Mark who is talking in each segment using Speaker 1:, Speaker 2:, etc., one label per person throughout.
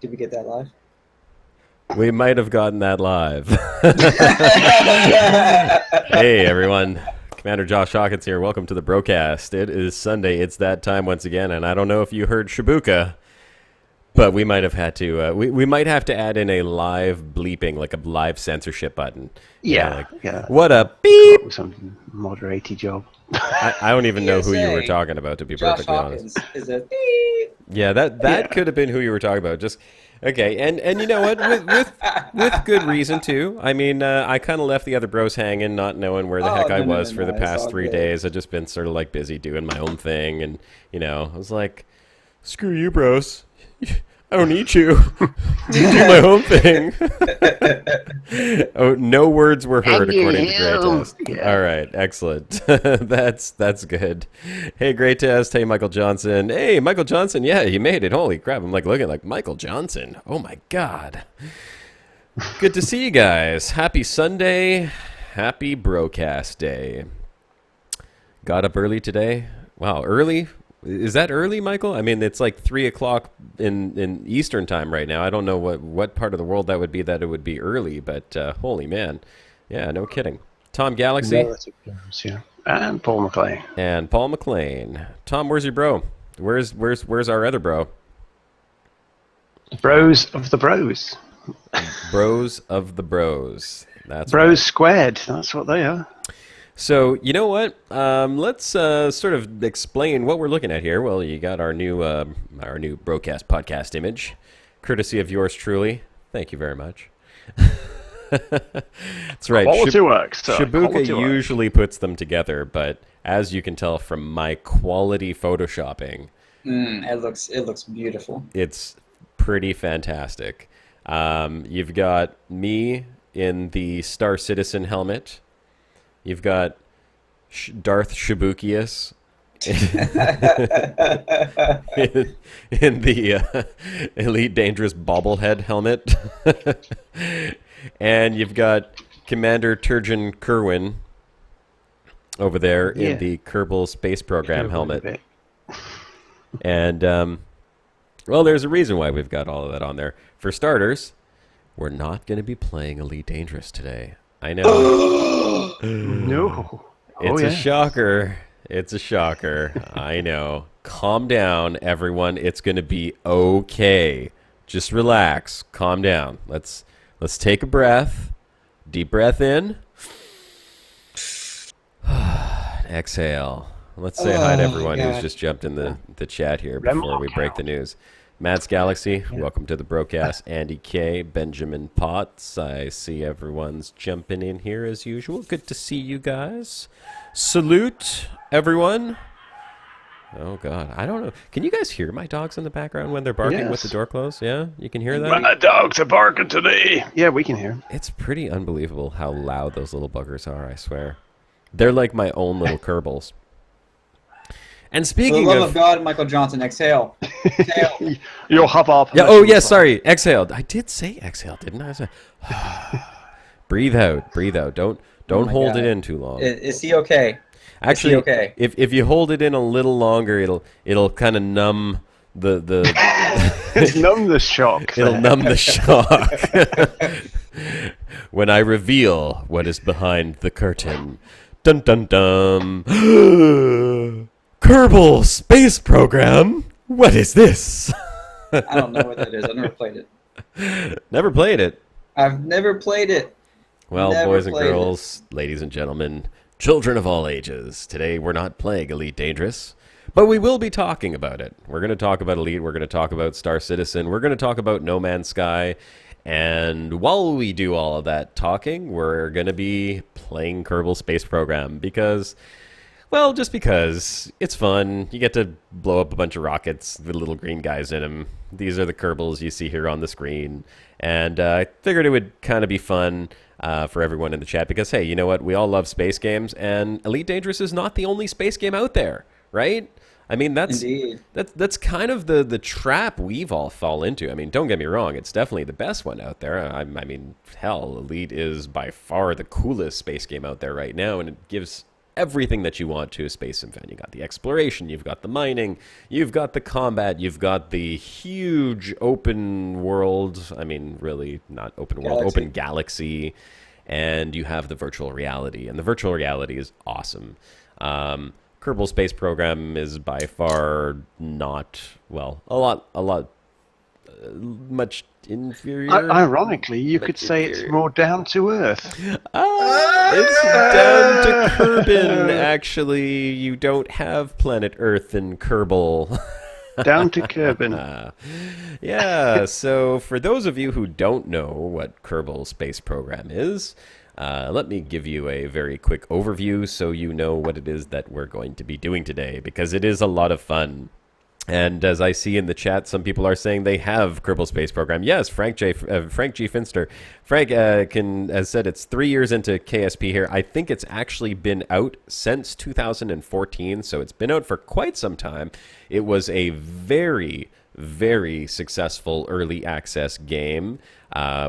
Speaker 1: Did we get that live?
Speaker 2: We might have gotten that live. Hey, everyone. Commander Josh Hawkins here. Welcome to the Brocast. It is Sunday. It's that time once again, and I don't know if you heard Shibuka, but we might have had to. We might have to add in a live bleeping, like a live censorship button.
Speaker 3: Yeah,
Speaker 2: Like, what a beep!
Speaker 3: Some moderated job.
Speaker 2: I don't even know who you were
Speaker 1: PSA,
Speaker 2: talking about, to be
Speaker 1: Josh
Speaker 2: perfectly honest.
Speaker 1: Hawkins is a beep.
Speaker 2: Yeah, that could have been who you were talking about. Just okay, and you know what? With good reason too. I mean, I kind of left the other bros hanging, not knowing where the
Speaker 1: Oh,
Speaker 2: heck I
Speaker 1: no,
Speaker 2: was
Speaker 1: no,
Speaker 2: for the
Speaker 1: no, it's
Speaker 2: past
Speaker 1: all
Speaker 2: 3
Speaker 1: good.
Speaker 2: days. I've just been sort of like busy doing my own thing, and I was like, screw you, bros. I don't need you. I do my own thing. Oh, no words were heard according to Great Test.
Speaker 3: Yeah.
Speaker 2: All right, excellent. That's good. Hey, Great Test. Hey, Michael Johnson. Hey, Michael Johnson. Yeah, you made it. Holy crap! I'm like looking like Michael Johnson. Oh my God. Good to see you guys. Happy Sunday. Happy Brocast Day. Got up early today. Wow, early. Is that early, Michael? I mean, it's like 3 o'clock in Eastern time right now. I don't know what part of the world that would be that it would be early, but holy man. Yeah, no kidding. Tom Galaxy
Speaker 3: Relative terms, yeah. And Paul McLean.
Speaker 2: and Paul McLean. Tom, where's your bro? Where's our other bro?
Speaker 3: Bros of the bros.
Speaker 2: Bros of the bros. That's
Speaker 3: Bros
Speaker 2: right.
Speaker 3: squared. That's what they are.
Speaker 2: So, you know what? Let's sort of explain what we're looking at here. Well, you got our new Brocast podcast image, courtesy of yours truly. Thank you very much. That's right.
Speaker 3: Quality work, sir.
Speaker 2: Shibuka
Speaker 3: Quality work.
Speaker 2: usually puts them together, but as you can tell from my quality photoshopping,
Speaker 1: It looks beautiful.
Speaker 2: it's pretty fantastic. You've got me in the Star Citizen helmet. You've got Darth Shibukius in the Elite Dangerous bobblehead helmet. And you've got Commander Turgeon Kerwin over there in the Kerbal Space Program helmet. And, well, there's a reason why we've got all of that on there. For starters, we're not going to be playing Elite Dangerous today. I know.
Speaker 3: No.
Speaker 2: It's a shocker. It's a shocker. I know. Calm down, everyone. It's going to be okay. Just relax. Calm down. Let's take a breath. Deep breath in. Exhale. Let's say hi to everyone who's just jumped in the chat here before we break the news. Matt's Galaxy, welcome to the Brocast. Andy K, Benjamin Potts. I see everyone's jumping in here as usual. Good to see you guys. Salute, everyone. Oh, God. I don't know. Can you guys hear my dogs in the background when they're barking with the door closed? Yeah? You can hear that?
Speaker 3: My dogs are barking today. Yeah, we can hear.
Speaker 2: It's pretty unbelievable how loud those little buggers are, I swear. They're like my own little Kerbals. And
Speaker 1: For the
Speaker 2: speaking
Speaker 1: love of God, Michael Johnson, exhale. Exhale.
Speaker 3: You'll hop up.
Speaker 2: Yeah. Oh, yes. Sorry. Exhaled. I did say exhale, didn't I? I said, breathe out. Breathe out. Don't
Speaker 1: Oh my
Speaker 2: hold it
Speaker 1: God.
Speaker 2: in too long.
Speaker 1: Is he okay?
Speaker 2: Actually,
Speaker 1: okay?
Speaker 2: if you hold it in a little longer, it'll kind of numb the
Speaker 3: Numb the shock.
Speaker 2: it'll numb the shock when I reveal what is behind the curtain. Dun dun dun. Kerbal Space Program. What is this?
Speaker 1: I don't know what that is. I've never played it.
Speaker 2: Never played it.
Speaker 1: I've never played it.
Speaker 2: Well,
Speaker 1: Never
Speaker 2: boys and
Speaker 1: played it.
Speaker 2: girls, ladies and gentlemen, children of all ages, today we're not playing Elite Dangerous, but we will be talking about it. We're going to talk about Elite, we're going to talk about Star Citizen, we're going to talk about No Man's Sky, and while we do all of that talking, we're going to be playing Kerbal Space Program because, well, just because it's fun. You get to blow up a bunch of rockets with little green guys in them. These are the Kerbals you see here on the screen. And I figured it would kind of be fun for everyone in the chat because, hey, you know what? We all love space games, and Elite Dangerous is not the only space game out there, right? I mean, that's kind of the trap we've all fall into. I mean, don't get me wrong. It's definitely the best one out there. I mean, hell, Elite is by far the coolest space game out there right now, and it gives everything that you want to a space sim fan. You got the exploration, you've got the mining, you've got the combat, you've got the huge open world. I mean, really not open world, open galaxy, and you have the virtual reality, and the virtual reality is awesome. Kerbal Space Program is by far not, well, a lot much inferior.
Speaker 3: Ironically, you could say it's more down to earth.
Speaker 2: It's down to Kerbin, actually. You don't have planet Earth in Kerbal.
Speaker 3: Down to Kerbin.
Speaker 2: Yeah, so for those of you who don't know what Kerbal Space Program is, let me give you a very quick overview so you know what it is that we're going to be doing today, because it is a lot of fun. And as I see in the chat, some people are saying they have Kerbal Space Program. Yes, Frank G. Finster. Frank has said it's 3 years into KSP here. I think it's actually been out since 2014, so it's been out for quite some time. It was a very, very successful early access game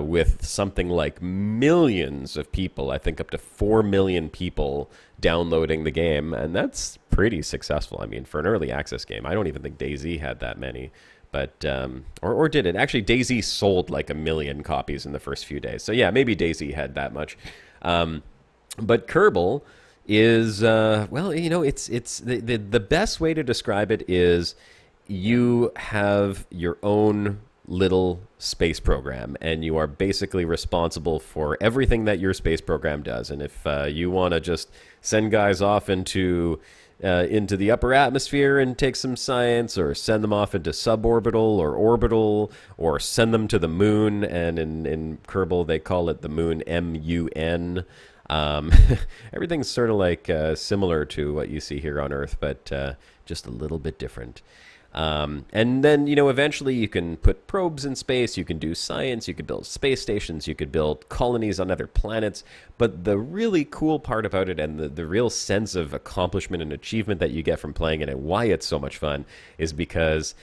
Speaker 2: with something like millions of people, I think up to 4 million people downloading the game, and that's pretty successful. I mean, for an early access game, I don't even think DayZ had that many, but or did it? Actually, DayZ sold like 1 million copies in the first few days, so yeah, maybe DayZ had that much. But Kerbal is well, you know, it's the best way to describe it is you have your own little space program, and you are basically responsible for everything that your space program does. And if you want to just send guys off into the upper atmosphere and take some science, or send them off into suborbital or orbital, or send them to the moon, and in Kerbal they call it the moon, MUN. Everything's sort of like similar to what you see here on Earth, but just a little bit different. And then, you know, eventually you can put probes in space, you can do science, you could build space stations, you could build colonies on other planets. But the really cool part about it, and the real sense of accomplishment and achievement that you get from playing it, and why it's so much fun, is because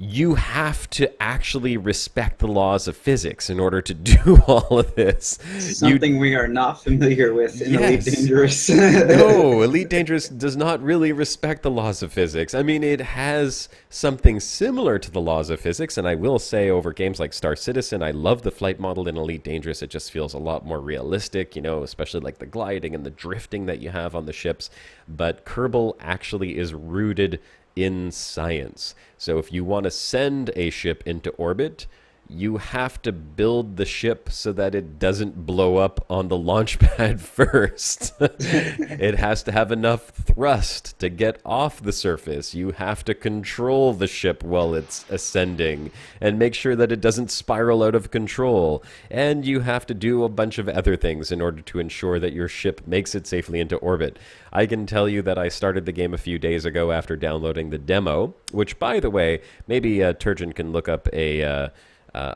Speaker 2: you have to actually respect the laws of physics in order to do all of this.
Speaker 1: Something we are not familiar with in Elite Dangerous.
Speaker 2: No, Elite Dangerous does not really respect the laws of physics. I mean, it has something similar to the laws of physics, and I will say over games like Star Citizen, I love the flight model in Elite Dangerous. It just feels a lot more realistic, you know, especially like the gliding and the drifting that you have on the ships. But Kerbal actually is rooted in science. So if you want to send a ship into orbit, you have to build the ship so that it doesn't blow up on the launch pad first. It has to have enough thrust to get off the surface. You have to control the ship while it's ascending and make sure that it doesn't spiral out of control. And you have to do a bunch of other things in order to ensure that your ship makes it safely into orbit. I can tell you that I started the game a few days ago after downloading the demo, which, by the way, maybe Turgeon can look up a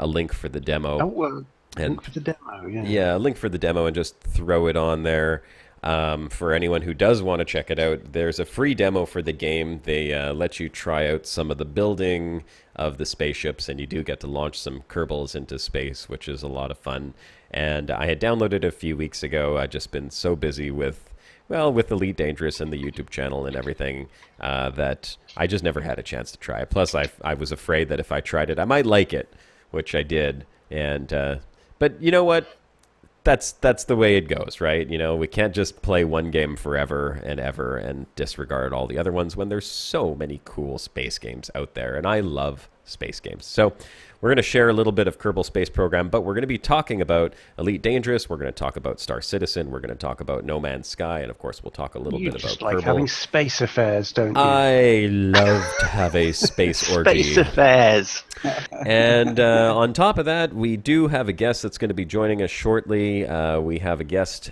Speaker 2: link for the demo.
Speaker 3: Link for the demo, yeah.
Speaker 2: Yeah, a link for the demo, and just throw it on there. For anyone who does want to check it out, there's a free demo for the game. They let you try out some of the building of the spaceships, and you do get to launch some Kerbals into space, which is a lot of fun. And I had downloaded it a few weeks ago. I've just been so busy with Elite Dangerous and the YouTube channel and everything, that I just never had a chance to try it. Plus, I was afraid that if I tried it, I might like it, which I did. And but you know what? That's the way it goes, right? You know, we can't just play one game forever and ever and disregard all the other ones when there's so many cool space games out there, and I love space games. So we're going to share a little bit of Kerbal Space Program, but we're going to be talking about Elite Dangerous, we're going to talk about Star Citizen, we're going to talk about No Man's Sky, and of course we'll talk a little bit about
Speaker 3: You just like
Speaker 2: Kerbal.
Speaker 3: having space affairs, don't you?
Speaker 2: I love to have a space orgy.
Speaker 3: Space affairs.
Speaker 2: And on top of that, we do have a guest that's going to be joining us shortly. We have a guest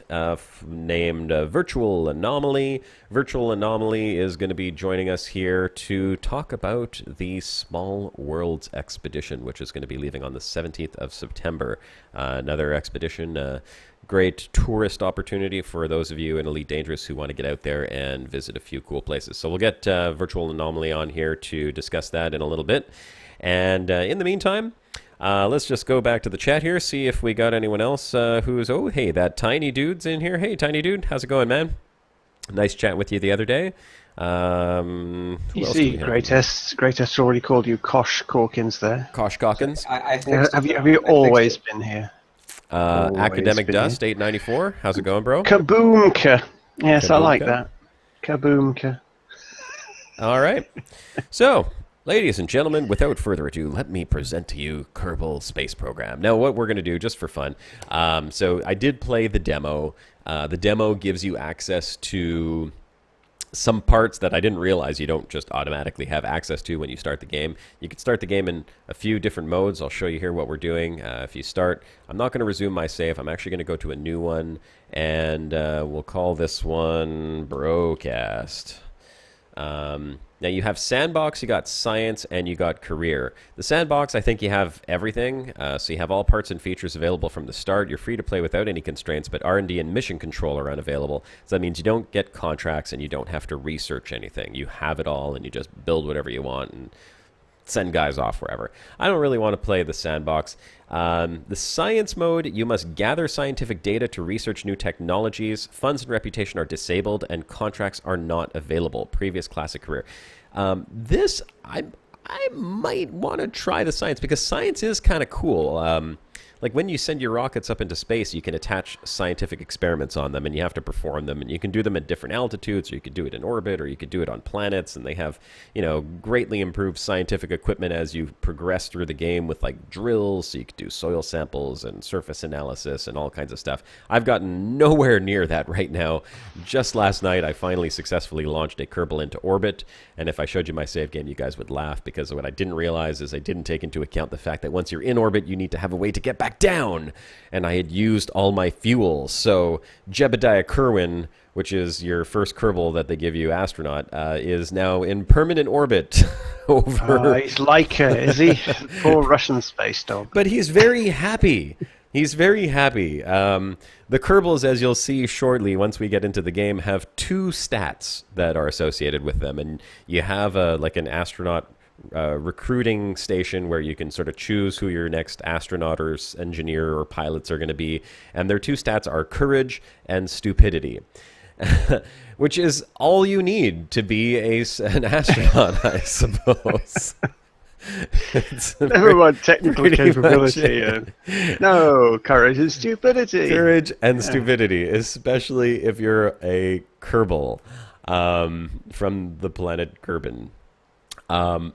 Speaker 2: named Virtual Anomaly. Virtual Anomaly is going to be joining us here to talk about the Small Worlds Expedition, which is going to be leaving on the 17th of September. Another expedition, great tourist opportunity for those of you in Elite Dangerous who want to get out there and visit a few cool places. So we'll get Virtual Anomaly on here to discuss that in a little bit. And in the meantime, let's just go back to the chat here, see if we got anyone else who's... Oh, hey, that Tiny Dude's in here. Hey, Tiny Dude, how's it going, man? Nice chat with you the other day. Who
Speaker 3: You
Speaker 2: else do
Speaker 3: see,
Speaker 2: we have?
Speaker 3: Greatest already called you Kosh Corkins there.
Speaker 2: Kosh Calkins.
Speaker 1: I fixed
Speaker 3: Have
Speaker 1: it,
Speaker 3: you
Speaker 1: though.
Speaker 3: have you
Speaker 1: I fixed
Speaker 3: always
Speaker 1: it.
Speaker 3: been here? Always
Speaker 2: Academic
Speaker 3: been
Speaker 2: Dust 894. How's it going, bro?
Speaker 3: Kaboomka. Yes, I like
Speaker 2: Kaboomka.
Speaker 3: that. Kaboomka.
Speaker 2: All right. So, ladies and gentlemen, without further ado, let me present to you Kerbal Space Program. Now, what we're going to do, just for fun, so I did play the demo. The demo gives you access to some parts that I didn't realize you don't just automatically have access to when you start the game. You can start the game in a few different modes. I'll show you here what we're doing. If you start, I'm not going to resume my save. I'm actually going to go to a new one, and we'll call this one Brocast. Now you have sandbox, you got science, and you got career. The sandbox, I think you have everything. So you have all parts and features available from the start. You're free to play without any constraints, but R&D and mission control are unavailable. So that means you don't get contracts and you don't have to research anything. You have it all and you just build whatever you want and send guys off wherever. I don't really want to play the sandbox. The science mode, you must gather scientific data to research new technologies. Funds and reputation are disabled, and contracts are not available. Previous classic career. This, I might want to try the science, because science is kind of cool. Like when you send your rockets up into space, you can attach scientific experiments on them, and you have to perform them, and you can do them at different altitudes, or you could do it in orbit, or you could do it on planets, and they have, you know, greatly improved scientific equipment as you progress through the game with like drills, so you could do soil samples and surface analysis and all kinds of stuff. I've gotten nowhere near that right now. Just last night, I finally successfully launched a Kerbal into orbit, and if I showed you my save game, you guys would laugh, because what I didn't realize is I didn't take into account the fact that once you're in orbit, you need to have a way to get back down, and I had used all my fuel. So Jebediah Kerwin, which is your first Kerbal that they give you, astronaut, is now in permanent orbit over.
Speaker 3: He's Laika, is he? Poor Russian space dog.
Speaker 2: But he's very happy. He's very happy. The Kerbals, as you'll see shortly, once we get into the game, have two stats that are associated with them, and you have like an astronaut recruiting station where you can sort of choose who your next astronaut or engineer or pilots are going to be, and their two stats are courage and stupidity. Which is all you need to be an astronaut, I suppose.
Speaker 3: Never mind technical capability. No, courage and stupidity.
Speaker 2: Courage and stupidity, especially if you're a Kerbal from the planet Kerbin.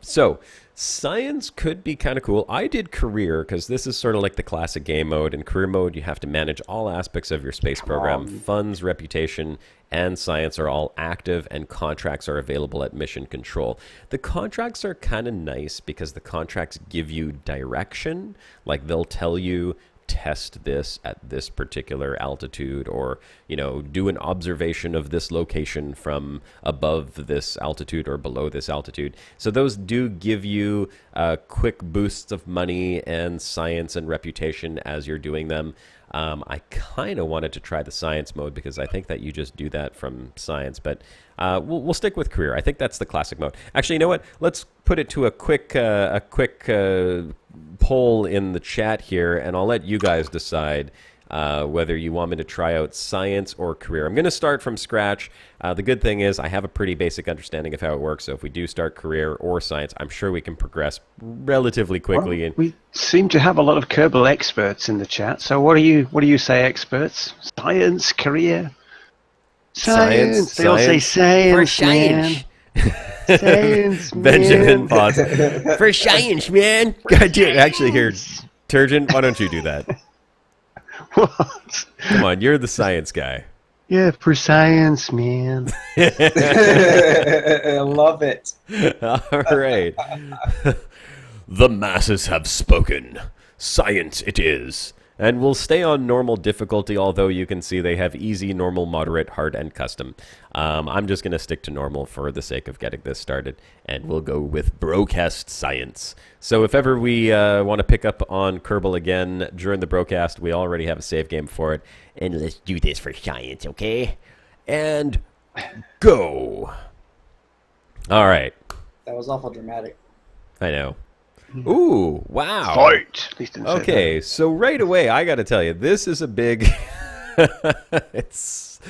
Speaker 2: So science could be kind of cool. I did career because this is sort of like the classic game mode. In career mode, you have to manage all aspects of your space program. Funds, reputation, and science are all active, and contracts are available at mission control. The contracts are kind of nice because the contracts give you direction. Like they'll tell you, test this at this particular altitude, or, you know, do an observation of this location from above this altitude or below this altitude. So those do give you quick boosts of money and science and reputation as you're doing them. I kind of wanted to try the science mode because I think that you just do that from science, but we'll stick with career. I think that's the classic mode. Actually, you know what? Let's put it to a quick poll in the chat here, and I'll let you guys decide whether you want me to try out science or career. I'm going to start from scratch. The good thing is I have a pretty basic understanding of how it works, so if we do start career or science, I'm sure we can progress relatively quickly.
Speaker 3: Well, we seem to have a lot of Kerbal experts in the chat, so what do you say, experts? Science, career? Science. They all say science,
Speaker 2: for science.
Speaker 3: Science, man.
Speaker 2: Benjamin Potts. For science, man. God, dude, actually, here, Turgeon, why don't you do that?
Speaker 3: What?
Speaker 2: Come on, you're the science guy.
Speaker 3: Yeah, for science, man.
Speaker 1: I love it.
Speaker 2: All right. The masses have spoken. Science it is. And we'll stay on normal difficulty, although you can see they have easy, normal, moderate, hard, and custom. I'm just going to stick to normal for the sake of getting this started, and we'll go with Brocast Science. So if ever we want to pick up on Kerbal again during the Brocast, we already have a save game for it. And let's do this for science, okay? And go! All right.
Speaker 1: That was awful dramatic.
Speaker 2: I know. Ooh, wow.
Speaker 3: Fight. At least didn't say
Speaker 2: Okay, so right away, I got to tell you, this is a big, It's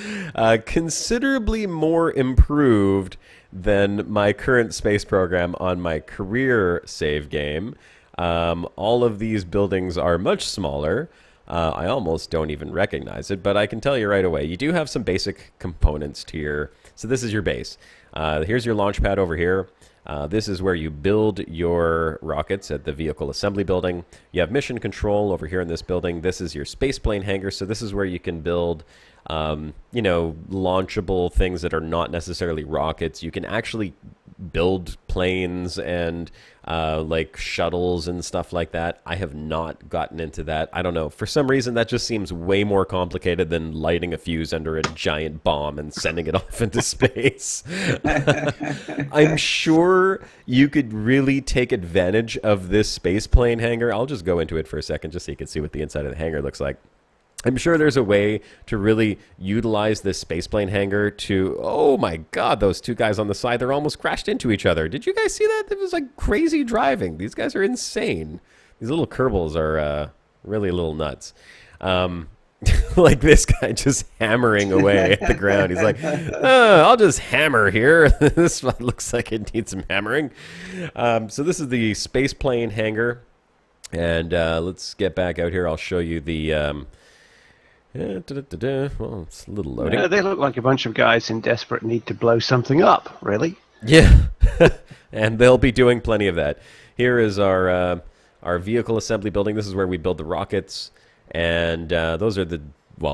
Speaker 2: considerably more improved than my current space program on my career save game. All of these buildings are much smaller. I almost don't even recognize it, but I can tell you right away. You do have some basic components here. So this is your base. Here's your launch pad over here. This is where you build your rockets at the vehicle assembly building. You have mission control over here in this building. This is your spaceplane hangar. So this is where you can build, launchable things that are not necessarily rockets. You can actually build planes and like shuttles and stuff like that. I have not gotten into that. I don't know. For some reason, that just seems way more complicated than lighting a fuse under a giant bomb and sending it off into space. I'm sure you could really take advantage of this space plane hangar. I'll just go into it for a second just so you can see what the inside of the hangar looks like. I'm sure there's a way to really utilize this spaceplane hangar to, oh my God, those two guys on the side, they're almost crashed into each other. Did you guys see that? It was like crazy driving. These guys are insane. These little Kerbals are really a little nuts. Like this guy just hammering away at the ground. He's like, I'll just hammer here. This one looks like it needs some hammering. So this is the spaceplane hangar. And let's get back out here. I'll show you the... Well, it's a little loading.
Speaker 3: They look like a bunch of guys in desperate need to blow something up, really.
Speaker 2: Yeah, and they'll be doing plenty of that. Here is our vehicle assembly building. This is where we build the rockets, and those are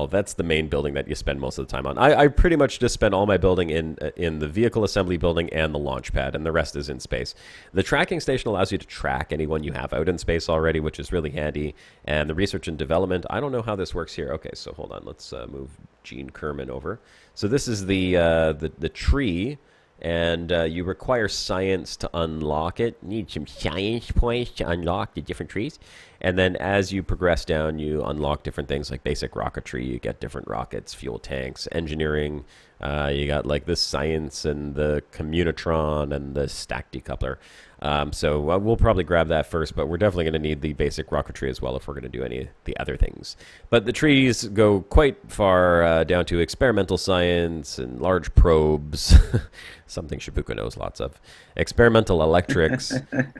Speaker 2: that's the main building that you spend most of the time on. I pretty much just spend all my building in the vehicle assembly building and the launch pad, and the rest is in space. The tracking station allows you to track anyone you have out in space already, which is really handy. And the research and development, I don't know how this works here. Okay, so hold on. Let's move Gene Kerman over. So this is the tree, and you require science to unlock it. Need some science points to unlock the different trees. And then as you progress down, you unlock different things like basic rocketry. You get different rockets, fuel tanks, engineering. You got like the science and the communitron and the stack decoupler. So we'll probably grab that first, but we're definitely going to need the basic rocketry as well if we're going to do any of the other things. But the trees go quite far down to experimental science and large probes, something Shibuka knows lots of, experimental electrics,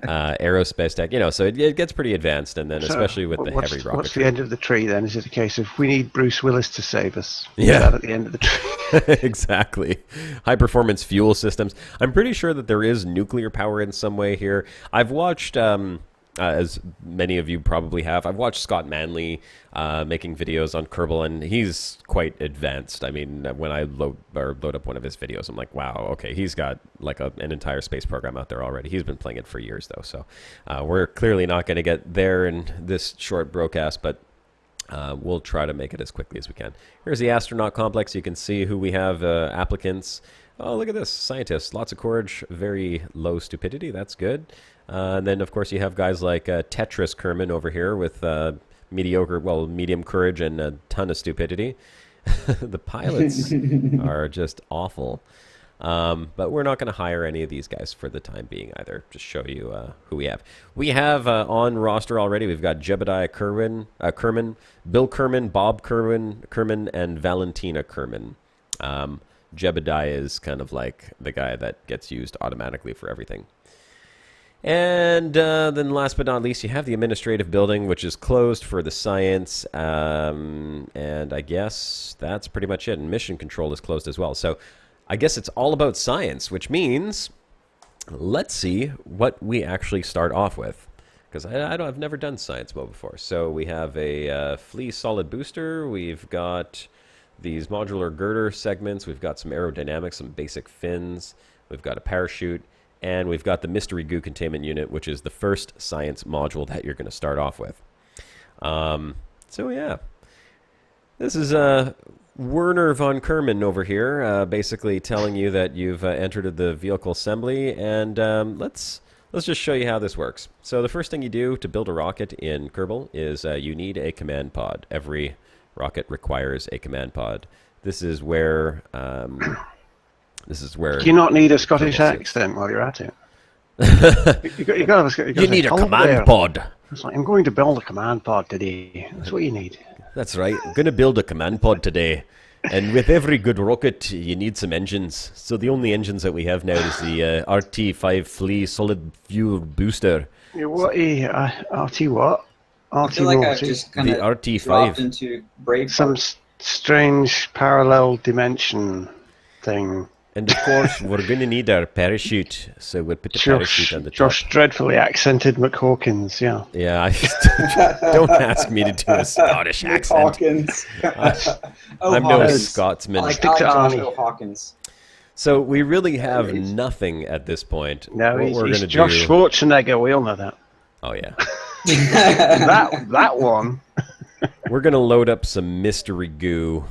Speaker 2: aerospace tech, so it gets pretty advanced, and then especially with the heavy rocketry. What's
Speaker 3: the end of the tree then? Is it a case of we need Bruce Willis to save us?
Speaker 2: Yeah.
Speaker 3: That at the end of the tree?
Speaker 2: Exactly. High performance fuel systems. I'm pretty sure that there is nuclear power in some way here. I've watched, as many of you probably have, I've watched Scott Manley making videos on Kerbal, and he's quite advanced. I mean, when I load up one of his videos, I'm like, wow, okay, he's got like an entire space program out there already. He's been playing it for years, though, so we're clearly not going to get there in this short broadcast, but we'll try to make it as quickly as we can. Here's the astronaut complex. You can see who we have applicants. Oh, look at this. Scientists. Lots of courage. Very low stupidity. That's good. And then, of course, you have guys like Tetris Kerman over here with medium courage and a ton of stupidity. The pilots are just awful. But we're not going to hire any of these guys for the time being either. Just show you who we have. We have on roster already, we've got Jebediah Kerman, Bill Kerman, Bob Kerman, and Valentina Kerman. Jebediah is kind of like the guy that gets used automatically for everything. And then last but not least, you have the administrative building, which is closed for the science. And I guess that's pretty much it. And mission control is closed as well. So I guess it's all about science, which means let's see what we actually start off with. Because I've never done science mode before. So we have a flea solid booster. We've got these modular girder segments. We've got some aerodynamics, some basic fins. We've got a parachute. And we've got the mystery goo containment unit, which is the first science module that you're going to start off with. So yeah, this is Werner von Kerman over here, basically telling you that you've entered the vehicle assembly, and let's just show you how this works. So the first thing you do to build a rocket in Kerbal is you need a command pod. Every rocket requires a command pod. This is where
Speaker 3: Do you not need a Scottish accent while you're at it?
Speaker 2: You need a command pod.
Speaker 3: It's like, I'm going to build a command pod today. That's what you need.
Speaker 2: That's right. I'm going to build a command pod today. And with every good rocket, you need some engines. So the only engines that we have now is the RT-5 Flea Solid Fuel Booster.
Speaker 3: What? RT what?
Speaker 1: I
Speaker 3: RT
Speaker 1: feel like I've
Speaker 3: naughty?
Speaker 1: just kind
Speaker 2: The
Speaker 1: of
Speaker 2: RT5.
Speaker 1: dropped into Brave.
Speaker 3: Some strange parallel dimension thing.
Speaker 2: And of course, we're going to need our parachute. So we'll put the parachute on the top.
Speaker 3: Josh dreadfully accented McHawkins, yeah.
Speaker 2: Yeah, don't ask me to do a Scottish accent.
Speaker 1: Hawkins.
Speaker 2: I'm no Scotsman.
Speaker 1: I like
Speaker 3: Stick to
Speaker 1: Josh
Speaker 3: Arnie.
Speaker 1: O. Hawkins.
Speaker 2: So we really have nothing at this point.
Speaker 3: No,
Speaker 2: what we're
Speaker 3: he's
Speaker 2: going to
Speaker 3: Josh
Speaker 2: do...
Speaker 3: Schwarzenegger, we all know that.
Speaker 2: Oh, yeah.
Speaker 3: That one.
Speaker 2: We're going to load up some mystery goo.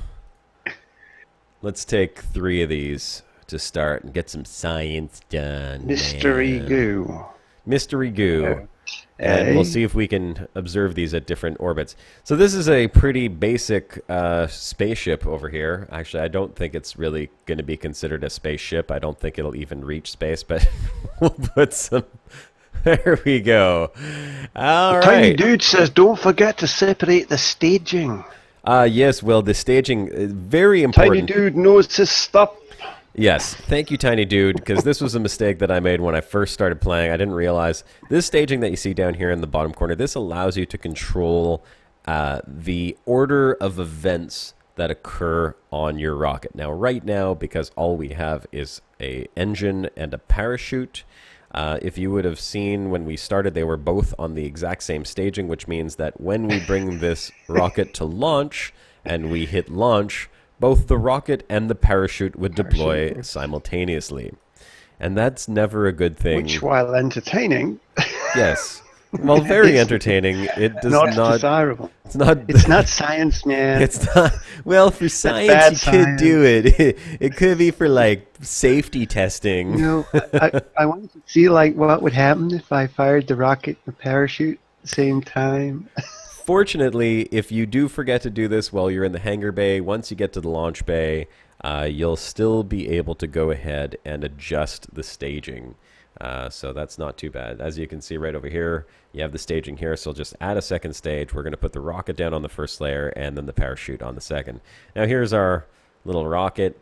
Speaker 2: Let's take 3 of these to start and get some science done.
Speaker 3: Mystery
Speaker 2: man.
Speaker 3: goo.
Speaker 2: Mystery goo. And
Speaker 3: Hey.
Speaker 2: we'll see if we can observe these at different orbits. So this is a pretty basic spaceship over here. Actually, I don't think it's really going to be considered a spaceship. I don't think it'll even reach space, but we'll put some... There we go. All
Speaker 3: Tiny
Speaker 2: right.
Speaker 3: Dude says, don't forget to separate the staging.
Speaker 2: Yes, well, the staging is very important.
Speaker 3: Tiny Dude knows his stuff.
Speaker 2: Yes, thank you, Tiny Dude, because this was a mistake that I made when I first started playing. I didn't realize this staging that you see down here in the bottom corner, this allows you to control the order of events that occur on your rocket. Now, right now, because all we have is an engine and a parachute, if you would have seen when we started, they were both on the exact same staging, which means that when we bring this rocket to launch and we hit launch, both the rocket and the parachute would deploy simultaneously. And that's never a good thing.
Speaker 3: Which, while entertaining,
Speaker 2: Yes. Well, very entertaining. It does
Speaker 3: not
Speaker 2: not...
Speaker 3: desirable.
Speaker 2: It's not...
Speaker 3: It's not science, man.
Speaker 2: It's not... Well, for science,
Speaker 3: bad
Speaker 2: you could
Speaker 3: science.
Speaker 2: do it. It could be for, like, safety testing.
Speaker 3: You know, I wanted to see like what would happen if I fired the rocket and the parachute at the same time.
Speaker 2: Fortunately, if you do forget to do this while you're in the hangar bay, once you get to the launch bay, you'll still be able to go ahead and adjust the staging. So that's not too bad. As you can see right over here, you have the staging here, so just add a second stage. We're going to put the rocket down on the first layer and then the parachute on the second. Now here's our little rocket.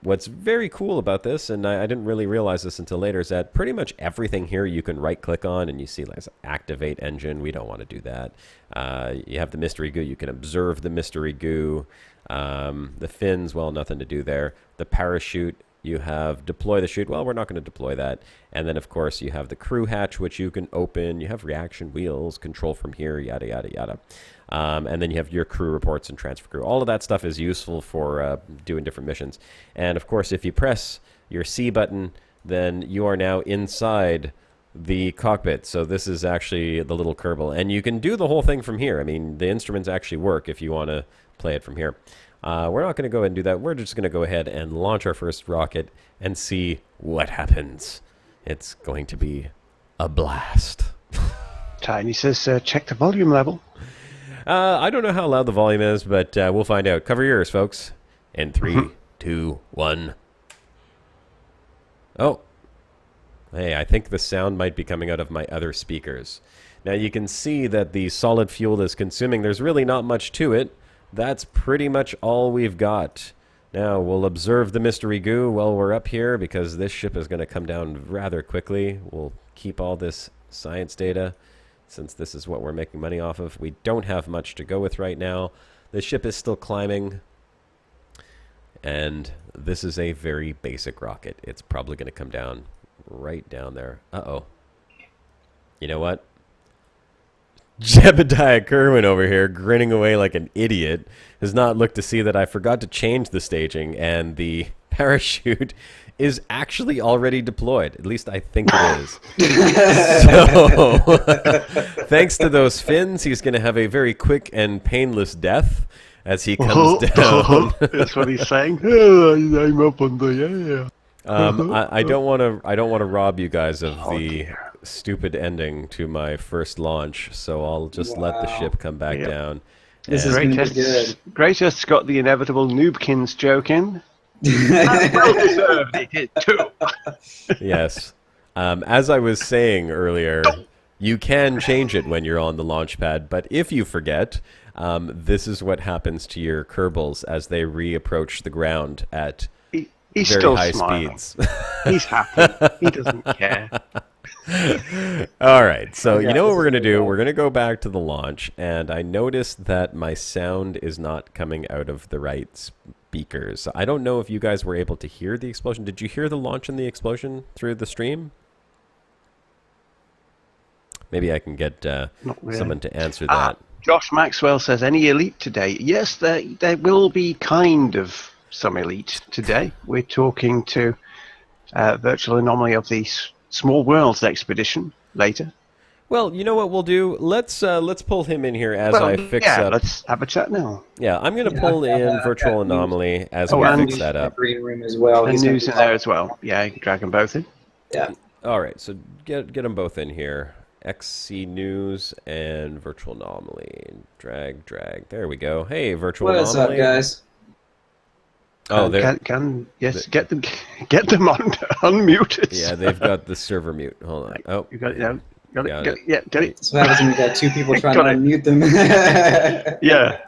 Speaker 2: What's very cool about this, and I didn't really realize this until later, is that pretty much everything here you can right-click on, and you see like activate engine. We don't want to do that. You have the mystery goo. You can observe the mystery goo. The fins, well, nothing to do there. The parachute, you have deploy the chute. Well, we're not going to deploy that. And then, of course, you have the crew hatch, which you can open. You have reaction wheels, control from here, yada, yada, yada. And then you have your crew reports and transfer crew. All of that stuff is useful for doing different missions. And, of course, if you press your C button, then you are now inside the cockpit. So this is actually the little Kerbal. And you can do the whole thing from here. I mean, the instruments actually work if you want to play it from here. We're not going to go ahead and do that. We're just going to go ahead and launch our first rocket and see what happens. It's going to be a blast.
Speaker 3: Tiny says, check the volume level.
Speaker 2: I don't know how loud the volume is, but we'll find out. Cover your ears, folks. In 3, 2, 1. Oh. Hey, I think the sound might be coming out of my other speakers. Now you can see that the solid fuel is consuming. There's really not much to it. That's pretty much all we've got. Now, we'll observe the mystery goo while we're up here, because this ship is going to come down rather quickly. We'll keep all this science data, since this is what we're making money off of. We don't have much to go with right now. The ship is still climbing, and this is a very basic rocket. It's probably going to come down right down there. Uh-oh. You know what? Jebediah Kerwin over here, grinning away like an idiot, has not looked to see that I forgot to change the staging, and the parachute is actually already deployed. At least I think it is. So, thanks to those fins, he's going to have a very quick and painless death as he comes down.
Speaker 3: That's what he's saying. I'm up on the air.
Speaker 2: I don't want to rob you guys of the
Speaker 3: dear.
Speaker 2: stupid ending to my first launch, so I'll just let the ship come back down.
Speaker 1: This is
Speaker 2: And-
Speaker 1: gonna be good.
Speaker 3: Greatest got the inevitable Noobkins joke in. Well deserved, it did too.
Speaker 2: Yes. As I was saying earlier, You can change it when you're on the launch pad, but if you forget, this is what happens to your Kerbals as they reapproach the ground at
Speaker 3: He's
Speaker 2: very
Speaker 3: still
Speaker 2: high
Speaker 3: smiling.
Speaker 2: speeds.
Speaker 3: He's happy. He doesn't care.
Speaker 2: All right, so
Speaker 1: Yeah,
Speaker 2: you know what
Speaker 1: this
Speaker 2: we're
Speaker 1: is
Speaker 2: going to
Speaker 1: really
Speaker 2: do?
Speaker 1: bad.
Speaker 2: We're going to go back to the launch, and I noticed that my sound is not coming out of the right speakers. I don't know if you guys were able to hear the explosion. Did you hear the launch and the explosion through the stream? Maybe I can get
Speaker 3: Not really.
Speaker 2: someone to answer that.
Speaker 3: Josh Maxwell says, any elite today? Yes, there will be kind of some elite today. We're talking to Virtual Anomaly of the Small Worlds expedition later.
Speaker 2: Well, you know what we'll do? Let's pull him in here as I fix up.
Speaker 3: Let's have a chat now.
Speaker 2: Yeah, I'm going to pull in Virtual Anomaly as
Speaker 3: Oh,
Speaker 2: we
Speaker 3: and
Speaker 2: fix that up.
Speaker 1: Green room as well.
Speaker 3: And
Speaker 1: He's gonna
Speaker 3: news
Speaker 1: be
Speaker 3: in there as well. Yeah, you can drag them both in.
Speaker 1: Yeah.
Speaker 2: All right, so get them both in here. XC News and Virtual Anomaly. Drag. There we go. Hey, Virtual
Speaker 1: What is up,
Speaker 2: Anomaly.
Speaker 1: guys?
Speaker 2: Oh, they're
Speaker 3: Yes, get them unmuted.
Speaker 2: yeah, they've got the server mute. Hold on. Oh,
Speaker 3: You got it now. Got
Speaker 2: Got
Speaker 3: it. Yeah, get it.
Speaker 1: That's what happens when you got two people trying to
Speaker 3: Got it.
Speaker 1: unmute them.
Speaker 3: Yeah,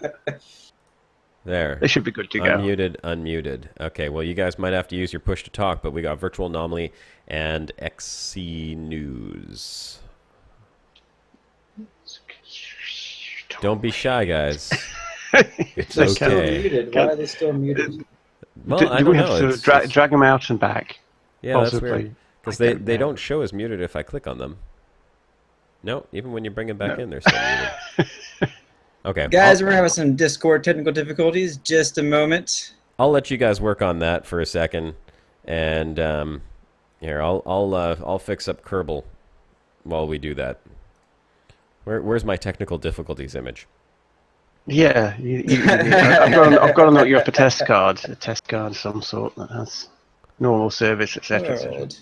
Speaker 2: there.
Speaker 3: they should be good to go.
Speaker 2: Unmuted. Okay, well, you guys might have to use your push to talk, but we got Virtual Anomaly and XC News. Don't be shy, guys. It's
Speaker 1: They're still
Speaker 2: okay.
Speaker 1: muted. Why are they still muted?
Speaker 2: Well, I
Speaker 3: do
Speaker 2: don't
Speaker 3: we
Speaker 2: know.
Speaker 3: have to
Speaker 2: It's
Speaker 3: drag
Speaker 2: just-
Speaker 3: them out and back?
Speaker 2: yeah, that's
Speaker 3: possibly?
Speaker 2: weird. Because
Speaker 3: I
Speaker 2: they
Speaker 3: don't know.
Speaker 2: don't show as muted if I click on them. No, even when you bring them back in, they're still muted. Okay,
Speaker 1: Guys, we're having some Discord technical difficulties. Just a moment.
Speaker 2: I'll let you guys work on that for a second, and here I'll fix up Kerbal while we do that. Where's my technical difficulties image?
Speaker 3: Yeah, I've got to note you up a test card of some sort that has normal service, etc. etc.
Speaker 1: World.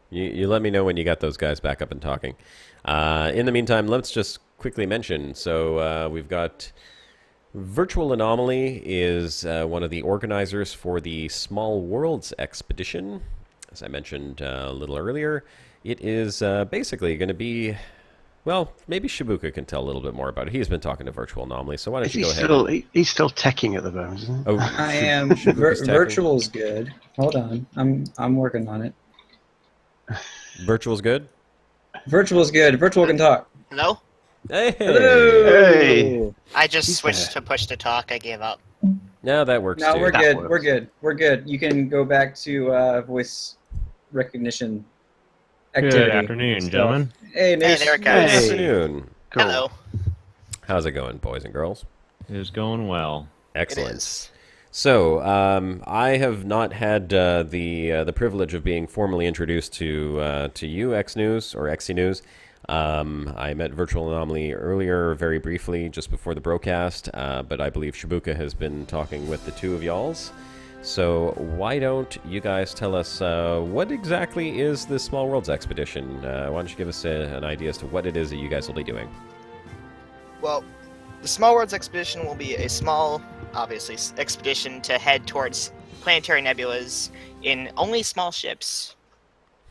Speaker 2: You let me know when you got those guys back up and talking. In the meantime, let's just quickly mention. So we've got Virtual Anomaly is one of the organizers for the Small Worlds expedition. As I mentioned a little earlier, it is basically going to be. Well, maybe Shibuka can tell a little bit more about it. He's been talking to Virtual Anomaly, so why don't you go ahead?
Speaker 3: He's still teching at the moment, isn't he?
Speaker 2: Oh,
Speaker 1: I am.
Speaker 2: Shibuka's teching.
Speaker 1: Virtual's good. Hold on. I'm working on it.
Speaker 2: Virtual's good?
Speaker 1: Virtual's good. Virtual can talk.
Speaker 4: Hello?
Speaker 2: Hey!
Speaker 3: Hey!
Speaker 4: I just
Speaker 3: He's
Speaker 4: switched
Speaker 3: there.
Speaker 4: to push to talk. I gave up.
Speaker 2: No, that works
Speaker 1: No,
Speaker 2: too.
Speaker 1: we're
Speaker 3: That
Speaker 1: good.
Speaker 3: works.
Speaker 1: We're good. We're good. You can go back to voice recognition activity.
Speaker 5: Good afternoon,
Speaker 1: stuff.
Speaker 5: gentlemen.
Speaker 1: Hey,
Speaker 4: Hey,
Speaker 1: Nish.
Speaker 4: there it
Speaker 2: Good
Speaker 4: goes.
Speaker 3: Hey.
Speaker 2: afternoon.
Speaker 3: Cool.
Speaker 4: Hello.
Speaker 2: How's it going, boys and girls?
Speaker 5: It is going well.
Speaker 2: Excellent.
Speaker 4: It is.
Speaker 2: So, I have not had the privilege of being formally introduced to you, X News or XC News. I met Virtual Anomaly earlier, very briefly, just before the broadcast, but I believe Shibuka has been talking with the two of y'alls. So why don't you guys tell us what exactly is the Small Worlds expedition? Why don't you give us an idea as to what it is that you guys will be doing?
Speaker 4: Well, the Small Worlds expedition will be a small, obviously, expedition to head towards planetary nebulas in only small ships.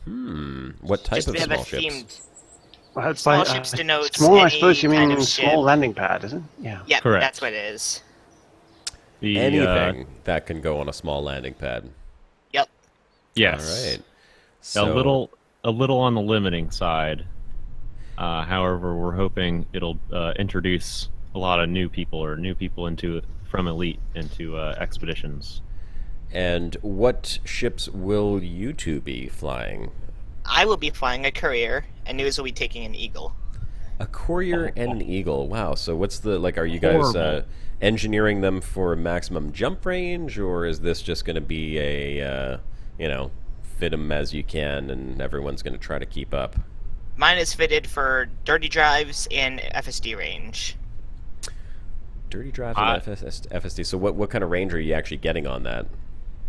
Speaker 2: What type
Speaker 4: Just
Speaker 2: of
Speaker 4: we have
Speaker 2: small
Speaker 4: a
Speaker 2: ships?
Speaker 4: themed.
Speaker 3: Well,
Speaker 4: Small ships denotes
Speaker 3: small. I
Speaker 4: any
Speaker 3: suppose you
Speaker 4: kind
Speaker 3: mean
Speaker 4: of
Speaker 3: small
Speaker 4: ship.
Speaker 3: landing pad, isn't it? Yeah.
Speaker 4: Yep,
Speaker 5: Correct.
Speaker 4: that's what it is.
Speaker 5: The,
Speaker 2: Anything that can go on a small landing pad.
Speaker 4: Yep.
Speaker 5: yes.
Speaker 2: All right.
Speaker 5: A
Speaker 2: So,
Speaker 5: little on the limiting side. However, we're hoping it'll introduce a lot of new people from Elite into expeditions.
Speaker 2: And what ships will you two be flying?
Speaker 4: I will be flying a courier, and News will be taking an Eagle.
Speaker 2: A courier and an eagle. Wow. So what's the are you guys
Speaker 5: Horrible.
Speaker 2: engineering them for maximum jump range, or is this just going to be a fit them as you can and everyone's going to try to keep up?
Speaker 4: Mine is fitted for dirty drives and FSD range.
Speaker 2: Dirty drive and FSD. So what kind of range are you actually getting on that?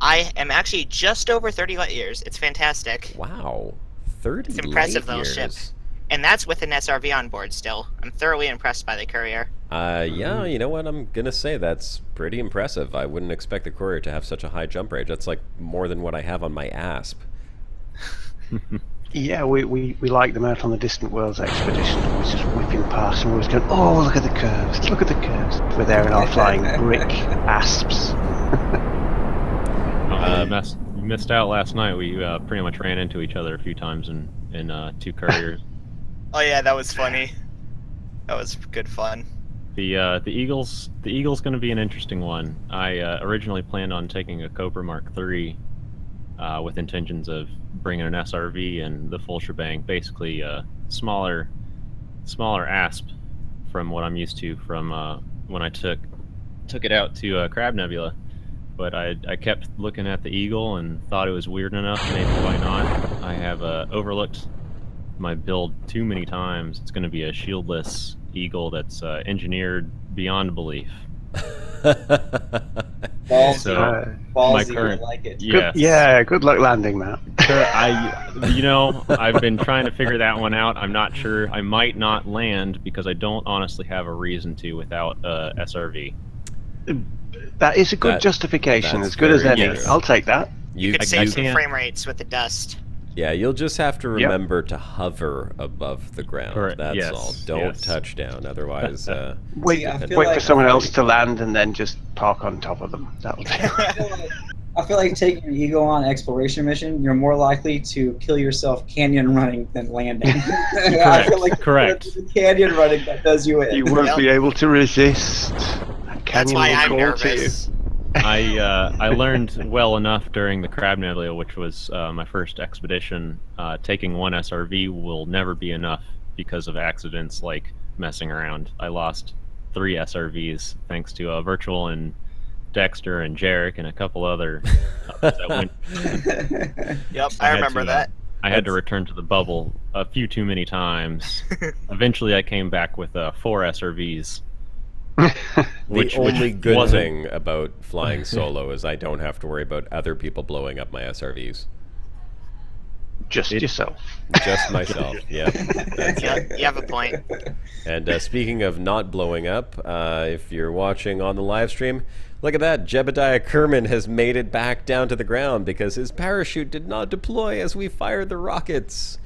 Speaker 4: I am actually just over 30 light years. It's fantastic.
Speaker 2: Wow. 30
Speaker 4: It's impressive,
Speaker 2: light
Speaker 4: little ship.
Speaker 2: years.
Speaker 4: And that's with an SRV on board still. I'm thoroughly impressed by the courier.
Speaker 2: Yeah, you know what? I'm going to say that's pretty impressive. I wouldn't expect the courier to have such a high jump range. That's like more than what I have on my ASP.
Speaker 3: Yeah, we like them out on the Distant Worlds expedition. I was just whipping past and we was going, oh, look at the curves, look at the curves. We're there in our flying brick asps.
Speaker 5: You missed out last night. We pretty much ran into each other a few times in two couriers.
Speaker 4: Oh yeah, that was funny. That was good fun.
Speaker 5: The Eagle's going to be an interesting one. I originally planned on taking a Cobra Mark III with intentions of bringing an SRV and the full shebang. Basically, smaller asp from what I'm used to from when I took it out to Crab Nebula. But I kept looking at the Eagle and thought it was weird enough. Maybe why not? I have overlooked my build too many times. It's going to be a shieldless Eagle that's engineered beyond belief.
Speaker 1: Ballsy.
Speaker 5: So,
Speaker 1: Ballsy,
Speaker 5: my current-
Speaker 1: I like it.
Speaker 5: Yes.
Speaker 3: Good luck landing, Matt.
Speaker 5: I've been trying to figure that one out. I'm not sure. I might not land because I don't honestly have a reason to without SRV.
Speaker 3: That is a good justification,
Speaker 2: that's
Speaker 3: as good as
Speaker 2: very
Speaker 3: any.
Speaker 2: true.
Speaker 3: I'll take that.
Speaker 4: You could save some frame rates with the dust.
Speaker 2: Yeah, you'll just have to remember to hover above the ground.
Speaker 5: Correct.
Speaker 2: That's
Speaker 5: Yes,
Speaker 2: all. Don't
Speaker 5: yes.
Speaker 2: touch down, otherwise.
Speaker 3: Wait,
Speaker 1: I feel
Speaker 3: wait
Speaker 1: like-
Speaker 3: for someone else to land and then just park on top of them. That'll do.
Speaker 1: I feel like taking an Eagle on an exploration mission, you're more likely to kill yourself canyon running than landing. I feel like
Speaker 5: Correct.
Speaker 1: it's the canyon running that does you in.
Speaker 3: You won't
Speaker 4: Yep.
Speaker 3: be able to resist. That
Speaker 4: That's
Speaker 3: canyon
Speaker 4: why
Speaker 3: will
Speaker 4: I'm
Speaker 3: call to you.
Speaker 4: nervous.
Speaker 5: I learned well enough during the Crab Nebula, which was my first expedition. Taking one SRV will never be enough because of accidents like messing around. I lost 3 SRVs thanks to Virtual and Dexter and Jarek and a couple other that went.
Speaker 4: Yep,
Speaker 5: I
Speaker 4: I
Speaker 5: had
Speaker 4: remember
Speaker 5: to,
Speaker 4: that.
Speaker 5: I had to return to the bubble a few too many times. Eventually, I came back with 4 SRVs.
Speaker 2: The only good
Speaker 5: wasn't-
Speaker 2: thing about flying solo is I don't have to worry about other people blowing up my SRVs.
Speaker 3: Just yourself.
Speaker 2: Just myself. Yeah. That's
Speaker 4: Yeah,
Speaker 2: it.
Speaker 4: you have a point.
Speaker 2: And speaking of not blowing up, if you're watching on the live stream, look at that. Jebediah Kerman has made it back down to the ground because his parachute did not deploy as we fired the rockets.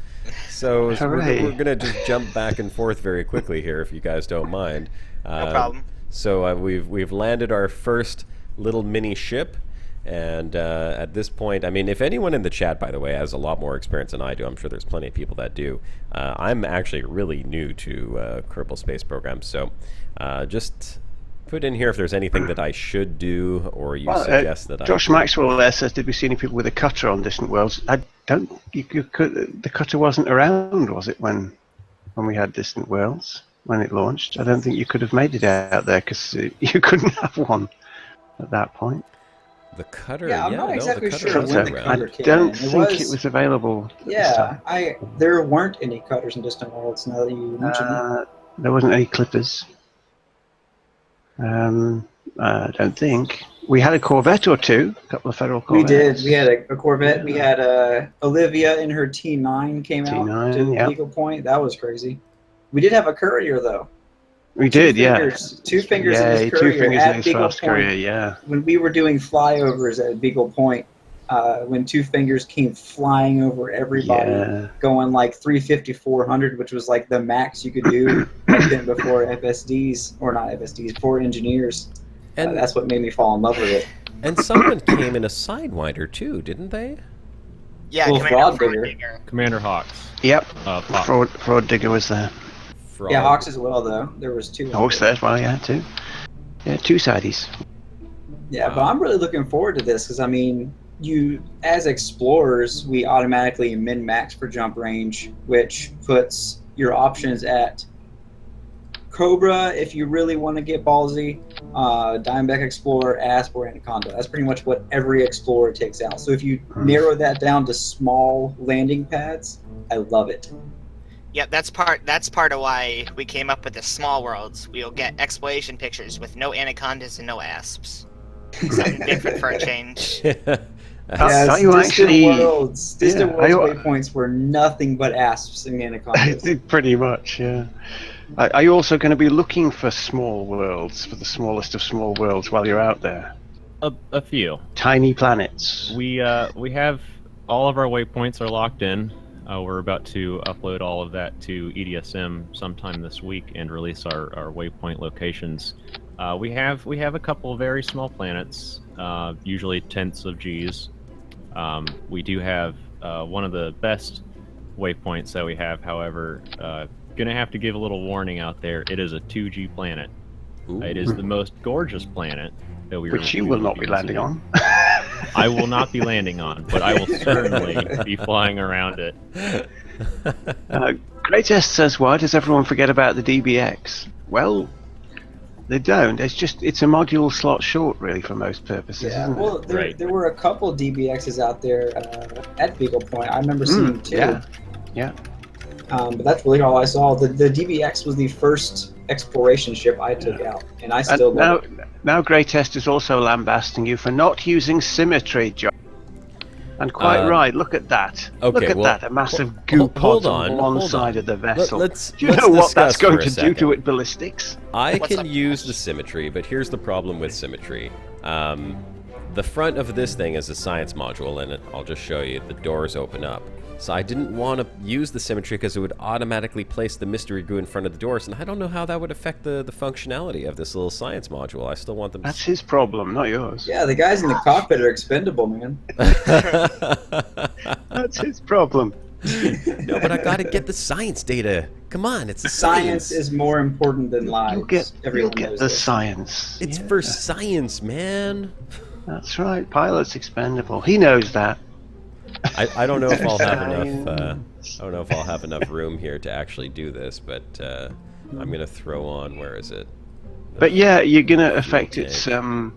Speaker 2: So
Speaker 3: Hooray.
Speaker 2: we're going to just jump back and forth very quickly here, if you guys don't mind.
Speaker 4: No problem.
Speaker 2: So we've landed our first little mini ship. And at this point, I mean, if anyone in the chat, by the way, has a lot more experience than I do, I'm sure there's plenty of people that do. I'm actually really new to Kerbal Space Program, so just put in here if there's anything that I should do or you suggest that
Speaker 3: Josh
Speaker 2: I do.
Speaker 3: Maxwell there says, did we see any people with a cutter on Distant Worlds? I don't. You could, the cutter wasn't around, was it, when we had Distant Worlds, when it launched? I don't think you could have made it out there because you couldn't have one at that point.
Speaker 2: The cutter,
Speaker 1: Yeah, I'm not exactly
Speaker 2: the cutter
Speaker 1: sure
Speaker 2: was
Speaker 1: when the
Speaker 2: around.
Speaker 1: cutter
Speaker 3: I
Speaker 1: came
Speaker 3: don't
Speaker 1: in.
Speaker 3: think it was available. at this
Speaker 1: Yeah,
Speaker 3: time.
Speaker 1: there weren't any cutters in Distant Worlds. Now that you mention it.
Speaker 3: There wasn't any clippers. I don't think. We had a Corvette or two, a couple of Federal
Speaker 1: We
Speaker 3: Corvettes.
Speaker 1: did. We had a Corvette. We had Olivia in her T9 came out
Speaker 3: T9,
Speaker 1: to
Speaker 3: yeah.
Speaker 1: Eagle Point. That was crazy. We did have a courier though.
Speaker 3: We did,
Speaker 1: Two fingers in
Speaker 3: Yeah,
Speaker 1: his
Speaker 3: two
Speaker 1: courier
Speaker 3: fingers
Speaker 1: at
Speaker 3: in his
Speaker 1: Beagle
Speaker 3: fast
Speaker 1: Point.
Speaker 3: courier, yeah.
Speaker 1: When we were doing flyovers at Beagle Point, when Two Fingers came flying over everybody,
Speaker 3: Yeah.
Speaker 1: going like 350, 400, which was like the max you could do back then before FSDs, or not FSDs, before engineers.
Speaker 2: And
Speaker 1: That's what made me fall in love with it.
Speaker 2: and someone came in a Sidewinder too, didn't they?
Speaker 4: Yeah,
Speaker 1: Well,
Speaker 4: Commander
Speaker 1: Fraud
Speaker 4: Fraud
Speaker 1: Digger.
Speaker 4: Digger.
Speaker 5: Commander Hawks.
Speaker 3: Yep.
Speaker 5: Hawks.
Speaker 3: Fraud Digger was there.
Speaker 2: Frog.
Speaker 1: Yeah, Hawks as well though. There was 2.
Speaker 3: Hawks there as well, yeah, too. Yeah, 2 sideys.
Speaker 1: Yeah, but I'm really looking forward to this because I mean, you as explorers, we automatically min-max for jump range, which puts your options at Cobra if you really want to get ballsy, Diamondback Explorer, Asp, or Anaconda. That's pretty much what every explorer takes out. So if you narrow that down to small landing pads, I love it.
Speaker 4: Yep, that's part of why we came up with the small worlds. We'll get exploration pictures with no anacondas and no asps. Something different for a change.
Speaker 3: Are you
Speaker 1: Distant
Speaker 3: actually-
Speaker 1: Worlds, Distant
Speaker 3: Yeah, are
Speaker 1: Worlds
Speaker 3: you-
Speaker 1: waypoints were nothing but asps and anacondas.
Speaker 3: Pretty much, yeah. Are you also going to be looking for small worlds, for the smallest of small worlds while you're out there?
Speaker 5: A few.
Speaker 3: Tiny planets.
Speaker 5: We have all of our waypoints are locked in. We're about to upload all of that to EDSM sometime this week and release our waypoint locations. We have a couple of very small planets, usually tenths of Gs. We do have one of the best waypoints that we have, however, gonna have to give a little warning out there. It is a 2G planet. It is the most gorgeous planet that
Speaker 3: Which you will not be landing on.
Speaker 5: I will not be landing on, but I will certainly be flying around it.
Speaker 3: Greatest says, why does everyone forget about the DBX? Well, they don't. It's a module slot short, really, for most purposes.
Speaker 1: Yeah,
Speaker 3: Isn't
Speaker 1: well,
Speaker 3: it?
Speaker 1: there were a couple DBXs out there at Beagle Point. I remember seeing two.
Speaker 3: Yeah.
Speaker 1: But that's really all I saw. The DBX was the first exploration ship I took out, and I still love it.
Speaker 3: Now Greatest is also lambasting you for not using symmetry, John. And quite right, look at that.
Speaker 2: Okay,
Speaker 3: look at that, a massive goo pod on one side of the vessel. Do you know what that's going to do to it ballistics?
Speaker 2: I can use the symmetry, but here's the problem with symmetry. The front of this thing is a science module, and I'll just show you. The doors open up. So I didn't want to use the symmetry because it would automatically place the mystery goo in front of the doors, and I don't know how that would affect the functionality of this little science module. I still want them.
Speaker 3: That's his problem, not yours.
Speaker 1: Yeah, the guys in the cockpit are expendable, man.
Speaker 3: That's his problem.
Speaker 2: No, but I got to get the science data. Come on, it's
Speaker 1: science is more important than lives.
Speaker 3: You'll get the science.
Speaker 2: It's for science, man.
Speaker 3: That's right. Pilot's expendable. He knows that.
Speaker 2: I don't know if I'll have enough. I don't know if I'll have enough room here to actually do this, but I'm gonna throw on. Where is it?
Speaker 3: But yeah, you're gonna affect its what's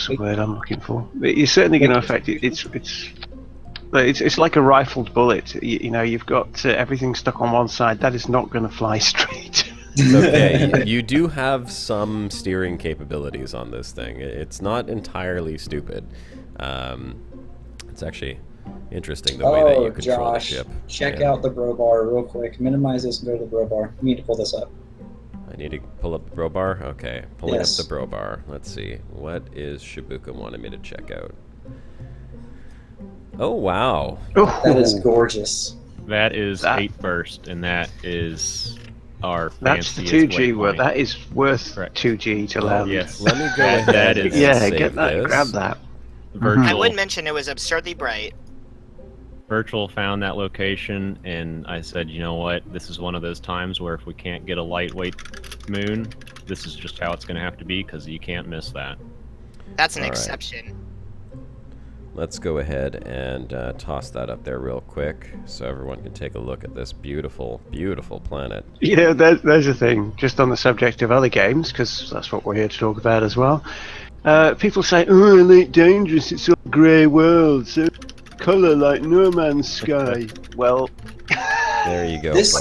Speaker 3: the word I'm looking for? You're certainly gonna affect it. It's like a rifled bullet. You know, you've got everything stuck on one side. That is not gonna fly straight.
Speaker 2: Okay, you do have some steering capabilities on this thing. It's not entirely stupid. It's actually interesting the way that you control the ship.
Speaker 1: Check out the bro bar real quick. Minimize this and go to the bro bar. You need to pull this up.
Speaker 2: I need to pull up the bro bar? Okay, pulling up the bro bar. Let's see. What is Shibuka wanting me to check out? Oh, wow.
Speaker 1: That is gorgeous.
Speaker 5: That is 8 burst, and that is our
Speaker 3: That's the
Speaker 5: fanciest
Speaker 3: 2G
Speaker 5: waypoint.
Speaker 3: that is worth 2G to land.
Speaker 5: Yes.
Speaker 2: Let me go ahead and
Speaker 3: get that.
Speaker 2: this.
Speaker 3: Grab that.
Speaker 5: Virtual,
Speaker 4: I would mention it was absurdly bright.
Speaker 5: Virtual found that location, and I said, you know what? This is one of those times where if we can't get a lightweight moon, this is just how it's going to have to be, because you can't miss that.
Speaker 4: That's an
Speaker 2: All right.
Speaker 4: exception.
Speaker 2: Let's go ahead and toss that up there real quick so everyone can take a look at this beautiful, beautiful planet.
Speaker 3: You know, there's a thing, just on the subject of other games, because that's what we're here to talk about as well. People say, oh, Elite Dangerous, it's a grey world, so colour like No Man's Sky. Well,
Speaker 2: there you go,
Speaker 1: This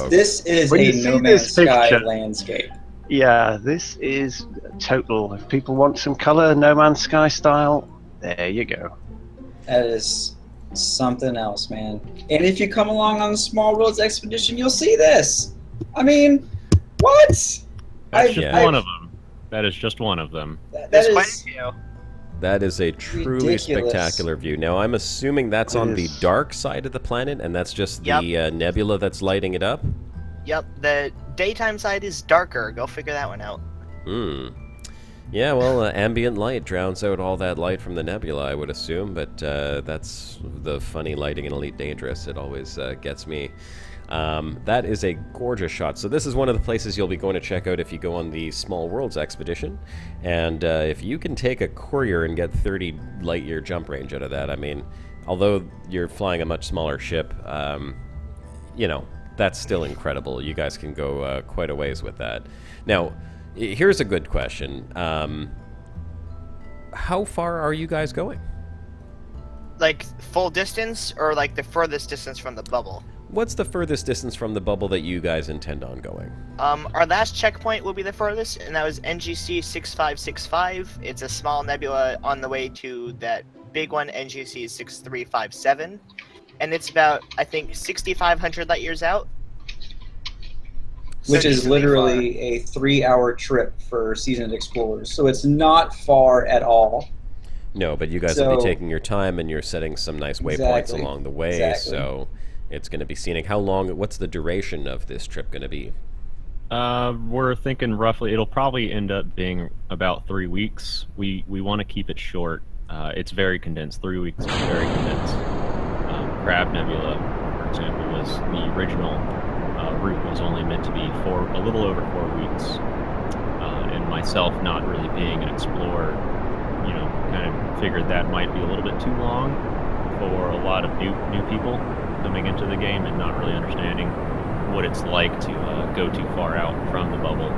Speaker 1: is
Speaker 3: When
Speaker 1: a
Speaker 3: you see
Speaker 1: No Man's
Speaker 3: this
Speaker 1: Sky
Speaker 3: picture-
Speaker 1: landscape.
Speaker 3: yeah, this is total. If people want some colour, No Man's Sky style, there you go.
Speaker 1: That is something else, man. And if you come along on the Small Worlds expedition, you'll see this. I mean, what?
Speaker 5: That's just one of them. That is just one of them.
Speaker 4: There's quite a few.
Speaker 2: That is a truly
Speaker 1: Ridiculous.
Speaker 2: spectacular view. Now, I'm assuming that's on the dark side of the planet, and that's just the nebula that's lighting it up?
Speaker 4: Yep, the daytime side is darker. Go figure that one out.
Speaker 2: Yeah, well, ambient light drowns out all that light from the nebula, I would assume, but that's the funny lighting in Elite Dangerous. It always gets me. That is a gorgeous shot. So this is one of the places you'll be going to check out if you go on the Small Worlds expedition. And if you can take a courier and get 30 light-year jump range out of that, I mean, although you're flying a much smaller ship, you know, that's still incredible. You guys can go quite a ways with that. Now, here's a good question. How far are you guys going?
Speaker 4: Like full distance or like the furthest distance from the bubble?
Speaker 2: What's the furthest distance from the bubble that you guys intend on going?
Speaker 4: Our last checkpoint will be the furthest, and that was NGC 6565. It's a small nebula on the way to that big one, NGC 6357. And it's about, I think, 6,500 light years out.
Speaker 1: Which is literally a 3-hour trip for seasoned explorers. So it's not far at all.
Speaker 2: No, but you guys will be taking your time, and you're setting some nice waypoints along the way. So it's going to be scenic. How long? What's the duration of this trip going to be?
Speaker 5: We're thinking roughly. It'll probably end up being about 3 weeks. We want to keep it short. It's very condensed. 3 weeks is very condensed. Crab Nebula, for example, was the original route was only meant to be a little over 4 weeks. And myself, not really being an explorer, kind of figured that might be a little bit too long for a lot of new people coming into the game and not really understanding what it's like to go too far out from the bubble.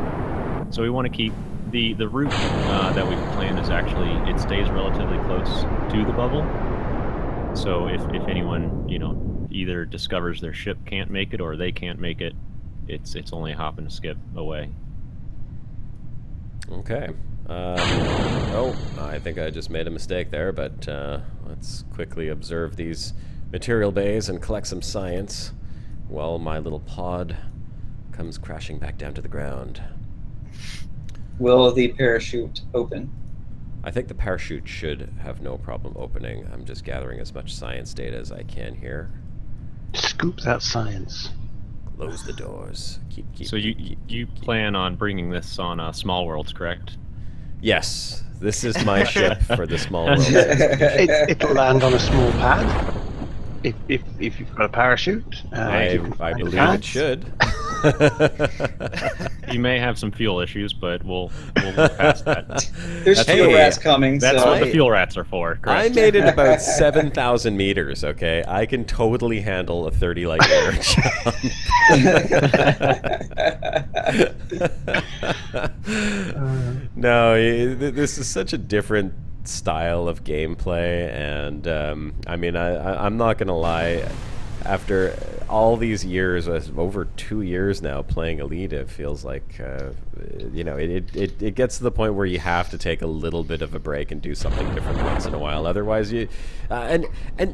Speaker 5: So we want to keep the route that we've planned is actually, it stays relatively close to the bubble. So if anyone, either discovers their ship can't make it or they can't make it, it's only a hop and a skip away.
Speaker 2: Okay. Oh, I think I just made a mistake there, but let's quickly observe these material bays and collect some science while my little pod comes crashing back down to the ground.
Speaker 1: Will the parachute open?
Speaker 2: I think the parachute should have no problem opening. I'm just gathering as much science data as I can here.
Speaker 3: Scoop that science.
Speaker 2: Close the doors. Keep.
Speaker 5: So you plan on bringing this on Small Worlds, correct?
Speaker 2: Yes, this is my ship for the Small Worlds expedition.
Speaker 3: It'll land on a small pad. If you've got a parachute,
Speaker 2: I believe it should.
Speaker 5: You may have some fuel issues, but we'll move past that.
Speaker 1: There's fuel rats coming.
Speaker 5: That's
Speaker 1: so.
Speaker 5: what the fuel rats are for. Correct?
Speaker 2: I made it about 7,000 meters, okay? I can totally handle a 30 light year jump. No, this is such a different style of gameplay, and I'm not gonna lie, after all these years, over 2 years now playing Elite, it feels like it gets to the point where you have to take a little bit of a break and do something different once in a while. Otherwise, you and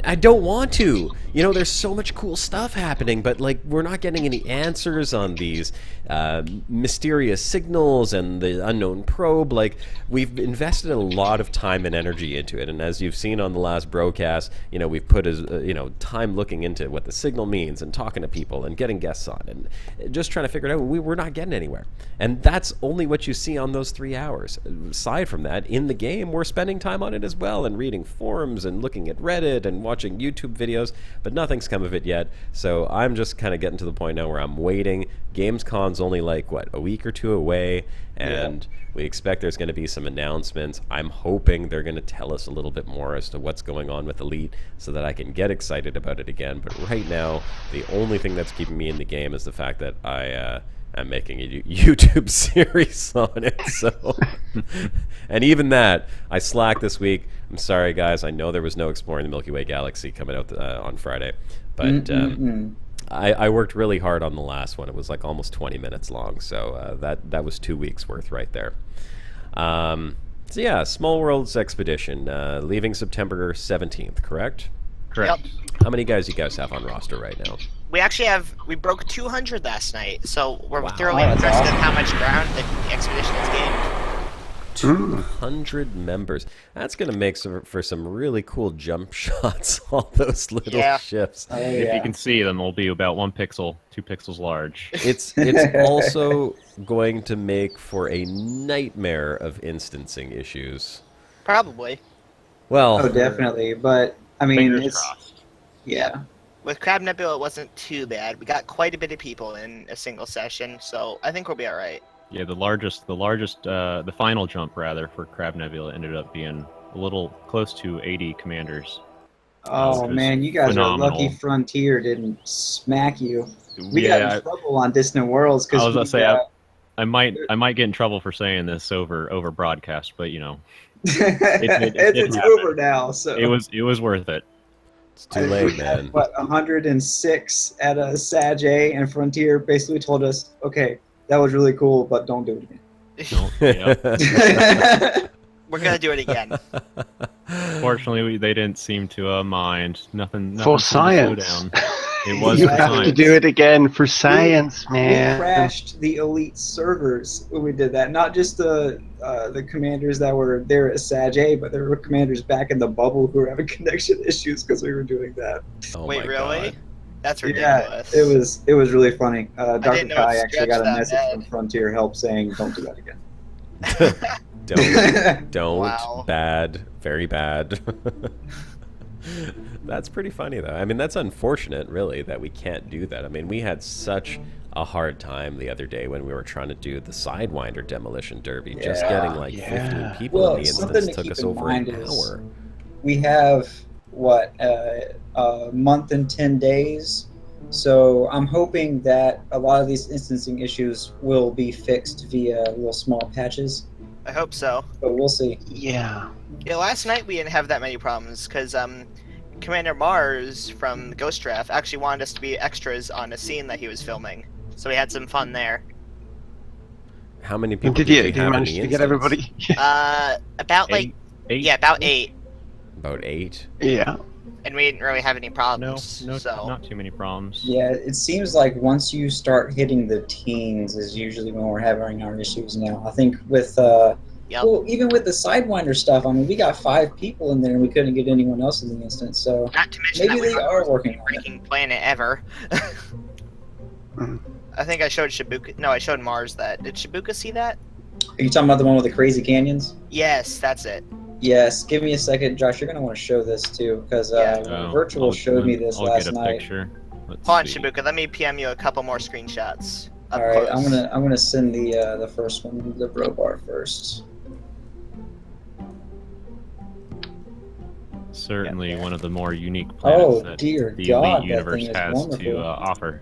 Speaker 2: I don't want to. There's so much cool stuff happening, but we're not getting any answers on these mysterious signals and the unknown probe. We've invested a lot of time and energy into it, and as you've seen on the last Brocast, we've put time looking into what the signal means and talking to people and getting guests on and just trying to figure it out. We're not getting anywhere, and that's only what you see on those 3 hours. Aside from that, in the game, we're spending time on it as well and reading forums and looking at Reddit and watching YouTube videos, but nothing's come of it yet. So I'm just kind of getting to the point now where I'm waiting. Gamescom's only a week or two away, and we expect there's going to be some announcements. I'm hoping they're going to tell us a little bit more as to what's going on with Elite so that I can get excited about it again. But right now, the only thing that's keeping me in the game is the fact that I'm making a YouTube series on it. So, and even that, I slacked this week. I'm sorry, guys. I know there was no Exploring the Milky Way Galaxy coming out on Friday, but I worked really hard on the last one. It was almost 20 minutes long, so that was 2 weeks worth right there. So yeah, Small Worlds Expedition, leaving September 17th, correct?
Speaker 5: Correct.
Speaker 4: Yep.
Speaker 2: How many guys you guys have on roster right now?
Speaker 4: We actually we broke 200 last night, so we're
Speaker 2: Wow.
Speaker 4: thoroughly
Speaker 1: That's
Speaker 4: impressed
Speaker 1: awesome.
Speaker 4: at how much ground the expedition has gained.
Speaker 2: 200 members. That's going to make for some really cool jump shots, all those little ships.
Speaker 1: Oh,
Speaker 5: If
Speaker 1: yeah.
Speaker 5: you can see them, they'll be about 1 pixel, 2 pixels large.
Speaker 2: It's also going to make for a nightmare of instancing issues.
Speaker 4: Probably.
Speaker 2: Well,
Speaker 1: Oh, definitely. But I mean,
Speaker 5: Fingers
Speaker 1: it's
Speaker 5: crossed.
Speaker 1: yeah.
Speaker 4: With Crab Nebula, it wasn't too bad. We got quite a bit of people in a single session, so I think we'll be all right.
Speaker 5: Yeah, the final jump rather for Crab Nebula ended up being a little close to 80 commanders.
Speaker 1: Oh
Speaker 5: Which was
Speaker 1: man, you guys
Speaker 5: phenomenal.
Speaker 1: are lucky Frontier didn't smack you. We
Speaker 5: Yeah,
Speaker 1: got in trouble on Distant Worlds because
Speaker 5: I was gonna say I might get in trouble for saying this over broadcast, but
Speaker 1: it's
Speaker 5: happen.
Speaker 1: over now. So
Speaker 5: it was worth it.
Speaker 2: it's too late, man.
Speaker 1: 106 at a Sag A, and Frontier basically told us, okay, that was really cool, but don't do it
Speaker 5: Yep.
Speaker 1: again.
Speaker 4: We're gonna do it again.
Speaker 5: Fortunately, they didn't seem to mind. Nothing
Speaker 3: For
Speaker 5: seemed to slow
Speaker 3: science.
Speaker 5: down. It was
Speaker 3: You
Speaker 5: for
Speaker 3: have to
Speaker 5: science.
Speaker 3: do it again for science,
Speaker 1: We
Speaker 3: man.
Speaker 1: crashed the elite servers when we did that. Not just the commanders that were there at Sag A, but there were commanders back in the bubble who were having connection issues because we were doing that.
Speaker 2: Oh
Speaker 4: Wait,
Speaker 2: my
Speaker 4: really?
Speaker 2: god.
Speaker 4: That's
Speaker 1: Yeah,
Speaker 4: ridiculous.
Speaker 1: it was really funny. Dr.
Speaker 4: didn't know it
Speaker 1: Kai actually got a
Speaker 4: stretched that
Speaker 1: message
Speaker 4: bad.
Speaker 1: from Frontier Help saying, "Don't do that again."
Speaker 2: Don't.
Speaker 4: Wow.
Speaker 2: Bad. Very bad. That's pretty funny, though. I mean, that's unfortunate, really, that we can't do that. I mean, we had such a hard time the other day when we were trying to do the Sidewinder demolition derby. Just
Speaker 1: Yeah.
Speaker 2: getting like 15 people
Speaker 1: Well,
Speaker 2: in the
Speaker 1: something
Speaker 2: instance
Speaker 1: to
Speaker 2: took
Speaker 1: keep
Speaker 2: us
Speaker 1: in
Speaker 2: over an
Speaker 1: mind is-
Speaker 2: hour.
Speaker 1: We have a month and 10 days. So I'm hoping that a lot of these instancing issues will be fixed via little small patches,
Speaker 4: I hope so.
Speaker 1: but we'll see.
Speaker 3: Yeah.
Speaker 4: Yeah, last night we didn't have that many problems because Commander Mars from Ghost Draft actually wanted us to be extras on a scene that he was filming, so we had some fun there.
Speaker 2: How many people
Speaker 3: Did
Speaker 2: did
Speaker 3: you
Speaker 2: we have in
Speaker 3: manage
Speaker 2: the
Speaker 3: to get
Speaker 2: instance?
Speaker 3: everybody?
Speaker 4: About like
Speaker 5: Eight?
Speaker 4: about 8,
Speaker 2: About 8.
Speaker 3: Yeah.
Speaker 4: and we didn't really have any
Speaker 5: No,
Speaker 4: problems.
Speaker 5: no,
Speaker 4: so
Speaker 5: not too many problems.
Speaker 1: Yeah, it seems like once you start hitting the teens is usually when we're having our issues now. I think with
Speaker 4: Yep.
Speaker 1: well, even with the Sidewinder stuff, I mean, we got 5 people in there and we couldn't get anyone else in the instance. So
Speaker 4: not to mention
Speaker 1: maybe
Speaker 4: that we
Speaker 1: they
Speaker 4: were
Speaker 1: are
Speaker 4: the
Speaker 1: working
Speaker 4: most
Speaker 1: on it.
Speaker 4: breaking planet ever.
Speaker 3: Mhm.
Speaker 4: I think I showed Shibuka. No, I showed Mars that. Did Shibuka see that?
Speaker 1: Are you talking about the one with the crazy canyons?
Speaker 4: Yes, that's it.
Speaker 1: Yes. Give me a second, Josh. You're gonna want to show this too, because
Speaker 4: Yeah.
Speaker 5: Oh,
Speaker 1: Virtual showed me this
Speaker 5: I'll
Speaker 1: last
Speaker 5: get a
Speaker 1: night.
Speaker 5: picture. Let's
Speaker 4: Hold on,
Speaker 5: see.
Speaker 4: Shibuka. Let me PM you a couple more screenshots. Up
Speaker 1: All right,
Speaker 4: close.
Speaker 1: I'm gonna send the first one, the bro bar first.
Speaker 5: Certainly one of the more unique planets
Speaker 1: Oh
Speaker 5: that
Speaker 1: dear
Speaker 5: the
Speaker 1: God,
Speaker 5: Elite
Speaker 1: that
Speaker 5: universe
Speaker 1: thing is
Speaker 5: has
Speaker 1: wonderful.
Speaker 5: to offer.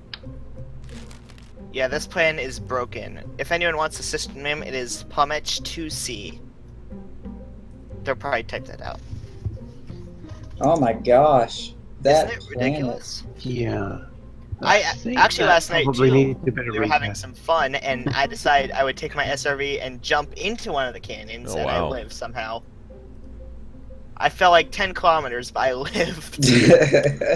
Speaker 4: Yeah, this plan is broken. If anyone wants the system name, it is Pomech 2C. They'll probably type that out.
Speaker 1: Oh my gosh, that
Speaker 4: Isn't it
Speaker 1: planet.
Speaker 4: ridiculous?
Speaker 3: Yeah.
Speaker 4: I
Speaker 3: think
Speaker 4: actually
Speaker 3: that
Speaker 4: last night
Speaker 3: probably
Speaker 4: too.
Speaker 3: needs a bit of
Speaker 4: We were having
Speaker 3: recap.
Speaker 4: some fun, and I decided I would take my SRV and jump into one of the canyons,
Speaker 2: Oh,
Speaker 4: and I
Speaker 2: wow.
Speaker 4: lived somehow. I fell like 10 kilometers, but I lived.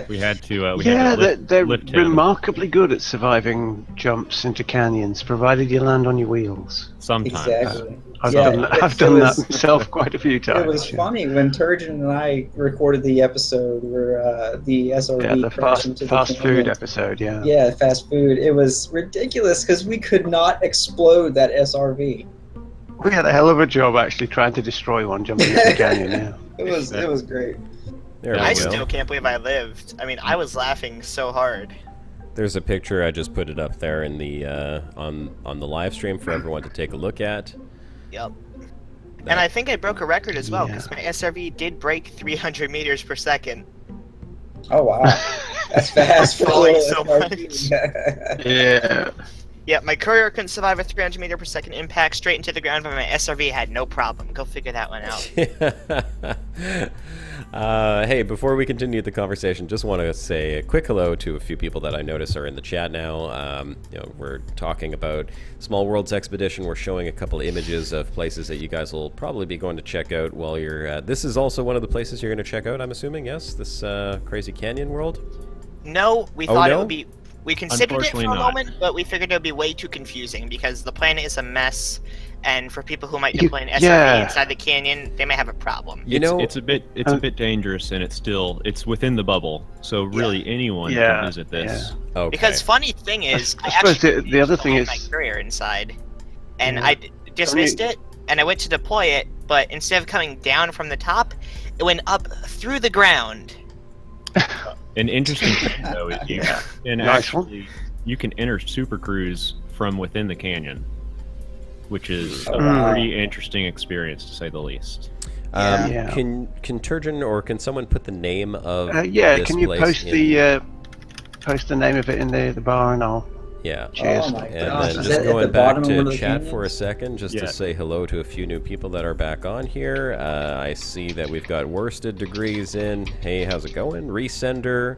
Speaker 5: We had to. We
Speaker 3: Yeah,
Speaker 5: had to lift,
Speaker 3: they're
Speaker 5: lift him
Speaker 3: remarkably good at surviving jumps into canyons, provided you land on your wheels.
Speaker 5: sometimes.
Speaker 1: Exactly.
Speaker 3: I've
Speaker 1: Yeah,
Speaker 3: done that.
Speaker 1: it-
Speaker 3: I've
Speaker 1: it
Speaker 3: done
Speaker 1: was-
Speaker 3: that myself quite a few times.
Speaker 1: It was
Speaker 3: yeah.
Speaker 1: funny when Turgeon and I recorded the episode where the SRV
Speaker 3: Yeah, the
Speaker 1: crashed into the
Speaker 3: fast food
Speaker 1: canyon.
Speaker 3: episode. Yeah.
Speaker 1: Yeah, fast food. It was ridiculous because we could not explode that SRV.
Speaker 3: We had a hell of a job actually trying to destroy one jumping into the canyon. Yeah.
Speaker 1: It was great.
Speaker 2: There we
Speaker 4: I
Speaker 2: go.
Speaker 4: still can't believe I lived. I mean, I was laughing so hard.
Speaker 2: There's a picture. I just put it up there in the on the live stream for everyone to take a look at.
Speaker 4: Yep. And I think I broke a record as well, because
Speaker 3: Yeah.
Speaker 4: my SRV did break 300 meters per second.
Speaker 1: Oh wow, that's fast for a
Speaker 4: Falling
Speaker 1: little
Speaker 4: so
Speaker 1: SRV.
Speaker 3: Yeah.
Speaker 4: Yeah, my courier couldn't survive a 300 meter per second impact straight into the ground, but my SRV had no problem. Go figure that one out.
Speaker 2: Hey, before we continue the conversation, just want to say a quick hello to a few people that I notice are in the chat now. We're talking about Small Worlds Expedition. We're showing a couple of images of places that you guys will probably be going to check out while you're. This is also one of the places you're going to check out, I'm assuming. Yes, this crazy canyon world.
Speaker 4: No, we
Speaker 2: Oh,
Speaker 4: thought
Speaker 2: no?
Speaker 4: it would be. We considered it for
Speaker 5: Unfortunately
Speaker 4: a
Speaker 5: not.
Speaker 4: moment, but we figured it would be way too confusing because the planet is a mess, and for people who might
Speaker 3: You-
Speaker 4: deploy an SRV
Speaker 3: yeah.
Speaker 4: inside the canyon, they may have a problem.
Speaker 2: You know,
Speaker 5: it's a bit dangerous, and it's within the bubble. So really, anyone
Speaker 3: Yeah,
Speaker 5: can visit this.
Speaker 2: okay.
Speaker 4: Because funny thing is,
Speaker 3: I
Speaker 4: I
Speaker 3: suppose
Speaker 4: actually
Speaker 3: the other
Speaker 4: used
Speaker 3: thing
Speaker 4: my
Speaker 3: is-
Speaker 4: courier inside, and
Speaker 3: Yeah.
Speaker 4: I dismissed it, and I went to deploy it, but instead of coming down from the top, it went up through the ground.
Speaker 5: An interesting thing though is you can
Speaker 3: Nice one.
Speaker 5: actually you can enter Super Cruise from within the canyon, which is a
Speaker 1: Oh, wow.
Speaker 5: pretty interesting experience to say the least.
Speaker 3: Yeah.
Speaker 2: Can Turgeon or can someone put the name of
Speaker 3: Yeah.
Speaker 2: this
Speaker 3: Can you
Speaker 2: place
Speaker 3: post
Speaker 2: in-
Speaker 3: post the name of it in the bar and I'll.
Speaker 2: Yeah.
Speaker 3: Cheers.
Speaker 1: Oh my
Speaker 2: And
Speaker 1: gosh,
Speaker 2: then
Speaker 1: is
Speaker 2: just
Speaker 1: that at
Speaker 2: going
Speaker 1: the
Speaker 2: back
Speaker 1: bottom of one
Speaker 2: to
Speaker 1: of the
Speaker 2: chat
Speaker 1: canyons?
Speaker 2: for a second, just to
Speaker 5: Yeah.
Speaker 2: say hello to a few new people that are back on here. I see that we've got Worsted Degrees in. Hey, how's it going? Resender.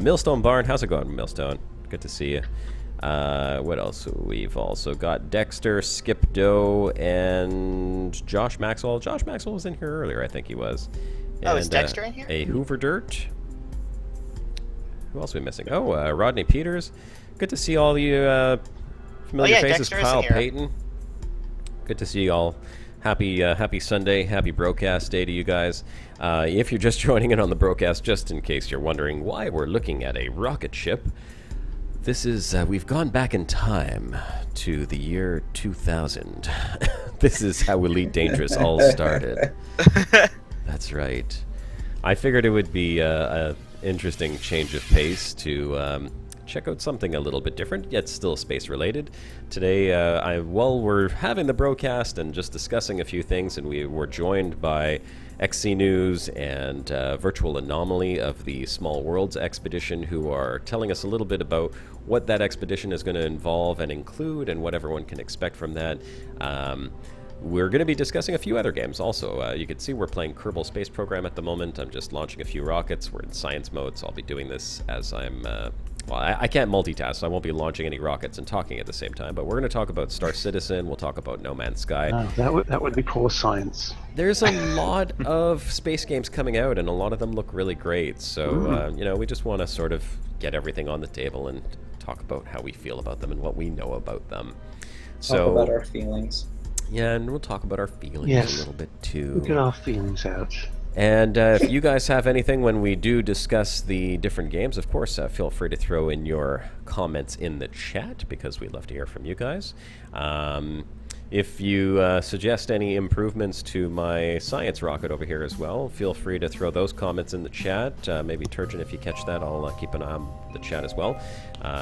Speaker 2: Millstone Barn, how's it going, Millstone? Good to see you. What else? We've also got Dexter, Skip Doe, and Josh Maxwell. Josh Maxwell was in here earlier, I think he was.
Speaker 4: Oh, is
Speaker 2: And,
Speaker 4: Dexter in here?
Speaker 2: A Hoover Dirt. Who else are we missing? Oh, Rodney Peters. Good to see all you familiar faces.
Speaker 4: Dexter
Speaker 2: Kyle
Speaker 4: isn't here.
Speaker 2: Payton. Good to see you all. Happy Sunday, happy Brocast day to you guys. If you're just joining in on the Brocast, just in case you're wondering why we're looking at a rocket ship, this is, we've gone back in time to the year 2000. This is how Elite Dangerous all started. That's right. I figured it would be a interesting change of pace to check out something a little bit different, yet still space related. Today, while we're having the broadcast and just discussing a few things, and we were joined by XC News and Virtual Anomaly of the Small Worlds expedition, who are telling us a little bit about what that expedition is going to involve and include, and what everyone can expect from that. We're going to be discussing a few other games also. You can see we're playing Kerbal Space Program at the moment. I'm just launching a few rockets. We're in science mode, so I'll be doing this as I'm... well, I can't multitask, so I won't be launching any rockets and talking at the same time. But we're going to talk about Star Citizen. We'll talk about No Man's Sky.
Speaker 3: Oh, that would be poor science.
Speaker 2: There's a lot of space games coming out, and a lot of them look really great. So, we just want to sort of get everything on the table and talk about how we feel about them and what we know about them. So,
Speaker 1: talk about our feelings.
Speaker 2: Yeah, and we'll talk about our feelings a little bit too.
Speaker 3: We'll get our feelings out.
Speaker 2: And if you guys have anything when we do discuss the different games, of course, feel free to throw in your comments in the chat, because we'd love to hear from you guys. If you suggest any improvements to my science rocket over here as well, feel free to throw those comments in the chat. Maybe Turgeon, if you catch that, I'll keep an eye on the chat as well,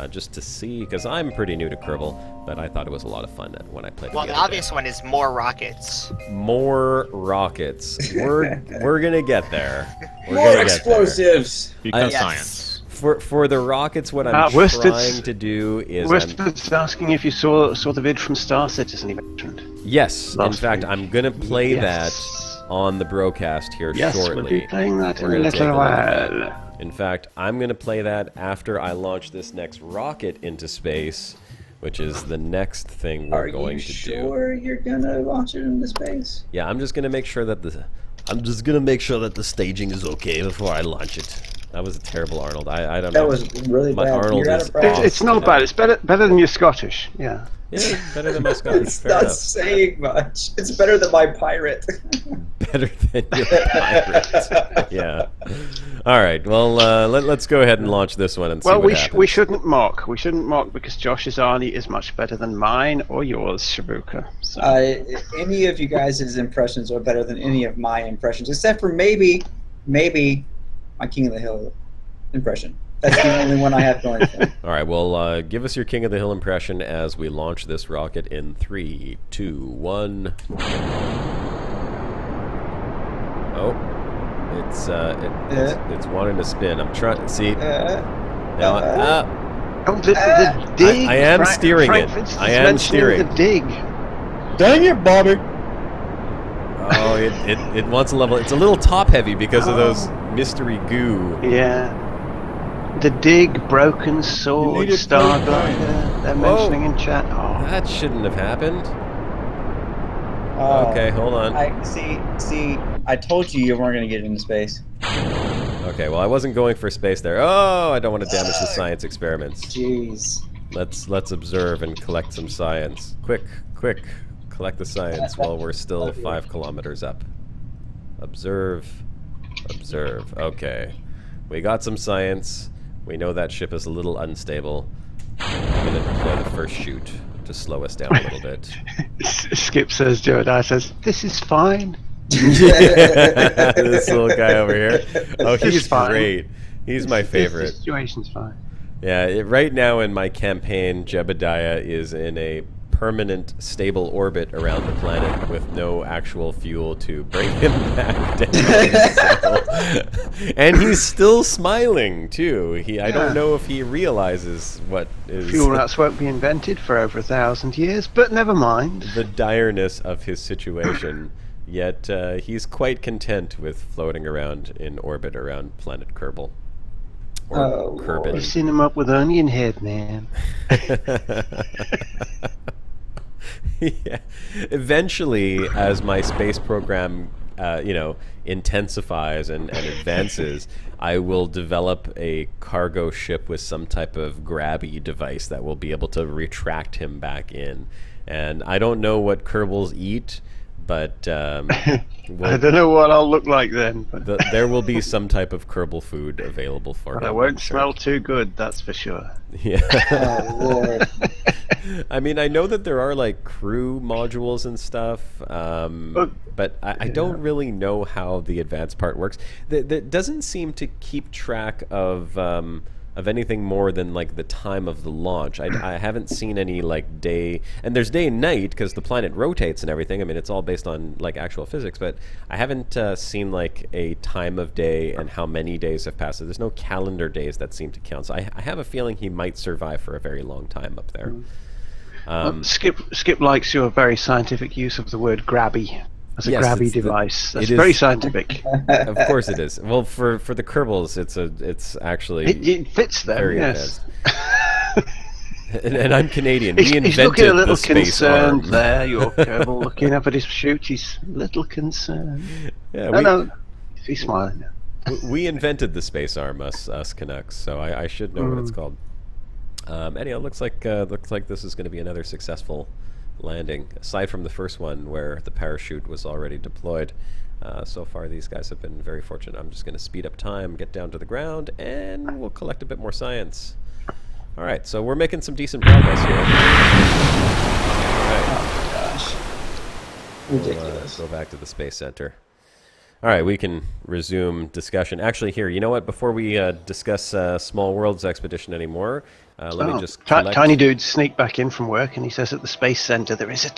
Speaker 2: just to see, because I'm pretty new to Kerbal, but I thought it was a lot of fun when I played it.
Speaker 4: Well, the obvious one is more rockets.
Speaker 2: More rockets. We're gonna get there.
Speaker 1: More explosives.
Speaker 5: Because
Speaker 4: Yes.
Speaker 5: science.
Speaker 2: For the rockets, what I'm trying to do is...
Speaker 3: Worsted's asking if you saw the vid from Star Citizen he mentioned.
Speaker 2: Yes, in
Speaker 3: Last
Speaker 2: fact,
Speaker 3: week.
Speaker 2: I'm going to play
Speaker 3: Yes.
Speaker 2: that on the broadcast here
Speaker 3: Yes,
Speaker 2: shortly.
Speaker 3: we'll be playing that in
Speaker 2: We're
Speaker 3: a
Speaker 2: gonna take
Speaker 3: little
Speaker 2: look at that.
Speaker 3: while.
Speaker 2: In fact, I'm going to play that after I launch this next rocket into space, which is the next thing we're going to do.
Speaker 1: Are you sure you're gonna launch it into space?
Speaker 2: Yeah, I'm just going to make sure that the staging is okay before I launch it. That was a terrible Arnold. I don't know.
Speaker 1: That was really
Speaker 2: My
Speaker 1: bad.
Speaker 2: Arnold
Speaker 1: You're out
Speaker 2: is
Speaker 1: of practice.
Speaker 3: It's not bad. It's better than your Scottish. Yeah.
Speaker 2: Yeah, better than my Scottish.
Speaker 1: It's
Speaker 2: Fair
Speaker 1: not
Speaker 2: enough.
Speaker 1: saying much. It's better than my pirate.
Speaker 2: Better than your pirate. Yeah. All right. Well, let's go ahead and launch this one and see
Speaker 3: Well,
Speaker 2: what happens.
Speaker 3: we shouldn't mock. We shouldn't mock because Josh's Arnie is much better than mine or yours, Shibuka. So.
Speaker 1: Any of you guys' impressions are better than any of my impressions, except for maybe my King of the Hill impression. That's the only one I have going for me.
Speaker 2: All right. Well, give us your King of the Hill impression as we launch this rocket in 3, 2, 1. Oh, it's wanting to spin. I'm trying. See. Now,
Speaker 3: Oh, the dig.
Speaker 2: I am steering
Speaker 3: Frank
Speaker 2: it.
Speaker 3: Vincent's
Speaker 2: I am
Speaker 3: mentioning
Speaker 2: steering.
Speaker 3: the dig.
Speaker 1: Dang it, Bobby!
Speaker 2: Oh, it wants a level. It's a little top heavy because of those mystery goo.
Speaker 3: Yeah. The dig, broken sword,
Speaker 1: needed
Speaker 3: Starglider. They're
Speaker 2: Whoa.
Speaker 3: mentioning in chat. Oh,
Speaker 2: That shouldn't have happened. Okay, hold on.
Speaker 1: I see. I told you weren't going to get into space.
Speaker 2: Okay, well, I wasn't going for space there. Oh, I don't want to damage the science experiments.
Speaker 1: Jeez.
Speaker 2: Let's observe and collect some science. Quick, collect the science while we're still 5 kilometers up. Observe. Okay, we got some science. We know that ship is a little unstable. I'm gonna deploy the first chute to slow us down a little bit.
Speaker 3: Skip says, Joe Dye says, this is fine.
Speaker 2: This little guy over here. Oh,
Speaker 3: This is
Speaker 2: he's
Speaker 3: fine.
Speaker 2: great. He's my favorite.
Speaker 3: The situation's fine.
Speaker 2: Yeah, right now in my campaign, Jebediah is in a permanent, stable orbit around the planet with no actual fuel to bring him back down. And he's still smiling, too. I don't know if he realizes what is
Speaker 3: Fuel rats won't be invented for over 1,000 years, but never mind.
Speaker 2: the direness of his situation. Yet he's quite content with floating around in orbit around planet Kerbal. Or
Speaker 1: Oh,
Speaker 2: Kerbin.
Speaker 3: You've seen him up with onion head, man.
Speaker 2: Yeah. Eventually, as my space program intensifies and advances, I will develop a cargo ship with some type of grabby device that will be able to retract him back in. And I don't know what Kerbals eat, but
Speaker 3: I don't know what I'll look like then. But
Speaker 2: there will be some type of Kerbal food available for him.
Speaker 3: I won't smell too good, that's for sure.
Speaker 2: Yeah.
Speaker 1: Oh, Lord.
Speaker 2: I mean, I know that there are like crew modules and stuff, but I don't really know how the advanced part works. That doesn't seem to keep track of anything more than like the time of the launch. I haven't seen any like day, and there's day and night because the planet rotates and everything. I mean, it's all based on like actual physics, but I haven't seen like a time of day and how many days have passed. So there's no calendar days that seem to count. So I have a feeling he might survive for a very long time up there.
Speaker 3: Skip likes your very scientific use of the word grabby as a grabby device. That's very scientific.
Speaker 2: Of course it is. Well, for the Kerbals, it's actually
Speaker 3: it fits them. Yes.
Speaker 2: and I'm Canadian.
Speaker 3: He's looking a little
Speaker 2: the space
Speaker 3: concerned
Speaker 2: arm.
Speaker 3: there. Your Kerbal looking up at his chute. He's a little concerned.
Speaker 2: Yeah,
Speaker 3: No, he's smiling.
Speaker 2: We invented the space arm, us Canucks. So I should know what it's called. Anyhow, looks like this is going to be another successful landing. Aside from the first one where the parachute was already deployed, so far these guys have been very fortunate. I'm just going to speed up time, get down to the ground, and we'll collect a bit more science. All right, so we're making some decent progress here. All right.
Speaker 1: Oh my gosh. Ridiculous.
Speaker 2: We'll go back to the Space Center. All right, we can resume discussion. Actually, here, you know what? Before we discuss Small Worlds Expedition anymore, let me just collect...
Speaker 3: Tiny dude sneaked back in from work, and he says at the Space Center there is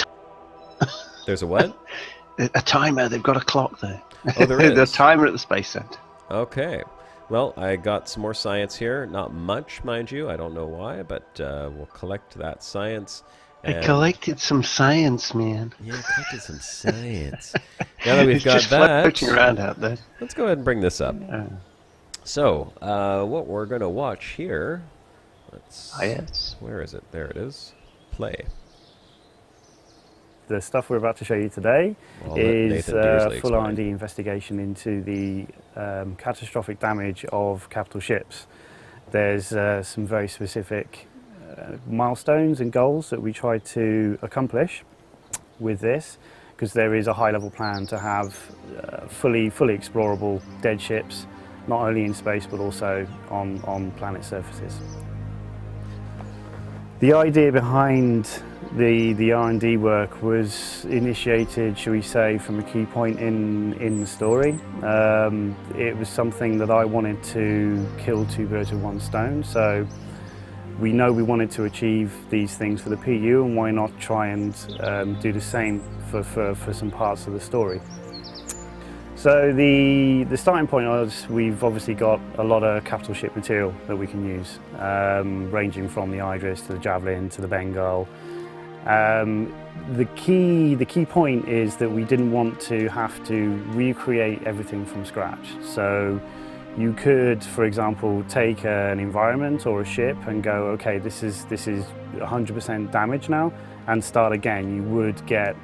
Speaker 2: There's a what?
Speaker 3: a timer. They've got a clock there.
Speaker 2: Oh, there is?
Speaker 3: There's a timer at the Space Center.
Speaker 2: Okay. Well, I got some more science here. Not much, mind you. I don't know why, but we'll collect that science.
Speaker 3: I collected some science, man.
Speaker 2: Yeah, I collected some science. Now that we've
Speaker 3: It's
Speaker 2: got
Speaker 3: just
Speaker 2: that,
Speaker 3: floating around out there.
Speaker 2: let's go ahead and bring this up. So, what we're going to watch here,
Speaker 3: Yes.
Speaker 2: where is it? There it is. Play.
Speaker 6: The stuff we're about to show you today
Speaker 2: I'll let
Speaker 6: is
Speaker 2: Nathan Dearsley
Speaker 6: full
Speaker 2: explain.
Speaker 6: R&D investigation into the catastrophic damage of capital ships. There's some very specific milestones and goals that we try to accomplish with this, because there is a high-level plan to have fully explorable dead ships, not only in space but also on planet surfaces. The idea behind the R&D work was initiated, shall we say, from a key point in the story. It was something that I wanted to kill two birds with one stone. So we know we wanted to achieve these things for the PU, and why not try and do the same for some parts of the story. So the starting point was, we've obviously got a lot of capital ship material that we can use, ranging from the Idris to the Javelin to the Bengal. The key point is that we didn't want to have to recreate everything from scratch. So you could, for example, take an environment or a ship and go, okay, this is 100% damage now, and start again. You would get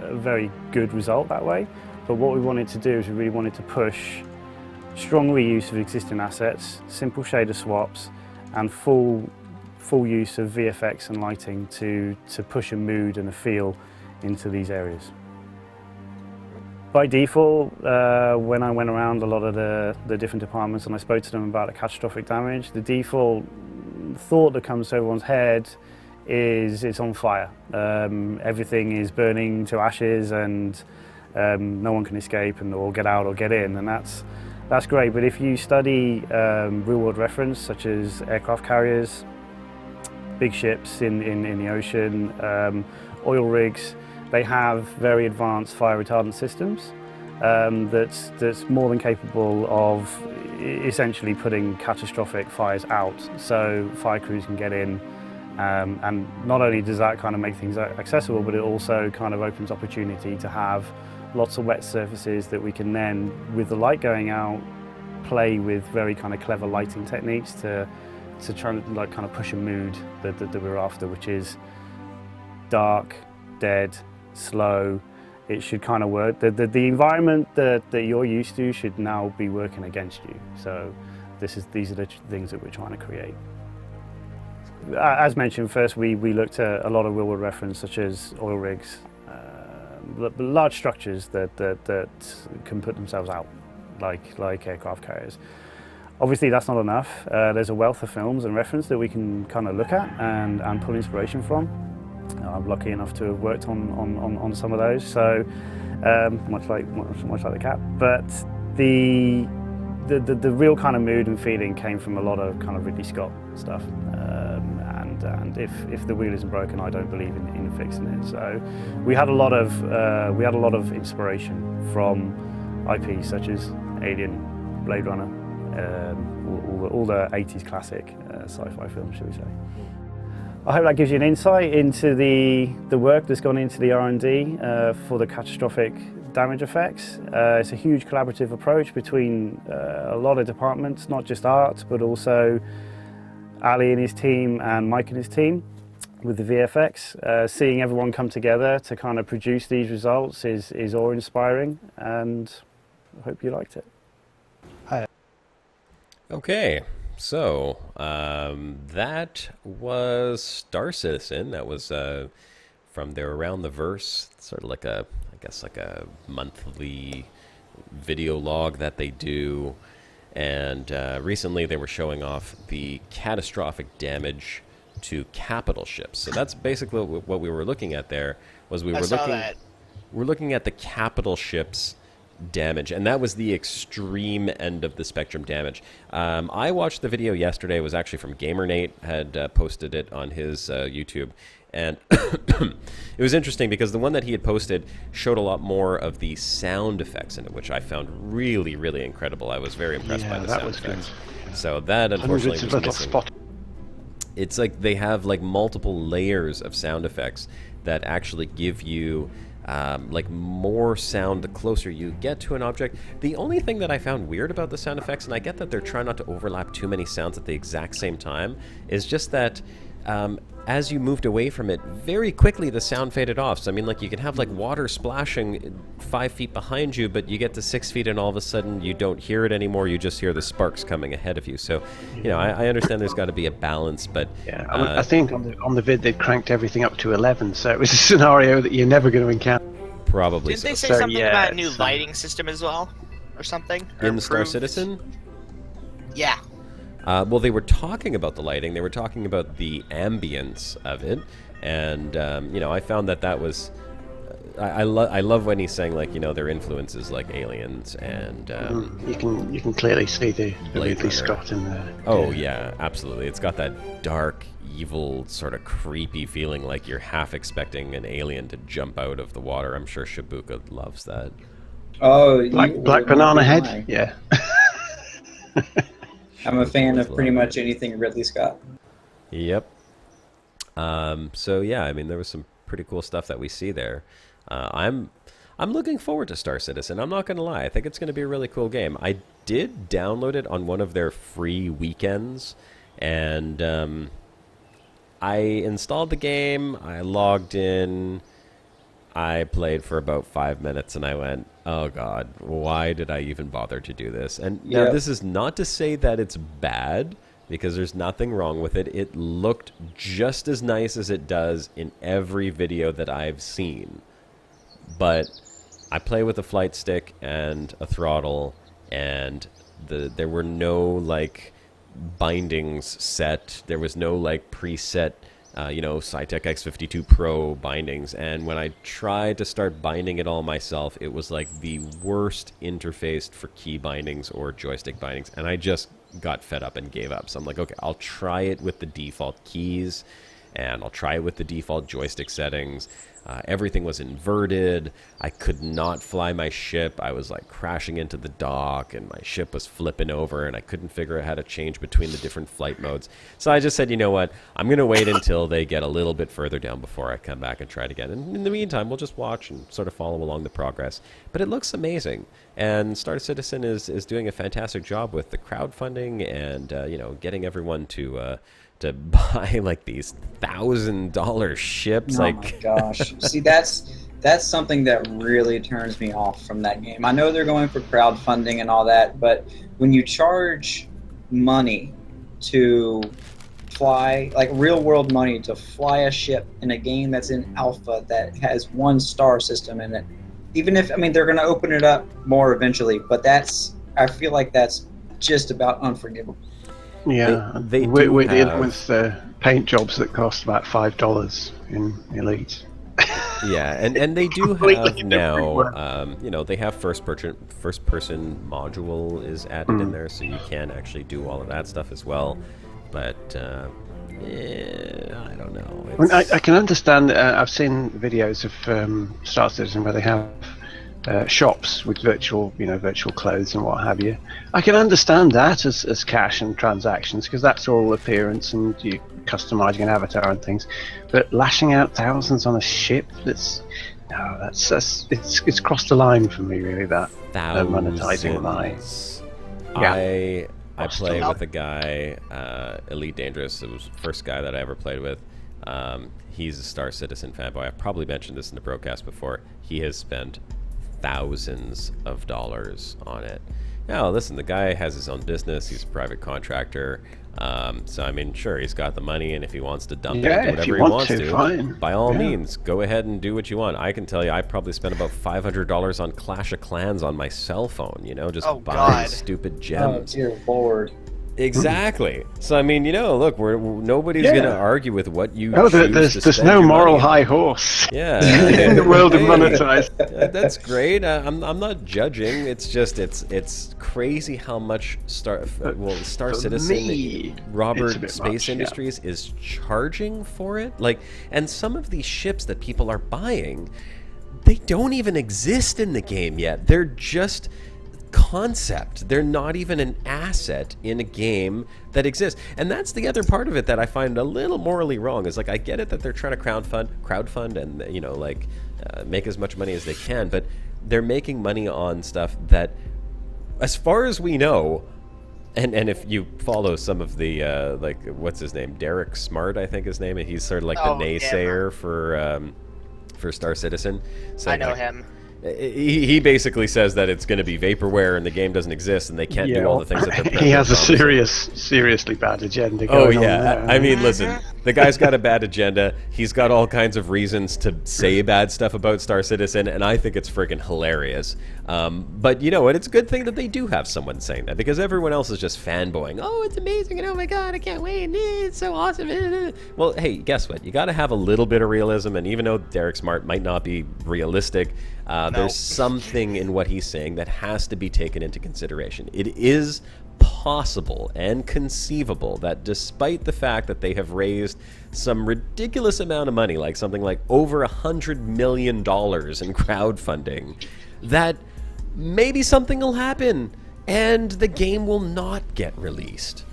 Speaker 6: a very good result that way. But what we wanted to do is we really wanted to push strong reuse of existing assets, simple shader swaps, and full use of VFX and lighting to push a mood and a feel into these areas. By default, when I went around a lot of the different departments and I spoke to them about the catastrophic damage, the default thought that comes to everyone's head is it's on fire. Everything is burning to ashes, and no one can escape or get out or get in, and that's great. But if you study real-world reference, such as aircraft carriers, big ships in the ocean, oil rigs, they have very advanced fire retardant systems that's more than capable of essentially putting catastrophic fires out, so fire crews can get in. And not only does that kind of make things accessible, but it also kind of opens opportunity to have lots of wet surfaces that we can then, with the light going out, play with very kind of clever lighting techniques to try and like kind of push a mood that we're after, which is dark, dead, slow, it should kind of work. The environment that you're used to should now be working against you. So these are the things that we're trying to create. As mentioned, first we looked at a lot of real-world reference, such as oil rigs, large structures that can put themselves out, like aircraft carriers. Obviously, that's not enough. There's a wealth of films and reference that we can kind of look at and pull inspiration from. I'm lucky enough to have worked on some of those, so much like the cat. But the real kind of mood and feeling came from a lot of kind of Ridley Scott stuff. And if the wheel isn't broken, I don't believe in fixing it. So we had a lot of inspiration from IPs such as Alien, Blade Runner, all the 80s classic sci-fi films, shall we say. I hope that gives you an insight into the work that's gone into the R&D for the catastrophic damage effects. It's a huge collaborative approach between a lot of departments, not just art, but also Ali and his team and Mike and his team with the VFX. Seeing everyone come together to kind of produce these results is awe-inspiring, and I hope you liked it.
Speaker 2: Okay, so that was Star Citizen. That was from their Around the Verse, sort of like a monthly video log that they do. And recently they were showing off the catastrophic damage to capital ships. So that's basically what we were looking at there. We're looking at the capital ships damage, and that was the extreme end of the spectrum damage. I watched the video yesterday. It was actually from GamerNate, had posted it on his YouTube. And it was interesting because the one that he had posted showed a lot more of the sound effects in it, which I found really, really incredible. I was very impressed by the sound effects. Good. So that unfortunately was missing. It's like they have like multiple layers of sound effects that actually give you like more sound the closer you get to an object. The only thing that I found weird about the sound effects, and I get that they're trying not to overlap too many sounds at the exact same time, is just that as you moved away from it, very quickly the sound faded off. So I mean, like, you can have like water splashing 5 feet behind you, but you get to 6 feet and all of a sudden you don't hear it anymore. You just hear the sparks coming ahead of you. So, you know, I understand there's got to be a balance, but
Speaker 3: yeah, I think on the vid they cranked everything up to 11, so it was a scenario that you're never going to encounter.
Speaker 2: Probably.
Speaker 4: Didn't they say something about a new lighting system as well, or something?
Speaker 2: In Star Citizen?
Speaker 4: Yeah.
Speaker 2: Well, they were talking about the lighting. They were talking about the ambience of it, and you know, I found that was. I love when he's saying, like, you know, their influences like Aliens and
Speaker 3: you can clearly see the Ridley Scott in there.
Speaker 2: Oh yeah, absolutely. It's got that dark, evil, sort of creepy feeling, like you're half expecting an alien to jump out of the water. I'm sure Shibuka loves that.
Speaker 1: Oh,
Speaker 3: Black banana head. Yeah.
Speaker 1: I'm a fan of pretty much anything Ridley Scott.
Speaker 2: Yep. So yeah, I mean, there was some pretty cool stuff that we see there. I'm looking forward to Star Citizen. I'm not going to lie. I think it's going to be a really cool game. I did download it on one of their free weekends, and I installed the game. I logged in. I played for about 5 minutes, and I went, oh God, why did I even bother to do this? And now this is not to say that it's bad, because there's nothing wrong with it. It looked just as nice as it does in every video that I've seen. But I play with a flight stick and a throttle, and there were no, like, bindings set. There was no, like, preset you know, Cytec X52 Pro bindings, and when I tried to start binding it all myself, it was like the worst interface for key bindings or joystick bindings, and I just got fed up and gave up. So I'm like, okay, I'll try it with the default keys, and I'll try it with the default joystick settings. Everything was inverted. I could not fly my ship. I was like crashing into the dock, and my ship was flipping over, and I couldn't figure out how to change between the different flight modes. So I just said, you know what? I'm going to wait until they get a little bit further down before I come back and try it again. And in the meantime, we'll just watch and sort of follow along the progress. But it looks amazing. And Star Citizen is doing a fantastic job with the crowdfunding and, you know, getting everyone to buy like these $1,000 ships.
Speaker 1: Oh
Speaker 2: like,
Speaker 1: my gosh! See, that's that's something that really turns me off from that game. I know they're going for crowdfunding and all that, but when you charge money to fly, like real world money to fly a ship in a game that's in alpha that has one star system in it, even if, I mean, they're going to open it up more eventually, but I feel like that's just about unforgivable.
Speaker 3: Yeah,
Speaker 2: they
Speaker 3: we're
Speaker 2: do
Speaker 3: dealing with paint jobs that cost about $5 in Elite.
Speaker 2: Yeah, and they do have now, you know, they have first person module is added in there, so you can actually do all of that stuff as well. But I don't know.
Speaker 3: I mean, I can understand. I've seen videos of Star Citizen where they have shops with virtual clothes and what have you. I can understand that as cash and transactions, because that's all appearance and you customizing an avatar and things. But lashing out thousands on a ship, it's crossed the line for me, really. That monetizing line.
Speaker 2: Yeah. I play with a guy, Elite Dangerous. It was the first guy that I ever played with. He's a Star Citizen fanboy. I've probably mentioned this in the Brocast before. He has spent thousands of dollars on it. Now, listen, the guy has his own business. He's a private contractor. So, I mean, sure, he's got the money, and if he wants to dump it into whatever he wants to,
Speaker 3: fine.
Speaker 2: by all means, go ahead and do what you want. I can tell you, I probably spent about $500 on Clash of Clans on my cell phone, you know, just buying stupid gems.
Speaker 1: Oh, dear Lord.
Speaker 2: Exactly. So I mean, you know, look, nobody's going to argue with what you.
Speaker 3: Oh, there's no moral high horse.
Speaker 2: Yeah,
Speaker 3: in the world of monetized.
Speaker 2: That's great. I'm not judging. It's just it's crazy how much Star Citizen, Robert Space Industries is charging for it. Like, and some of these ships that people are buying, they don't even exist in the game yet. They're just concept. They're not even an asset in a game that exists. And that's the other part of it that I find a little morally wrong. Is like, I get it that they're trying to crowdfund and, you know, like make as much money as they can, but they're making money on stuff that, as far as we know, and if you follow some of the like, what's his name, Derek Smart, I think his name, and he's sort of like the naysayer for Star Citizen. So
Speaker 4: I know him.
Speaker 2: He basically says that it's going to be vaporware and the game doesn't exist and they can't do all the things that they're
Speaker 3: he has a seriously bad agenda going on there.
Speaker 2: I mean, listen, the guy's got a bad agenda. He's got all kinds of reasons to say bad stuff about Star Citizen, and I think it's freaking hilarious. But you know what? It's a good thing that they do have someone saying that, because everyone else is just fanboying. Oh, it's amazing, and oh my god, I can't wait, it's so awesome. Well, hey, guess what? You got to have a little bit of realism, and even though Derek Smart might not be realistic, there's something in what he's saying that has to be taken into consideration. It is possible and conceivable that despite the fact that they have raised some ridiculous amount of money, like something like over $100 million in crowdfunding, that maybe something will happen and the game will not get released.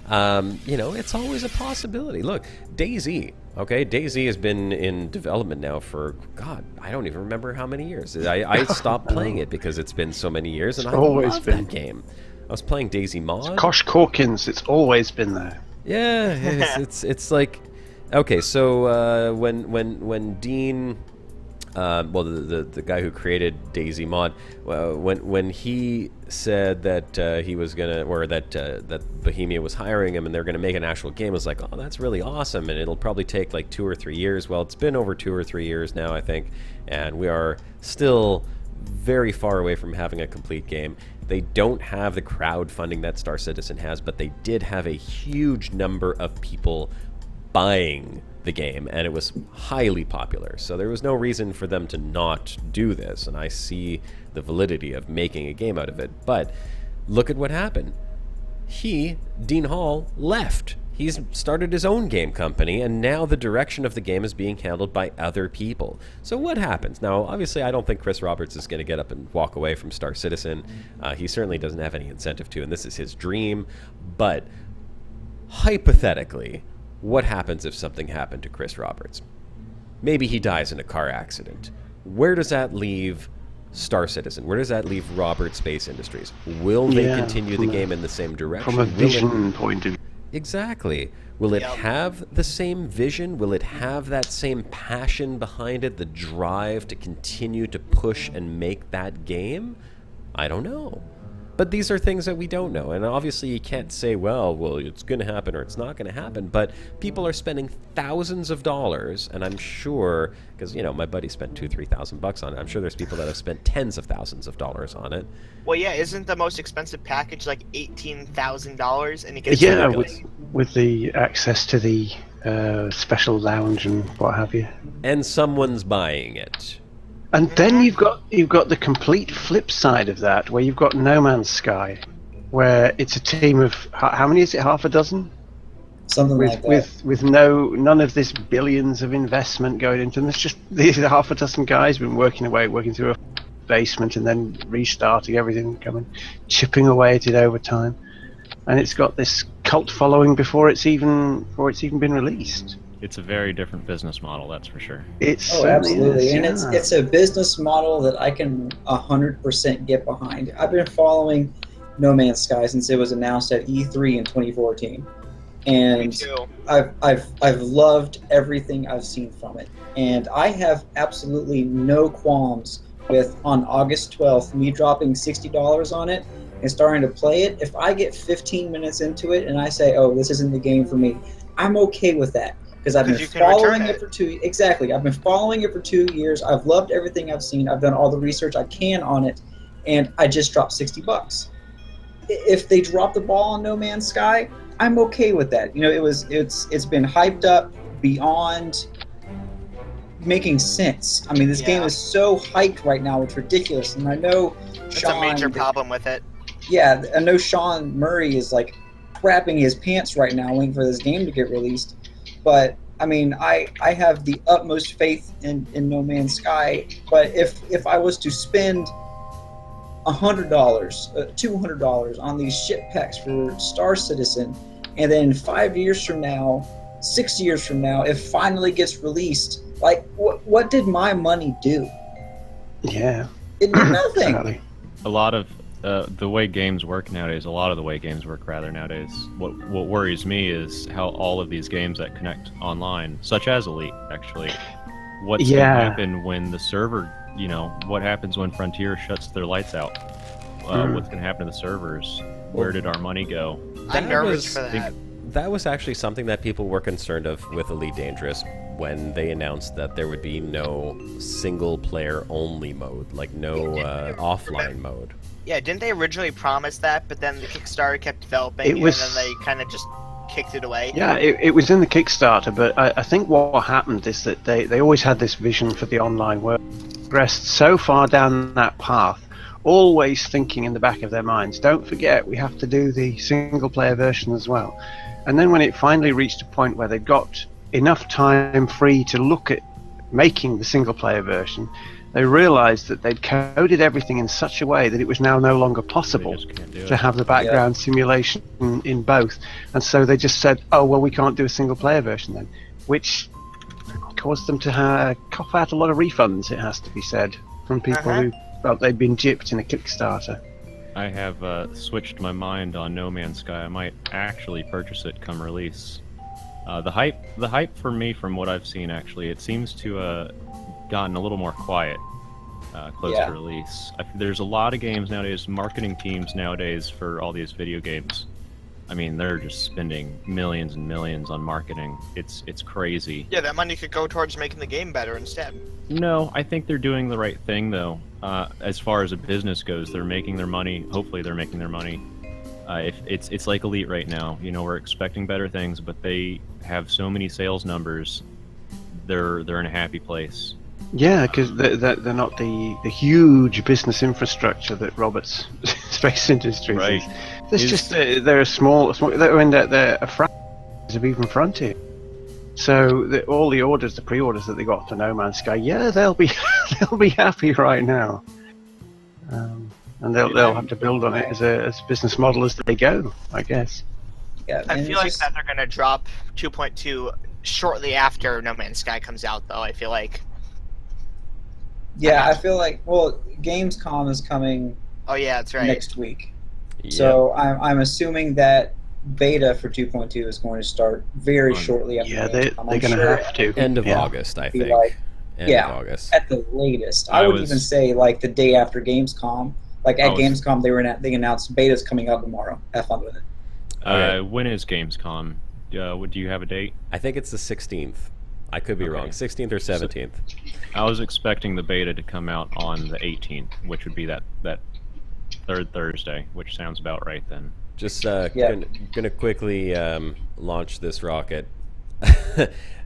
Speaker 2: You know, it's always a possibility. Look, DayZ. Okay, DayZ has been in development now for, God, I don't even remember how many years. I stopped playing it because it's been so many years, and I love that game. I was playing DayZ Mod.
Speaker 3: Kosh Corkins, it's always been there.
Speaker 2: Yeah, it's like, okay, so when Dean, well, the guy who created DayZ Mod, when he said that he was gonna, or that Bohemia was hiring him and they're gonna make an actual game, I was like, oh, that's really awesome, and it'll probably take like 2 or 3 years. Well, it's been over 2 or 3 years now, I think, and we are still very far away from having a complete game. They don't have the crowdfunding that Star Citizen has, but they did have a huge number of people buying the game, and it was highly popular. So there was no reason for them to not do this, and I see the validity of making a game out of it. But look at what happened. Dean Hall, left. He's started his own game company, and now the direction of the game is being handled by other people. So what happens? Now, obviously, I don't think Chris Roberts is going to get up and walk away from Star Citizen. He certainly doesn't have any incentive to, and this is his dream. But hypothetically, what happens if something happened to Chris Roberts? Maybe he dies in a car accident. Where does that leave Star Citizen? Where does that leave Robert Space Industries? Will they continue the game in the same direction?
Speaker 3: From a vision point of view.
Speaker 2: Exactly. Will it
Speaker 4: Yep.
Speaker 2: have the same vision? Will it have that same passion behind it, the drive to continue to push and make that game? I don't know. But these are things that we don't know. And obviously you can't say, well, it's going to happen or it's not going to happen. But people are spending thousands of dollars, and I'm sure, because, my buddy spent $2,000-3,000 on it. I'm sure there's people that have spent tens of thousands of dollars on it.
Speaker 4: Well, yeah, isn't the most expensive package like $18,000, and you get
Speaker 3: Yeah,
Speaker 4: ridiculous.
Speaker 3: with the access to the special lounge and what have you.
Speaker 2: And someone's buying it.
Speaker 3: And then you've got the complete flip side of that, where you've got No Man's Sky, where it's a team of how many is it? Half a dozen,
Speaker 1: Something like that.
Speaker 3: with none of this billions of investment going into them. It's just these half a dozen guys been working through a basement and then restarting everything, chipping away at it over time, and it's got this cult following before it's even been released.
Speaker 5: It's a very different business model, that's for sure.
Speaker 3: It's
Speaker 1: Absolutely,
Speaker 3: is,
Speaker 1: and
Speaker 3: yeah.
Speaker 1: it's a business model that I can 100% get behind. I've been following No Man's Sky since it was announced at E3 in 2014, and
Speaker 4: Me too.
Speaker 1: I've loved everything I've seen from it, and I have absolutely no qualms with on August 12th me dropping $60 on it and starting to play it. If I get 15 minutes into it and I say, "Oh, this isn't the game for me," I'm okay with that. Because I've been following it for I've been following it for 2 years. I've loved everything I've seen. I've done all the research I can on it, and I just dropped $60. If they drop the ball on No Man's Sky, I'm okay with that. It's been hyped up beyond making sense. I mean, this game is so hyped right now; it's ridiculous. And I know
Speaker 4: That's a major problem with it.
Speaker 1: Yeah, I know Sean Murray is like crapping his pants right now, waiting for this game to get released. But I mean, I have the utmost faith in No Man's Sky. But if I was to spend $100, $200 on these ship packs for Star Citizen, and then 5 years from now, 6 years from now, it finally gets released, like what did my money do?
Speaker 3: Yeah,
Speaker 1: It did nothing.
Speaker 3: exactly.
Speaker 5: A lot of the way games work nowadays, what worries me is how all of these games that connect online, such as Elite, actually, what's going to happen when the server, what happens when Frontier shuts their lights out? What's going to happen to the servers? Where did our money go?
Speaker 4: I'm nervous for that.
Speaker 2: That was actually something that people were concerned of with Elite Dangerous when they announced that there would be no single-player only mode, like no offline mode.
Speaker 4: Yeah, didn't they originally promise that, but then the Kickstarter kept developing, and then they kind of just kicked it away?
Speaker 3: Yeah, it was in the Kickstarter, but I think what happened is that they always had this vision for the online world. Progressed so far down that path, always thinking in the back of their minds, don't forget, we have to do the single-player version as well. And then when it finally reached a point where they got enough time free to look at making the single-player version, they realized that they'd coded everything in such a way that it was now no longer possible to have the background simulation in both. And so they just said, oh, well, we can't do a single-player version then, which caused them to cough out a lot of refunds, it has to be said, from people who felt they'd been gypped in a Kickstarter.
Speaker 5: I have switched my mind on No Man's Sky. I might actually purchase it come release. The hype for me, from what I've seen, actually, it seems to gotten a little more quiet close to release. There's a lot of games nowadays, marketing teams nowadays for all these video games. I mean, they're just spending millions and millions on marketing. It's crazy.
Speaker 4: Yeah, that money could go towards making the game better instead.
Speaker 5: No, I think they're doing the right thing, though. As far as a business goes, they're making their money. Hopefully, they're making their money. If it's like Elite right now. We're expecting better things, but they have so many sales numbers. They're in a happy place.
Speaker 3: Yeah, because they're not the huge business infrastructure that Roberts Space Industries is. There's they're a small. They're a fraction of even Frontier. So all the orders, the pre-orders that they got for No Man's Sky, they'll be happy right now, and they'll have to build on it as a business model as they go, I guess.
Speaker 1: Yeah,
Speaker 4: I feel like that they're gonna drop 2.2 shortly after No Man's Sky comes out, though. I feel like.
Speaker 1: Yeah, I feel like Gamescom is coming.
Speaker 4: Oh yeah, that's right.
Speaker 1: Next week.
Speaker 2: Yeah.
Speaker 1: So I'm assuming that beta for 2.2 is going to start very shortly after.
Speaker 3: Yeah,
Speaker 1: launch.
Speaker 3: they're going to have to.
Speaker 2: End of
Speaker 3: Yeah.
Speaker 2: August, I
Speaker 1: Be
Speaker 2: think.
Speaker 1: like,
Speaker 2: End
Speaker 1: yeah,
Speaker 2: of August.
Speaker 1: at the latest. I would even say like the day after Gamescom. Like at Gamescom, they announced beta's coming out tomorrow. Have fun with it.
Speaker 2: Okay.
Speaker 5: When is Gamescom? Do you have a date?
Speaker 2: I think it's the 16th. I could be wrong. 16th or 17th.
Speaker 5: I was expecting the beta to come out on the 18th, which would be that third Thursday, which sounds about right then.
Speaker 2: Just gonna quickly launch this rocket.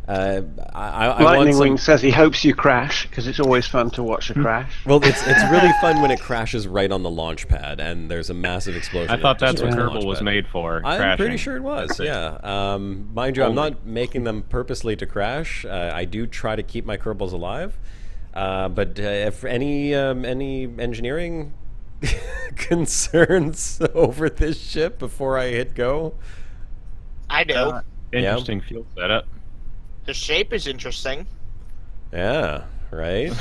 Speaker 3: Lightning Wing says he hopes you crash because it's always fun to watch a crash.
Speaker 2: Well, it's really fun when it crashes right on the launch pad and there's a massive explosion.
Speaker 5: I thought that's what Kerbal was made for.
Speaker 2: I'm
Speaker 5: crashing.
Speaker 2: pretty sure it was. Yeah. Mind you, I'm not making them purposely to crash. I do try to keep my Kerbals alive. But if any engineering concerns over this ship before I hit go?
Speaker 4: I do.
Speaker 5: Interesting fuel setup.
Speaker 4: The shape is interesting.
Speaker 2: Yeah, right?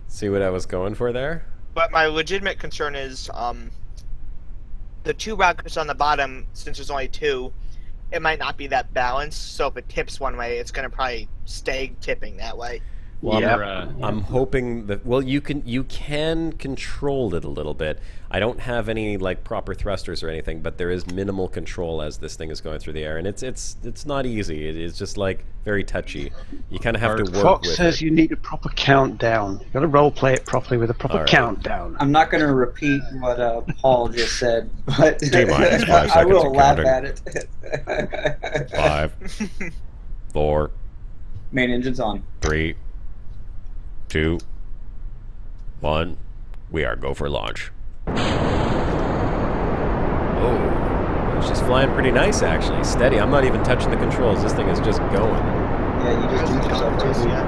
Speaker 2: See what I was going for there?
Speaker 4: But my legitimate concern is the two rockets on the bottom, since there's only two, it might not be that balanced. So if it tips one way, it's going to probably stay tipping that way.
Speaker 2: Well, I'm hoping that. Well, you can control it a little bit. I don't have any like proper thrusters or anything, but there is minimal control as this thing is going through the air, and it's not easy. It is just like very touchy. You kind of have to work
Speaker 3: Fox
Speaker 2: with
Speaker 3: says
Speaker 2: it.
Speaker 3: you need a proper countdown. You've got to role play it properly with a proper countdown.
Speaker 1: I'm not going to repeat what Paul just said, but
Speaker 2: T-minus 5
Speaker 1: I
Speaker 2: seconds
Speaker 1: will
Speaker 2: of
Speaker 1: laugh
Speaker 2: counting.
Speaker 1: at it.
Speaker 2: 5, 4,
Speaker 1: main engine's on.
Speaker 2: 3, 2, 1. We are go for launch. Oh, she's flying pretty nice actually. Steady. I'm not even touching the controls. This thing is just going.
Speaker 1: Yeah, you just do yourself too.
Speaker 2: Yeah.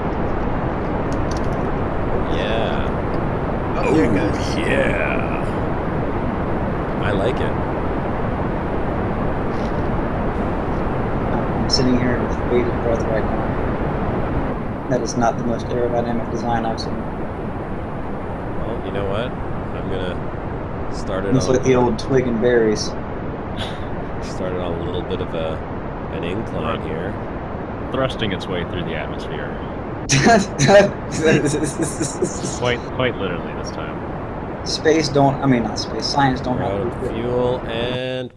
Speaker 4: Oh, there it goes.
Speaker 2: Yeah. I like it.
Speaker 1: I'm sitting here with bated breath right now. That is not the most aerodynamic design I've seen.
Speaker 2: Well, you know what? I'm gonna start it.
Speaker 1: It's like the old twig and berries.
Speaker 2: Started on a little bit of an incline here.
Speaker 5: Thrusting its way through the atmosphere. Quite literally this time.
Speaker 1: Science don't
Speaker 2: We're out
Speaker 1: have
Speaker 2: of fuel and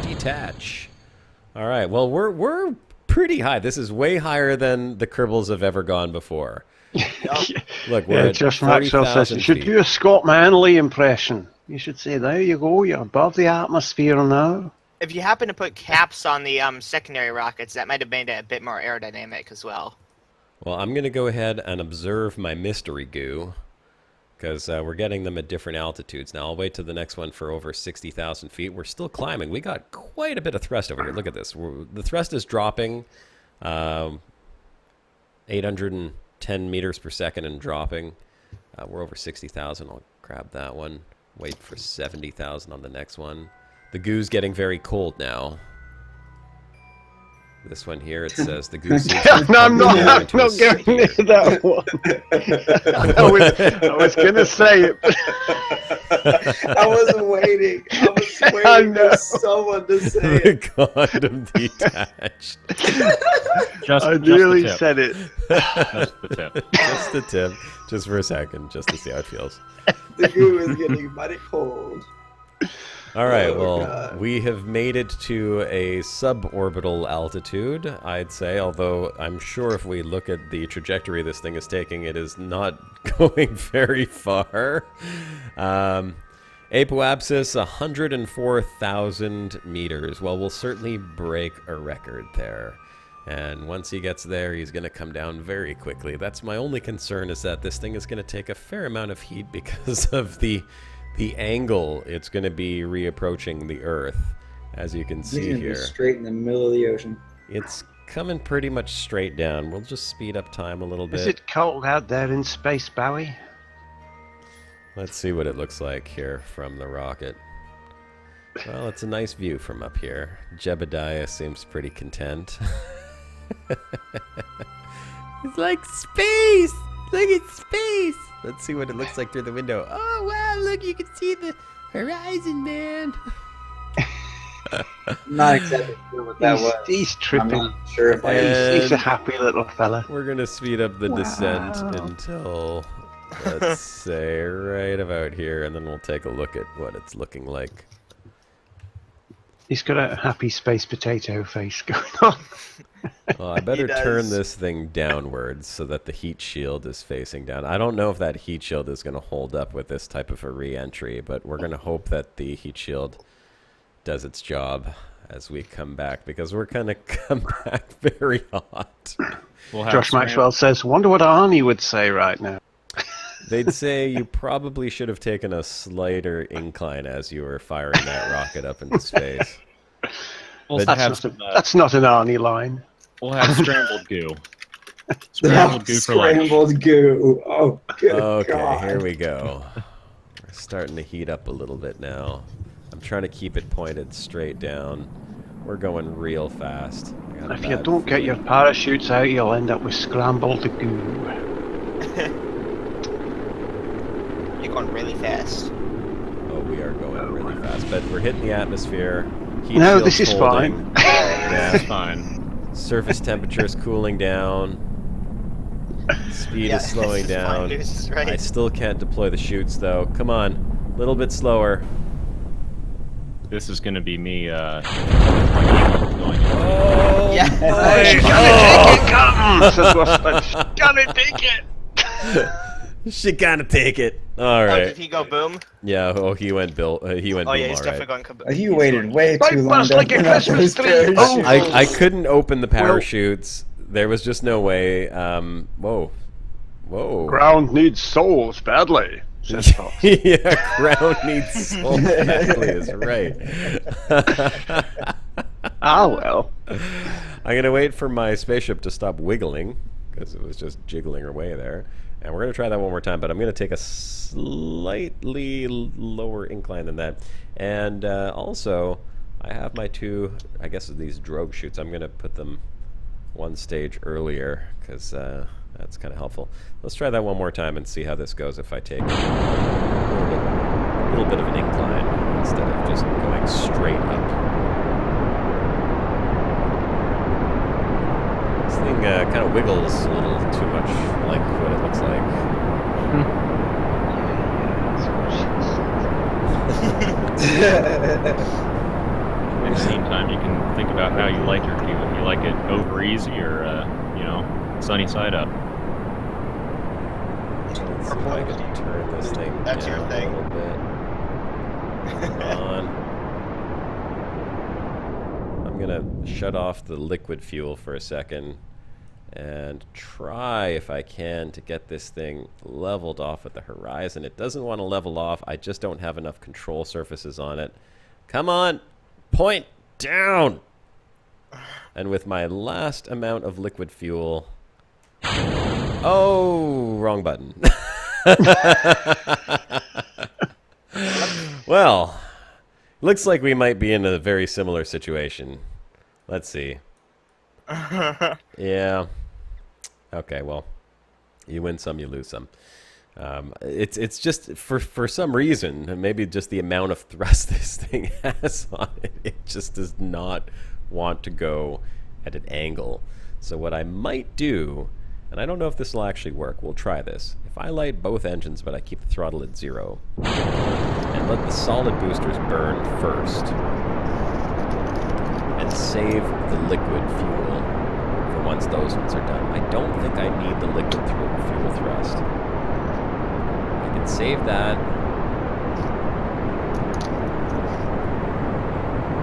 Speaker 2: detach. All right. Well, we're pretty high. This is way higher than the Kerbals have ever gone before. Look, we're at
Speaker 3: Josh Maxwell says you should do a Scott Manley impression. You should say, "There you go. You're above the atmosphere now."
Speaker 4: If you happen to put caps on the secondary rockets, that might have made it a bit more aerodynamic as well.
Speaker 2: Well, I'm going to go ahead and observe my mystery goo because we're getting them at different altitudes. Now, I'll wait till the next one for over 60,000 feet. We're still climbing. We got quite a bit of thrust over here. Look at this. The thrust is dropping 810 meters per second and dropping. We're over 60,000. I'll grab that one. Wait for 70,000 on the next one. The goo's getting very cold now. This one here, it says the goose.
Speaker 3: No, I'm not going near that one. I was going to say it.
Speaker 1: I wasn't waiting. I was waiting for someone to say it.
Speaker 2: Condom detached.
Speaker 3: I nearly said it.
Speaker 5: Just the tip.
Speaker 2: Just the tip. Just for a second, just to see how it feels.
Speaker 1: The goo is getting mighty cold.
Speaker 2: All right, well, we have made it to a suborbital altitude, I'd say, although I'm sure if we look at the trajectory this thing is taking, it is not going very far. Apoapsis, 104,000 meters. Well, we'll certainly break a record there. And once he gets there, he's going to come down very quickly. That's my only concern, is that this thing is going to take a fair amount of heat because of the angle it's going to be reapproaching the Earth, as you can see here.
Speaker 1: Be straight in the middle of the ocean.
Speaker 2: It's coming pretty much straight down. We'll just speed up time a little bit.
Speaker 3: Is it cold out there in space, Bowie?
Speaker 2: Let's see what it looks like here from the rocket. Well, it's a nice view from up here. Jebediah seems pretty content. It's like space! Look at space! Let's see what it looks like through the window. Oh, wow, look, you can see the horizon, man.
Speaker 1: Not exactly sure what that was.
Speaker 3: He's
Speaker 1: I'm
Speaker 3: tripping.
Speaker 1: not sure if I.
Speaker 3: He's a
Speaker 2: And
Speaker 3: happy little fella.
Speaker 2: we're gonna speed up the descent until, let's say, right about here, and then we'll take a look at what it's looking like.
Speaker 3: He's got a happy space potato face going on.
Speaker 2: Well, I better
Speaker 4: He does.
Speaker 2: turn this thing downwards so that the heat shield is facing down. I don't know if that heat shield is going to hold up with this type of a re-entry, but we're going to hope that the heat shield does its job as we come back, because we're going to come back very hot.
Speaker 5: We'll have
Speaker 3: Josh Maxwell says, "Wonder what Arnie would say right now."
Speaker 2: They'd say you probably should have taken a slighter incline as you were firing that rocket up into space.
Speaker 5: We'll
Speaker 2: But
Speaker 5: have
Speaker 3: That's not an Arnie line.
Speaker 5: we'll have scrambled goo. Scrambled goo for lunch.
Speaker 1: Scrambled goo. Oh, good
Speaker 2: Okay,
Speaker 1: God.
Speaker 2: here we go. We're starting to heat up a little bit now. I'm trying to keep it pointed straight down. We're going real fast. I got a
Speaker 3: If you
Speaker 2: bad
Speaker 3: don't get your parachutes out, you'll end up with scrambled goo.
Speaker 4: You're going really fast.
Speaker 2: Oh, we are going really fast, but we're hitting the atmosphere. Heat
Speaker 3: No,
Speaker 2: shield's
Speaker 3: this is
Speaker 2: holding.
Speaker 3: fine.
Speaker 5: That's fine.
Speaker 2: Surface temperature is cooling down. Speed
Speaker 4: Yeah,
Speaker 2: is slowing
Speaker 4: this is fine,
Speaker 2: down.
Speaker 4: this is right.
Speaker 2: I still can't deploy the chutes, though. Come on, a little bit slower.
Speaker 5: This is going to be me. Going
Speaker 2: Oh,
Speaker 4: Yeah.
Speaker 3: She's gonna take it, Captain! Says Westman. She's gonna take it!
Speaker 2: she gotta take it. All
Speaker 4: Oh,
Speaker 2: right.
Speaker 4: did he go boom?
Speaker 2: Yeah. Oh, he went Bill. He went.
Speaker 4: Oh
Speaker 2: boom,
Speaker 4: yeah, he's
Speaker 2: all
Speaker 4: definitely
Speaker 2: right.
Speaker 4: going kaboom.
Speaker 1: Oh, you
Speaker 4: He's
Speaker 1: waited
Speaker 4: going-
Speaker 1: way
Speaker 3: Right
Speaker 1: too long
Speaker 3: past
Speaker 1: to
Speaker 3: like a
Speaker 1: open up
Speaker 3: Christmas
Speaker 1: those
Speaker 3: tree. Oh.
Speaker 1: parachutes.
Speaker 2: I couldn't open the parachutes. There was just no way. Whoa.
Speaker 3: Ground needs souls badly, says Fox.
Speaker 2: Yeah, ground needs soul badly is right.
Speaker 3: Ah, well.
Speaker 2: I'm gonna wait for my spaceship to stop wiggling because it was just jiggling away there, and we're gonna try that one more time. But I'm gonna take a slightly lower incline than that, and also I have my two, I guess these drogue chutes. I'm gonna put them one stage earlier because that's kind of helpful. Let's try that one more time and see how this goes if I take a little bit of an incline instead of just going straight up. This thing kind of wiggles a little too much like what it looks like.
Speaker 5: In the meantime, you can think about how you like your cube. If you like it over easy or, sunny side up.
Speaker 2: Let's see if I can turn this thing
Speaker 4: That's your
Speaker 2: down
Speaker 4: thing.
Speaker 2: a little bit. Come on. I'm gonna shut off the liquid fuel for a second and try, if I can, to get this thing leveled off at the horizon. It doesn't want to level off. I just don't have enough control surfaces on it. Come on, point down. And with my last amount of liquid fuel, oh, wrong button. Well, looks like we might be in a very similar situation. Let's see. Yeah. Okay, well, you win some, you lose some. It's just for some reason, and maybe just the amount of thrust this thing has on it, it just does not want to go at an angle. So what I might do, and I don't know if this will actually work, we'll try this. If I light both engines but I keep the throttle at 0 and let the solid boosters burn first and save the liquid fuel for once those ones are done. I don't think I need the liquid fuel thrust. I can save that.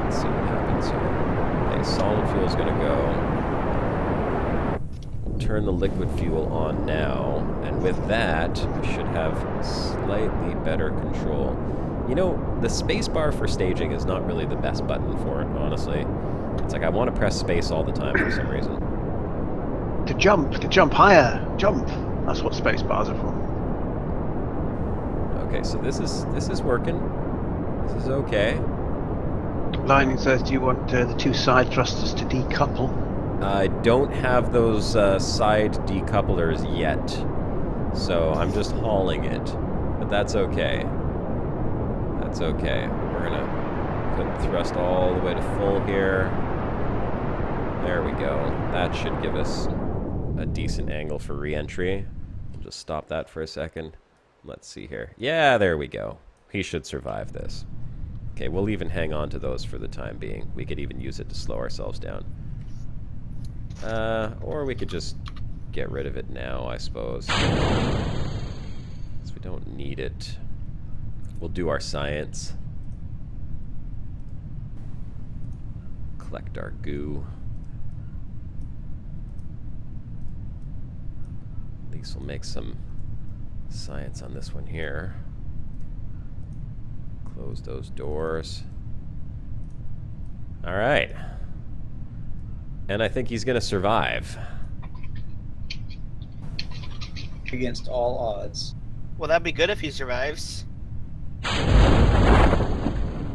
Speaker 2: Let's see what happens here. Okay, solid fuel is going to go. Turn the liquid fuel on now, and with that, we should have slightly better control. You know, the space bar for staging is not really the best button for it, honestly. It's like I want to press space all the time for some reason.
Speaker 3: To jump higher, jump. That's what space bars are for.
Speaker 2: Okay, so this is working. This is okay.
Speaker 3: Lightning says, do you want the two side thrusters to decouple?
Speaker 2: I don't have those side decouplers yet, so I'm just hauling it. But that's okay. That's okay. We're gonna put the thrust all the way to full here. There we go. That should give us a decent angle for re-entry. We'll just stop that for a second. Let's see here. Yeah, there we go. He should survive this. Okay, we'll even hang on to those for the time being. We could even use it to slow ourselves down. Or we could just get rid of it now, I suppose. Since we don't need it. We'll do our science. Collect our goo. At least we'll make some science on this one here. Close those doors. All right. And I think he's going to survive.
Speaker 1: Against all odds.
Speaker 4: Well, that'd be good if he survives.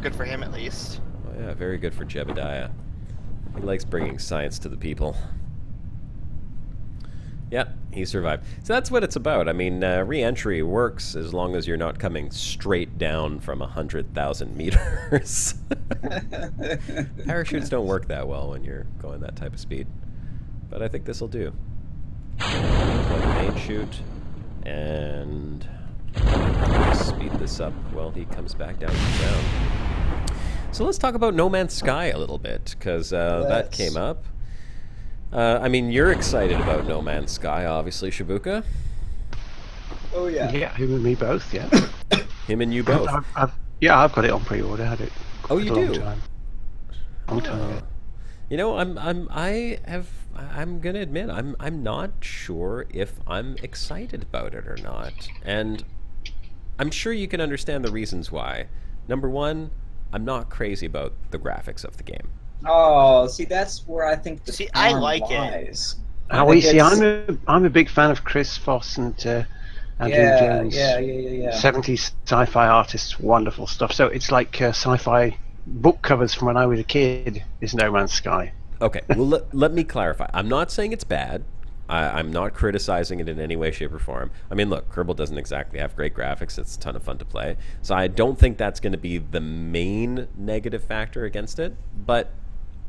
Speaker 4: Good for him, at least.
Speaker 2: Oh, yeah, very good for Jebediah. He likes bringing science to the people. Yep, he survived. So that's what it's about. I mean, re-entry works as long as you're not coming straight down from 100,000 meters. Parachutes don't work that well when you're going that type of speed. But I think this will do. Plug main chute. And speed this up while he comes back down to the ground. So let's talk about No Man's Sky a little bit, because that came up. I mean, you're excited about No Man's Sky, obviously, Shibuka.
Speaker 1: Oh, yeah.
Speaker 3: Yeah, him and me both, yeah.
Speaker 2: Him and you both.
Speaker 3: I've got it on pre-order. I had it.
Speaker 2: Oh, you do?
Speaker 3: Long time, yeah.
Speaker 2: You know, I'm gonna admit, I'm not sure if I'm excited about it or not. And I'm sure you can understand the reasons why. Number one, I'm not crazy about the graphics of the game.
Speaker 1: Oh, see, that's where I think the
Speaker 4: I
Speaker 1: charm
Speaker 4: like
Speaker 1: lies.
Speaker 3: I'm a big fan of Chris Voss and Andrew Jones.
Speaker 1: Yeah.
Speaker 3: 70s sci-fi artists, wonderful stuff. So it's like sci-fi book covers from when I was a kid. Is No Man's Sky.
Speaker 2: Okay, well, let me clarify. I'm not saying it's bad. I'm not criticizing it in any way, shape, or form. I mean, look, Kerbal doesn't exactly have great graphics. It's a ton of fun to play. So I don't think that's going to be the main negative factor against it. But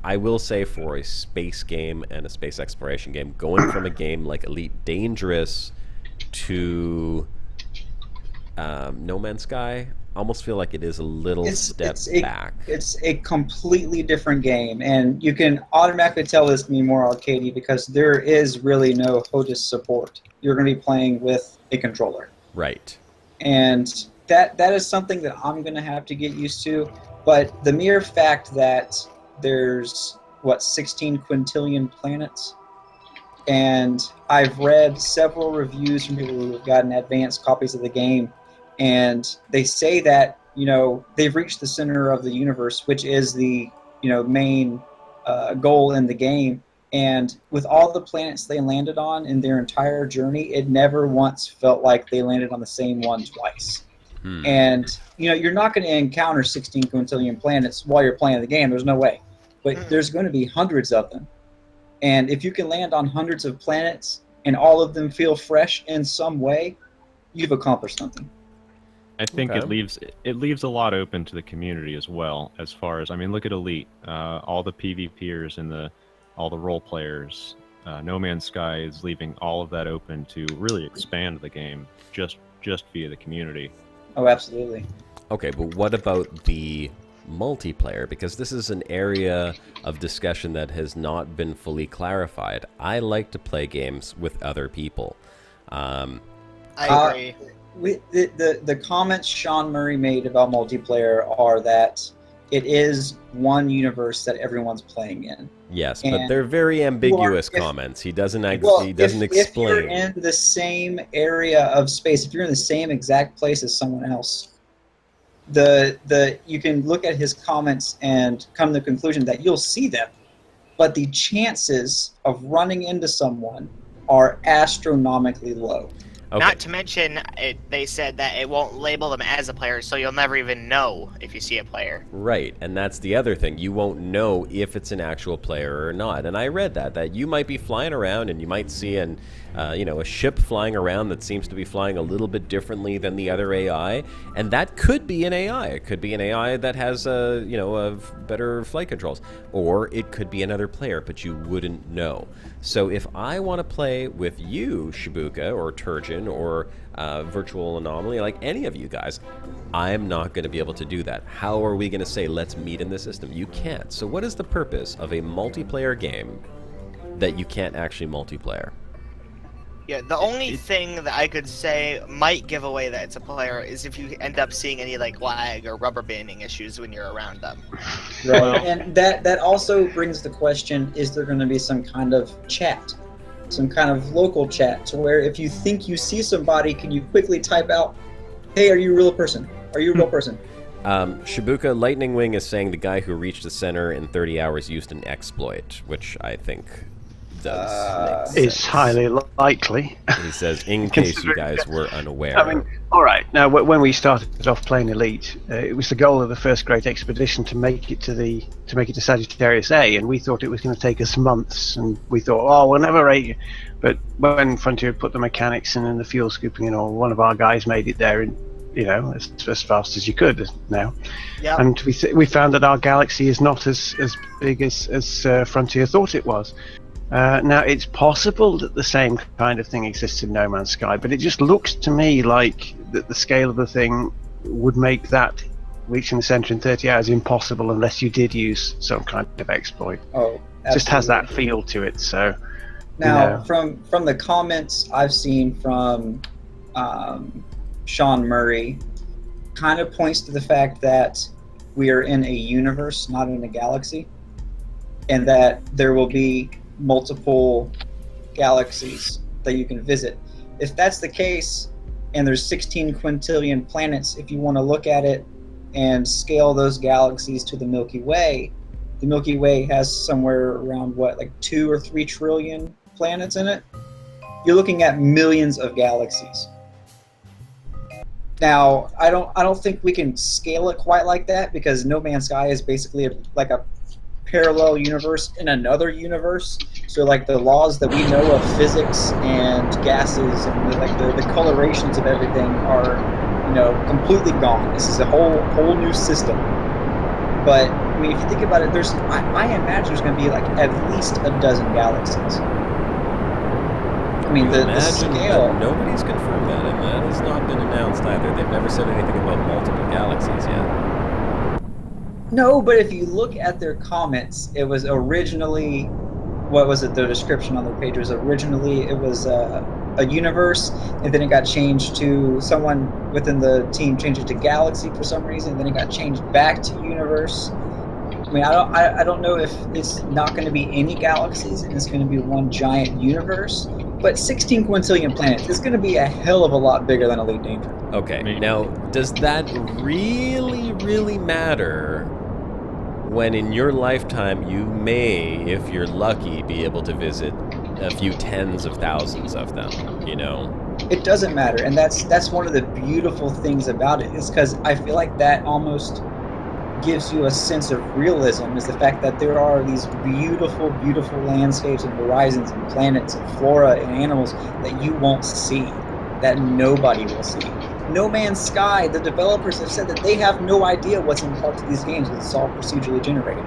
Speaker 2: I will say for a space game and a space exploration game, going from a game like Elite Dangerous to No Man's Sky, I almost feel like it is a little step back.
Speaker 1: It's a completely different game, and you can automatically tell this to be more arcadey because there is really no HOTAS support. You're going to be playing with a controller.
Speaker 2: Right.
Speaker 1: And that is something that I'm going to have to get used to, but the mere fact that there's, 16 quintillion planets? And I've read several reviews from people who have gotten advanced copies of the game, and they say that, they've reached the center of the universe, which is the, main goal in the game. And with all the planets they landed on in their entire journey, it never once felt like they landed on the same one twice. And, you're not going to encounter 16 quintillion planets while you're playing the game. There's no way. But there's going to be hundreds of them. And if you can land on hundreds of planets and all of them feel fresh in some way, you've accomplished something.
Speaker 5: I think it leaves a lot open to the community as well. As far as, look at Elite, all the PvPers and all the role players. No Man's Sky is leaving all of that open to really expand the game just via the community.
Speaker 1: Oh, absolutely.
Speaker 2: Okay, but what about the multiplayer? Because this is an area of discussion that has not been fully clarified. I like to play games with other people.
Speaker 4: I agree.
Speaker 1: The comments Sean Murray made about multiplayer are that it is one universe that everyone's playing in.
Speaker 2: Yes, but they're very ambiguous comments. He doesn't explain.
Speaker 1: If you're in the same area of space, if you're in the same exact place as someone else, you can look at his comments and come to the conclusion that you'll see them, but the chances of running into someone are astronomically low.
Speaker 2: Okay.
Speaker 4: Not to mention, they said that it won't label them as a player, so you'll never even know if you see a player.
Speaker 2: Right, and that's the other thing. You won't know if it's an actual player or not. And I read that you might be flying around and you might see a ship flying around that seems to be flying a little bit differently than the other AI, and that could be an AI. It could be an AI that has better flight controls, or it could be another player, but you wouldn't know. So if I want to play with you, Shibuka or Turgeon or Virtual Anomaly, like any of you guys, I'm not going to be able to do that. How are we going to say, let's meet in the system? You can't. So what is the purpose of a multiplayer game that you can't actually multiplayer?
Speaker 4: Yeah, the only thing that I could say might give away that it's a player is if you end up seeing any like lag or rubber banding issues when you're around them.
Speaker 1: Right, and that also brings the question: is there going to be some kind of chat, some kind of local chat, to where if you think you see somebody, can you quickly type out, "Hey, are you a real person? Are you a real person?"
Speaker 2: Shibuka Lightning Wing is saying the guy who reached the center in 30 hours used an exploit, which I think does make
Speaker 3: Is
Speaker 2: sense.
Speaker 3: highly likely.
Speaker 2: He says, in case you guys were unaware.
Speaker 3: I mean, all right. Now, when we started off playing Elite, it was the goal of the first great expedition to make it to Sagittarius A, and we thought it was going to take us months, and we thought, oh, we'll never rate. But when Frontier put the mechanics in and the fuel scooping and all, one of our guys made it there in, as fast as you could now.
Speaker 4: Yeah.
Speaker 3: And we found that our galaxy is not as big as Frontier thought it was. Now, it's possible that the same kind of thing exists in No Man's Sky, but it just looks to me like that the scale of the thing would make that reaching the center in 30 hours impossible unless you did use some kind of exploit.
Speaker 1: Oh,
Speaker 3: It just has that
Speaker 1: absolutely.
Speaker 3: feel to it. So
Speaker 1: Now, from the comments I've seen from Sean Murray, kind of points to the fact that we are in a universe, not in a galaxy, and that there will be multiple galaxies that you can visit. If that's the case, and there's 16 quintillion planets, if you want to look at it and scale those galaxies to the Milky Way has somewhere around like 2 or 3 trillion planets in it. You're looking at millions of galaxies. Now, I don't think we can scale it quite like that, because No Man's Sky is basically like a parallel universe in another universe. So like the laws that we know of physics and gases and the colorations of everything are completely gone. This is a whole new system. But I mean, if you think about it, I imagine there's going to be like at least a dozen galaxies. I mean, the scale.
Speaker 2: Nobody's confirmed that, and that has not been announced either. They've never said anything about multiple galaxies yet.
Speaker 1: No, but if you look at their comments, it was originally, what was it? The description on their page was originally it was a universe, and then it got changed to someone within the team changed it to galaxy for some reason. Then it got changed back to universe. I mean, I don't know if it's not going to be any galaxies and it's going to be one giant universe, but 16 quintillion planets is going to be a hell of a lot bigger than Elite Danger.
Speaker 2: Okay, now, does that really, really matter when in your lifetime you may, if you're lucky, be able to visit a few tens of thousands of them,
Speaker 1: It doesn't matter, and that's one of the beautiful things about it, is because I feel like that almost gives you a sense of realism, is the fact that there are these beautiful, beautiful landscapes and horizons and planets and flora and animals that you won't see, that nobody will see. No Man's Sky, the developers have said that they have no idea what's in parts of these games because it's all procedurally generated.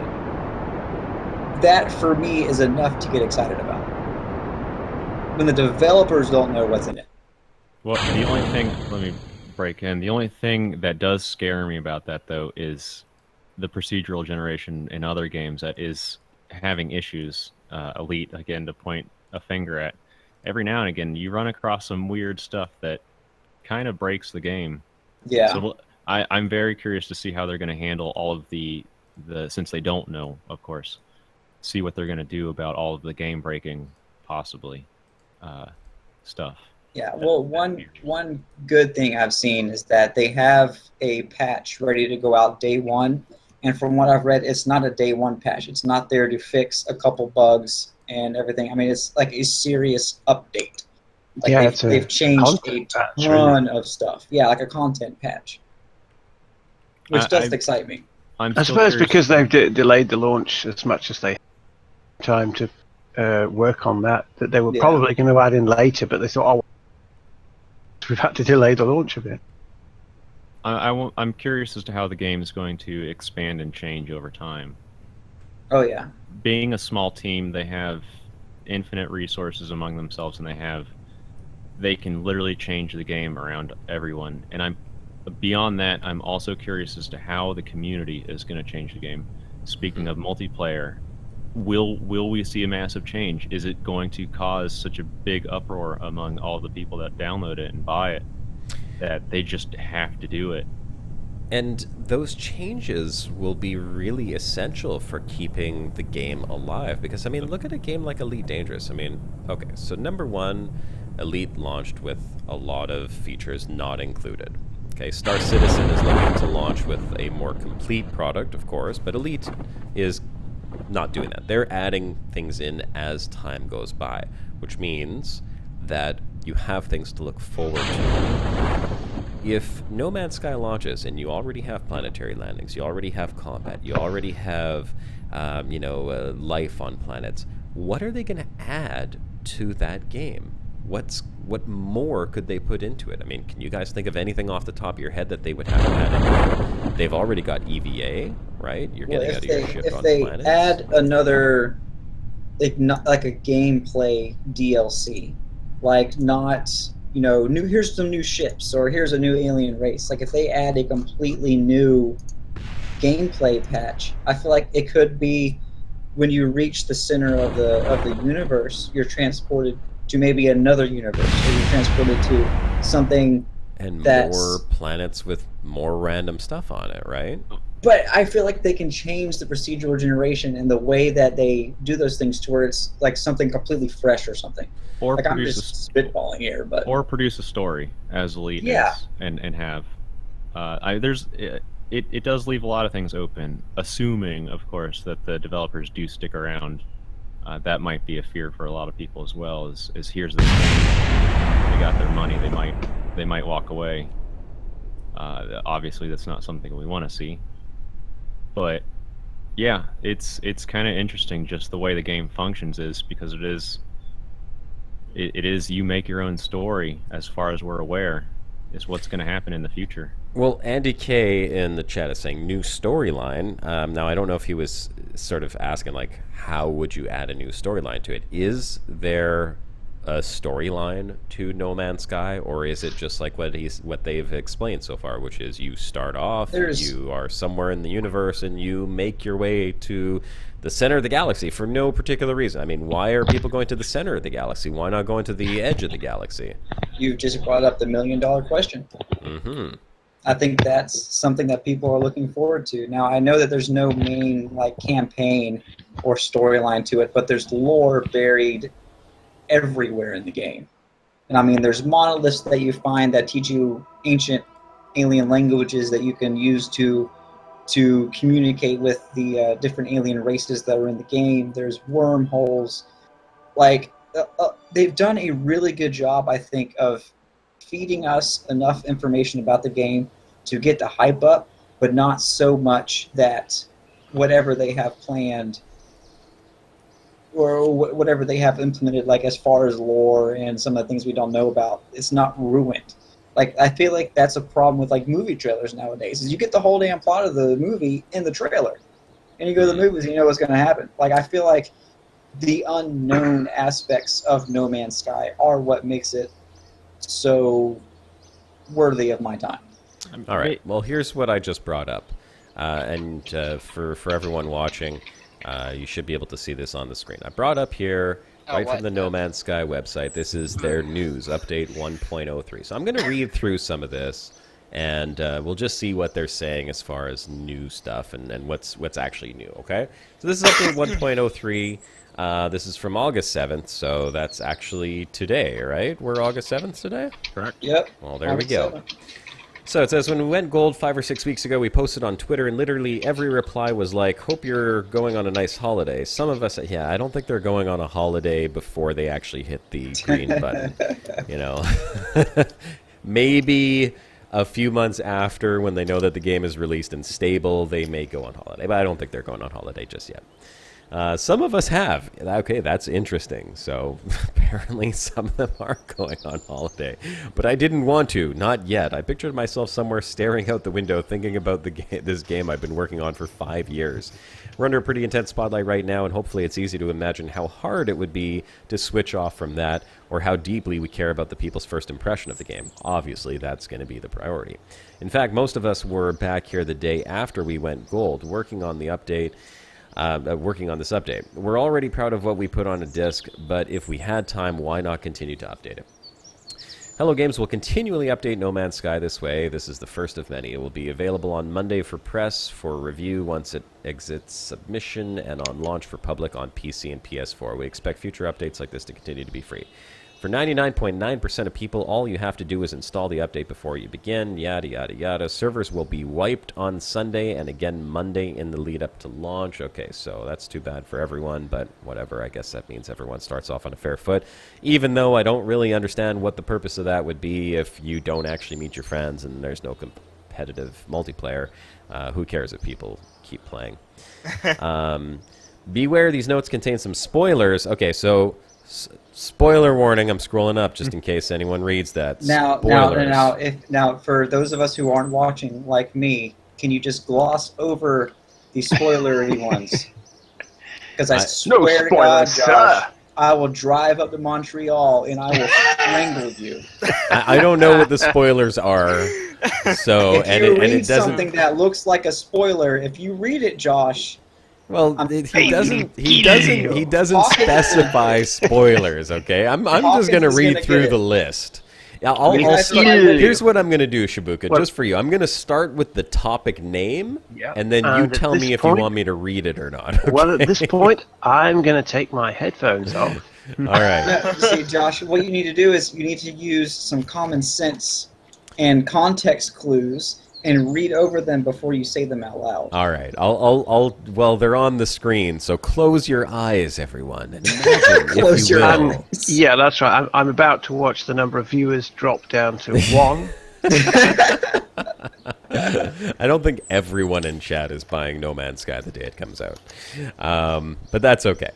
Speaker 1: That, for me, is enough to get excited about. When the developers don't know what's in it.
Speaker 5: Well, the only thing, let me break in, the only thing that does scare me about that, though, is the procedural generation in other games that is having issues. Elite, again, to point a finger at. Every now and again, you run across some weird stuff that kind of breaks the game.
Speaker 1: Yeah.
Speaker 5: So I'm very curious to see how they're going to handle all of the since they don't know, of course, see what they're going to do about all of the game breaking, possibly, stuff.
Speaker 1: Yeah, well, one good thing I've seen is that they have a patch ready to go out day one, and from what I've read, it's not a day one patch. It's not there to fix a couple bugs and everything. I mean, it's like a serious update. Like
Speaker 3: Yeah,
Speaker 1: they've changed a
Speaker 3: content patch,
Speaker 1: ton of stuff. Yeah, like a content patch, which does
Speaker 5: I-
Speaker 1: excite me.
Speaker 5: I'm
Speaker 3: I
Speaker 5: still
Speaker 3: suppose
Speaker 5: curious.
Speaker 3: because they've delayed the launch as much as they had time to work on that they were
Speaker 1: Yeah.
Speaker 3: probably going to add in later, but they thought, oh, we've had to delay the launch a bit.
Speaker 5: I'm curious as to how the game is going to expand and change over time.
Speaker 1: Oh yeah.
Speaker 5: Being a small team, they have infinite resources among themselves, and they can literally change the game around everyone. And I'm beyond that, I'm also curious as to how the community is going to change the game. Speaking of multiplayer, will we see a massive change? Is it going to cause such a big uproar among all the people that download it and buy it that they just have to do it?
Speaker 2: And those changes will be really essential for keeping the game alive. Because, I mean, look at a game like Elite Dangerous. I mean, okay, so number one, Elite launched with a lot of features not included. Okay, Star Citizen is looking to launch with a more complete product, of course, but Elite is not doing that. They're adding things in as time goes by, which means that you have things to look forward to. If No Man's Sky launches and you already have planetary landings, you already have combat, you already have, life on planets, what are they going to add to that game? What more could they put into it? I mean, can you guys think of anything off the top of your head that they would have to add in? They've already got EVA, right? You're getting out of your ship on planets.
Speaker 1: If they add another, like a gameplay DLC, like not, here's some new ships or here's a new alien race. Like if they add a completely new gameplay patch, I feel like it could be when you reach the center of the universe, you're transported to maybe another universe, or you're transported to something
Speaker 2: and
Speaker 1: that's
Speaker 2: more planets with more random stuff on it, right?
Speaker 1: But I feel like they can change the procedural generation and the way that they do those things to where it's like something completely fresh or something.
Speaker 5: Or
Speaker 1: like I'm
Speaker 5: produce
Speaker 1: just spitballing here, but
Speaker 5: or produce a story as Elite is, and have. It does leave a lot of things open, assuming, of course, that the developers do stick around. That might be a fear for a lot of people as well. Is here's the thing, they got their money, they might walk away. Obviously, that's not something we want to see. But yeah, it's kind of interesting just the way the game functions is because it is you make your own story as far as we're aware is what's going to happen in the future.
Speaker 2: Well, Andy K in the chat is saying new storyline. Now, I don't know if he was sort of asking, like, how would you add a new storyline to it? Is there a storyline to No Man's Sky, or is it just like what they've explained so far, which is you start off, you are somewhere in the universe, and you make your way to the center of the galaxy for no particular reason? I mean, why are people going to the center of the galaxy? Why not going to the edge of the galaxy?
Speaker 1: You just brought up the $1 million question.
Speaker 2: Mm-hmm.
Speaker 1: I think that's something that people are looking forward to. Now, I know that there's no main like campaign or storyline to it, but there's lore buried everywhere in the game. And I mean, there's monoliths that you find that teach you ancient alien languages that you can use to communicate with the different alien races that are in the game. There's wormholes. Like, they've done a really good job, I think, of feeding us enough information about the game to get the hype up, but not so much that whatever they have planned or whatever they have implemented, like as far as lore and some of the things we don't know about, it's not ruined. Like, I feel like that's a problem with like movie trailers nowadays, is you get the whole damn plot of the movie in the trailer, and you go to the movies and you know what's going to happen. Like, I feel like the unknown aspects of No Man's Sky are what makes it so worthy of my time.
Speaker 2: All right. Well, here's what I just brought up, and for everyone watching, you should be able to see this on the screen. I brought up here from the No Man's Sky website. This is their news update 1.03. So I'm going to read through some of this, and we'll just see what they're saying as far as new stuff and what's actually new. Okay. So this is update 1.03. This is from August 7th, so that's actually today, right? We're August 7th today?
Speaker 5: Correct.
Speaker 1: Yep.
Speaker 2: Well, there we go.
Speaker 1: 7th.
Speaker 2: So it says, when we went gold 5 or 6 weeks ago, we posted on Twitter, and literally every reply was like, hope you're going on a nice holiday. Some of us, yeah, I don't think they're going on a holiday before they actually hit the green button. You know, maybe a few months after, when they know that the game is released and stable, they may go on holiday. But I don't think they're going on holiday just yet. Some of us have. Okay, that's interesting. So apparently some of them are going on holiday. But I didn't want to. Not yet. I pictured myself somewhere staring out the window thinking about this game I've been working on for 5 years. We're under a pretty intense spotlight right now, and hopefully it's easy to imagine how hard it would be to switch off from that, or how deeply we care about the people's first impression of the game. Obviously, that's going to be the priority. In fact, most of us were back here the day after we went gold, working on the update. Working on this update. We're already proud of what we put on a disc, but if we had time, why not continue to update it? Hello Games will continually update No Man's Sky this way. This is the first of many. It will be available on Monday for press, for review once it exits submission, and on launch for public on PC and PS4. We expect future updates like this to continue to be free. For 99.9% of people, all you have to do is install the update before you begin, yada, yada, yada. Servers will be wiped on Sunday and again Monday in the lead up to launch. Okay, so that's too bad for everyone, but whatever. I guess that means everyone starts off on a fair foot, even though I don't really understand what the purpose of that would be if you don't actually meet your friends and there's no competitive multiplayer. Who cares if people keep playing? Beware, these notes contain some spoilers. Okay, so... spoiler warning, I'm scrolling up just in case anyone reads that.
Speaker 1: Now, for those of us who aren't watching, like me, can you just gloss over the spoilery ones? Because I swear to God, Josh, I will drive up to Montreal and I will strangle you.
Speaker 2: I don't know what the spoilers are. So,
Speaker 1: if you read something that looks like a spoiler, if you read it, Josh...
Speaker 2: Well, he doesn't specify spoilers, okay? I'm just going to read through the list. Here's what I'm going to do, Shibuka, just for you. I'm going to start with the topic name, and then you tell me if you want me to read it or not. Okay?
Speaker 3: Well, at this point, I'm going to take my headphones off.
Speaker 2: All right.
Speaker 1: No, see, Josh, what you need to do is you need to use some common sense and context clues and read over them before you say them out loud.
Speaker 2: All right. Well, they're on the screen, so close your eyes, everyone. And imagine,
Speaker 1: close your eyes.
Speaker 3: Yeah, that's right. I'm about to watch the number of viewers drop down to 1.
Speaker 2: I don't think everyone in chat is buying No Man's Sky the day it comes out. But that's okay.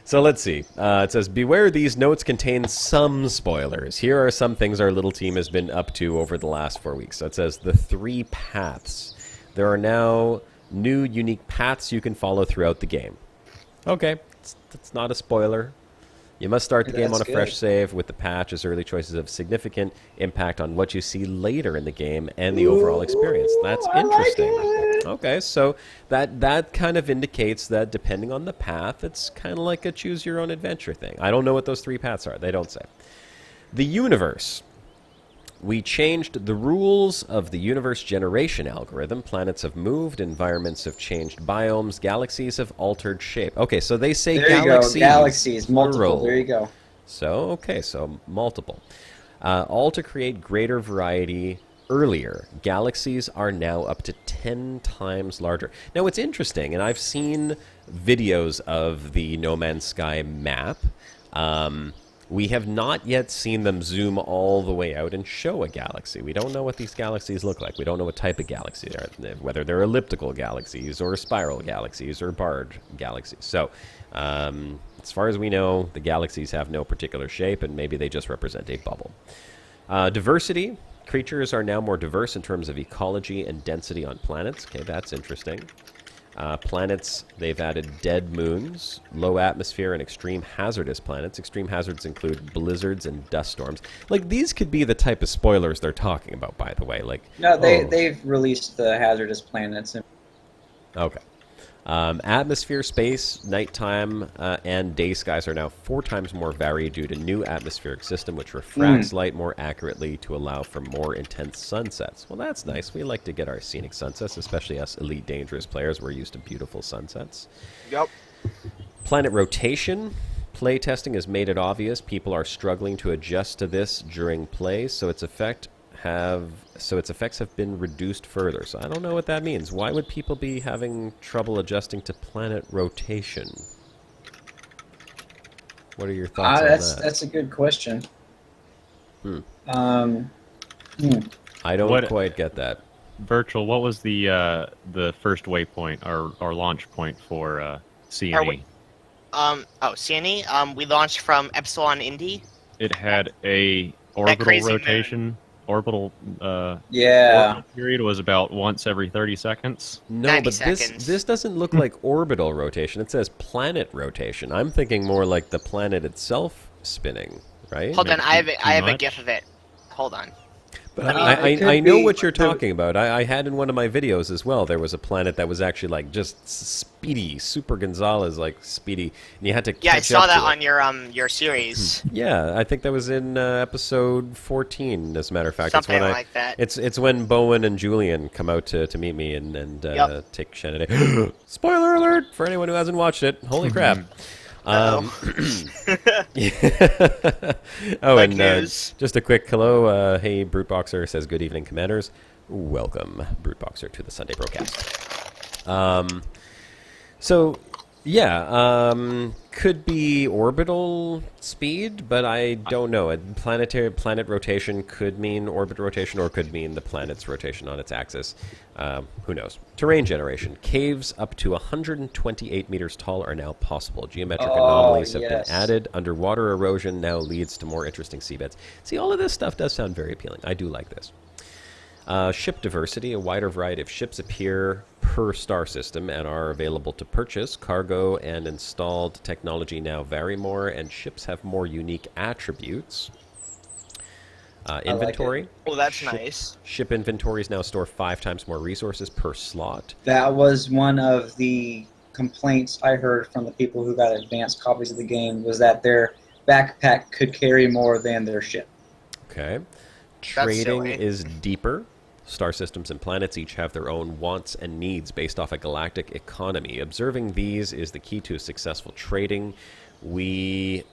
Speaker 2: So let's see. It says, beware, these notes contain some spoilers. Here are some things our little team has been up to over the last 4 weeks. So it says, the 3 paths. There are now new unique paths you can follow throughout the game. Okay, it's not a spoiler. You must start the game on a fresh save. With the patch, as early choices have significant impact on what you see later in the game and the overall experience. That's interesting. Okay, so that kind of indicates that depending on the path, it's kind of like a choose-your-own-adventure thing. I don't know what those 3 paths are. They don't say. The universe. We changed the rules of the universe generation algorithm. Planets have moved, environments have changed biomes, galaxies have altered shape. Okay, so they say galaxies.
Speaker 1: Galaxies, multiple.
Speaker 2: Plural.
Speaker 1: There you go.
Speaker 2: So, okay, so multiple. All to create greater variety earlier. Galaxies are now up to 10 times larger. Now, it's interesting, and I've seen videos of the No Man's Sky map. We have not yet seen them zoom all the way out and show a galaxy. We don't know what these galaxies look like. We don't know what type of galaxy they are, whether they're elliptical galaxies or spiral galaxies or barred galaxies. So, as far as we know, the galaxies have no particular shape, and maybe they just represent a bubble. Diversity. Creatures are now more diverse in terms of ecology and density on planets. Okay, that's interesting. Planets, they've added dead moons, low atmosphere, and extreme hazardous planets. Extreme hazards include blizzards and dust storms. Like, these could be the type of spoilers they're talking about, by the way. Like,
Speaker 1: no, they've released the hazardous planets.
Speaker 2: Okay. Atmosphere, space, nighttime, and day skies are now 4 times more varied due to new atmospheric system, which refracts light more accurately to allow for more intense sunsets. Well, that's nice. We like to get our scenic sunsets, especially us Elite Dangerous players. We're used to beautiful sunsets.
Speaker 4: Yep.
Speaker 2: Planet rotation. Play testing has made it obvious people are struggling to adjust to this during play, so its effect so its effects have been reduced further. So I don't know what that means. Why would people be having trouble adjusting to planet rotation? What are your thoughts on that?
Speaker 1: That's a good question.
Speaker 2: Hmm.
Speaker 1: I
Speaker 2: don't quite get that.
Speaker 5: Virtual, what was the first waypoint or launch point for CNE?
Speaker 4: CNE. We launched from Epsilon Indy.
Speaker 5: It had a orbital rotation. Orbital period was about once every 30 seconds.
Speaker 2: No, but this doesn't look like orbital rotation. It says planet rotation. I'm thinking more like the planet itself spinning, right?
Speaker 4: Hold on, I have a GIF of it. Hold on.
Speaker 2: But I know what you're talking about. I had in one of my videos as well. There was a planet that was actually like just speedy, Super Gonzalez like speedy, and you had to catch up.
Speaker 4: Yeah, I saw that on your series.
Speaker 2: Yeah, I think that was in episode 14. As a matter of fact,
Speaker 4: something like that.
Speaker 2: It's when Bowen and Julian come out to meet me and take Shannon. Spoiler alert for anyone who hasn't watched it. Holy crap! And just a quick hello. Hey, Bruteboxer says, good evening, Commanders. Welcome, Bruteboxer, to the Sunday Brocast. Could be orbital speed, but I don't know. Planet rotation could mean orbit rotation or could mean the planet's rotation on its axis. Who knows? Terrain generation. Caves up to 128 meters tall are now possible. Geometric anomalies have been added. Underwater erosion now leads to more interesting seabeds. See, all of this stuff does sound very appealing. I do like this. Ship diversity. A wider variety of ships appear per star system and are available to purchase. Cargo and installed technology now vary more, and ships have more unique attributes. Inventory.
Speaker 4: Like oh, that's nice.
Speaker 2: Ship inventories now store 5 times more resources per slot.
Speaker 1: That was one of the complaints I heard from the people who got advanced copies of the game, was that their backpack could carry more than their ship.
Speaker 2: Okay. Trading is deeper. Star systems and planets each have their own wants and needs based off a galactic economy. Observing these is the key to successful trading. We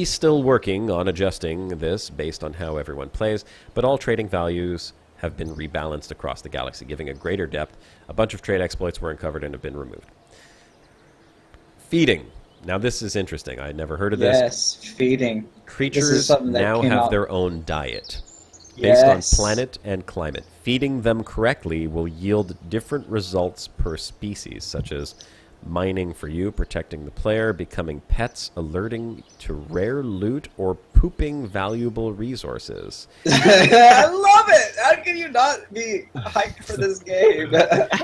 Speaker 2: still working on adjusting this based on how everyone plays, but all trading values have been rebalanced across the galaxy, giving a greater depth. A bunch of trade exploits were uncovered and have been removed. Feeding. Now this is interesting. I had never heard of this.
Speaker 1: Yes, feeding.
Speaker 2: Creatures now have their own diet. Based on planet and climate. Feeding them correctly will yield different results per species, such as mining for you, protecting the player, becoming pets, alerting to rare loot, or pooping valuable resources.
Speaker 1: I love it! How can you not be hyped for this game?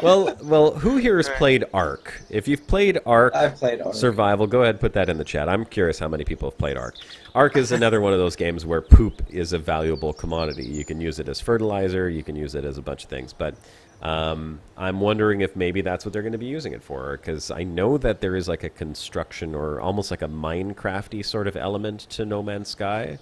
Speaker 2: well, who here has played Ark? If you've played Ark,
Speaker 1: I've played Ark.
Speaker 2: Survival, go ahead and put that in the chat. I'm curious how many people have played Ark. Ark is another one of those games where poop is a valuable commodity. You can use it as fertilizer, you can use it as a bunch of things, but I'm wondering if maybe that's what they're going to be using it for, because I know that there is like a construction or almost like a Minecrafty sort of element to No Man's Sky,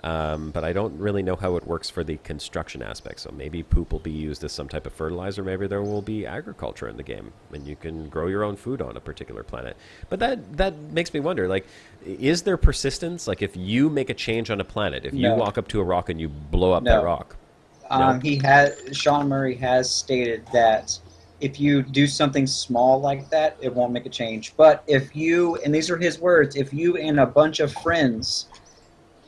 Speaker 2: but I don't really know how it works for the construction aspect. So maybe poop will be used as some type of fertilizer. Maybe there will be agriculture in the game, and you can grow your own food on a particular planet. But that makes me wonder, like, is there persistence? Like, if you make a change on a planet, if you walk up to a rock and you blow up that rock.
Speaker 1: Sean Murray has stated that if you do something small like that, it won't make a change. But if you, and these are his words, if you and a bunch of friends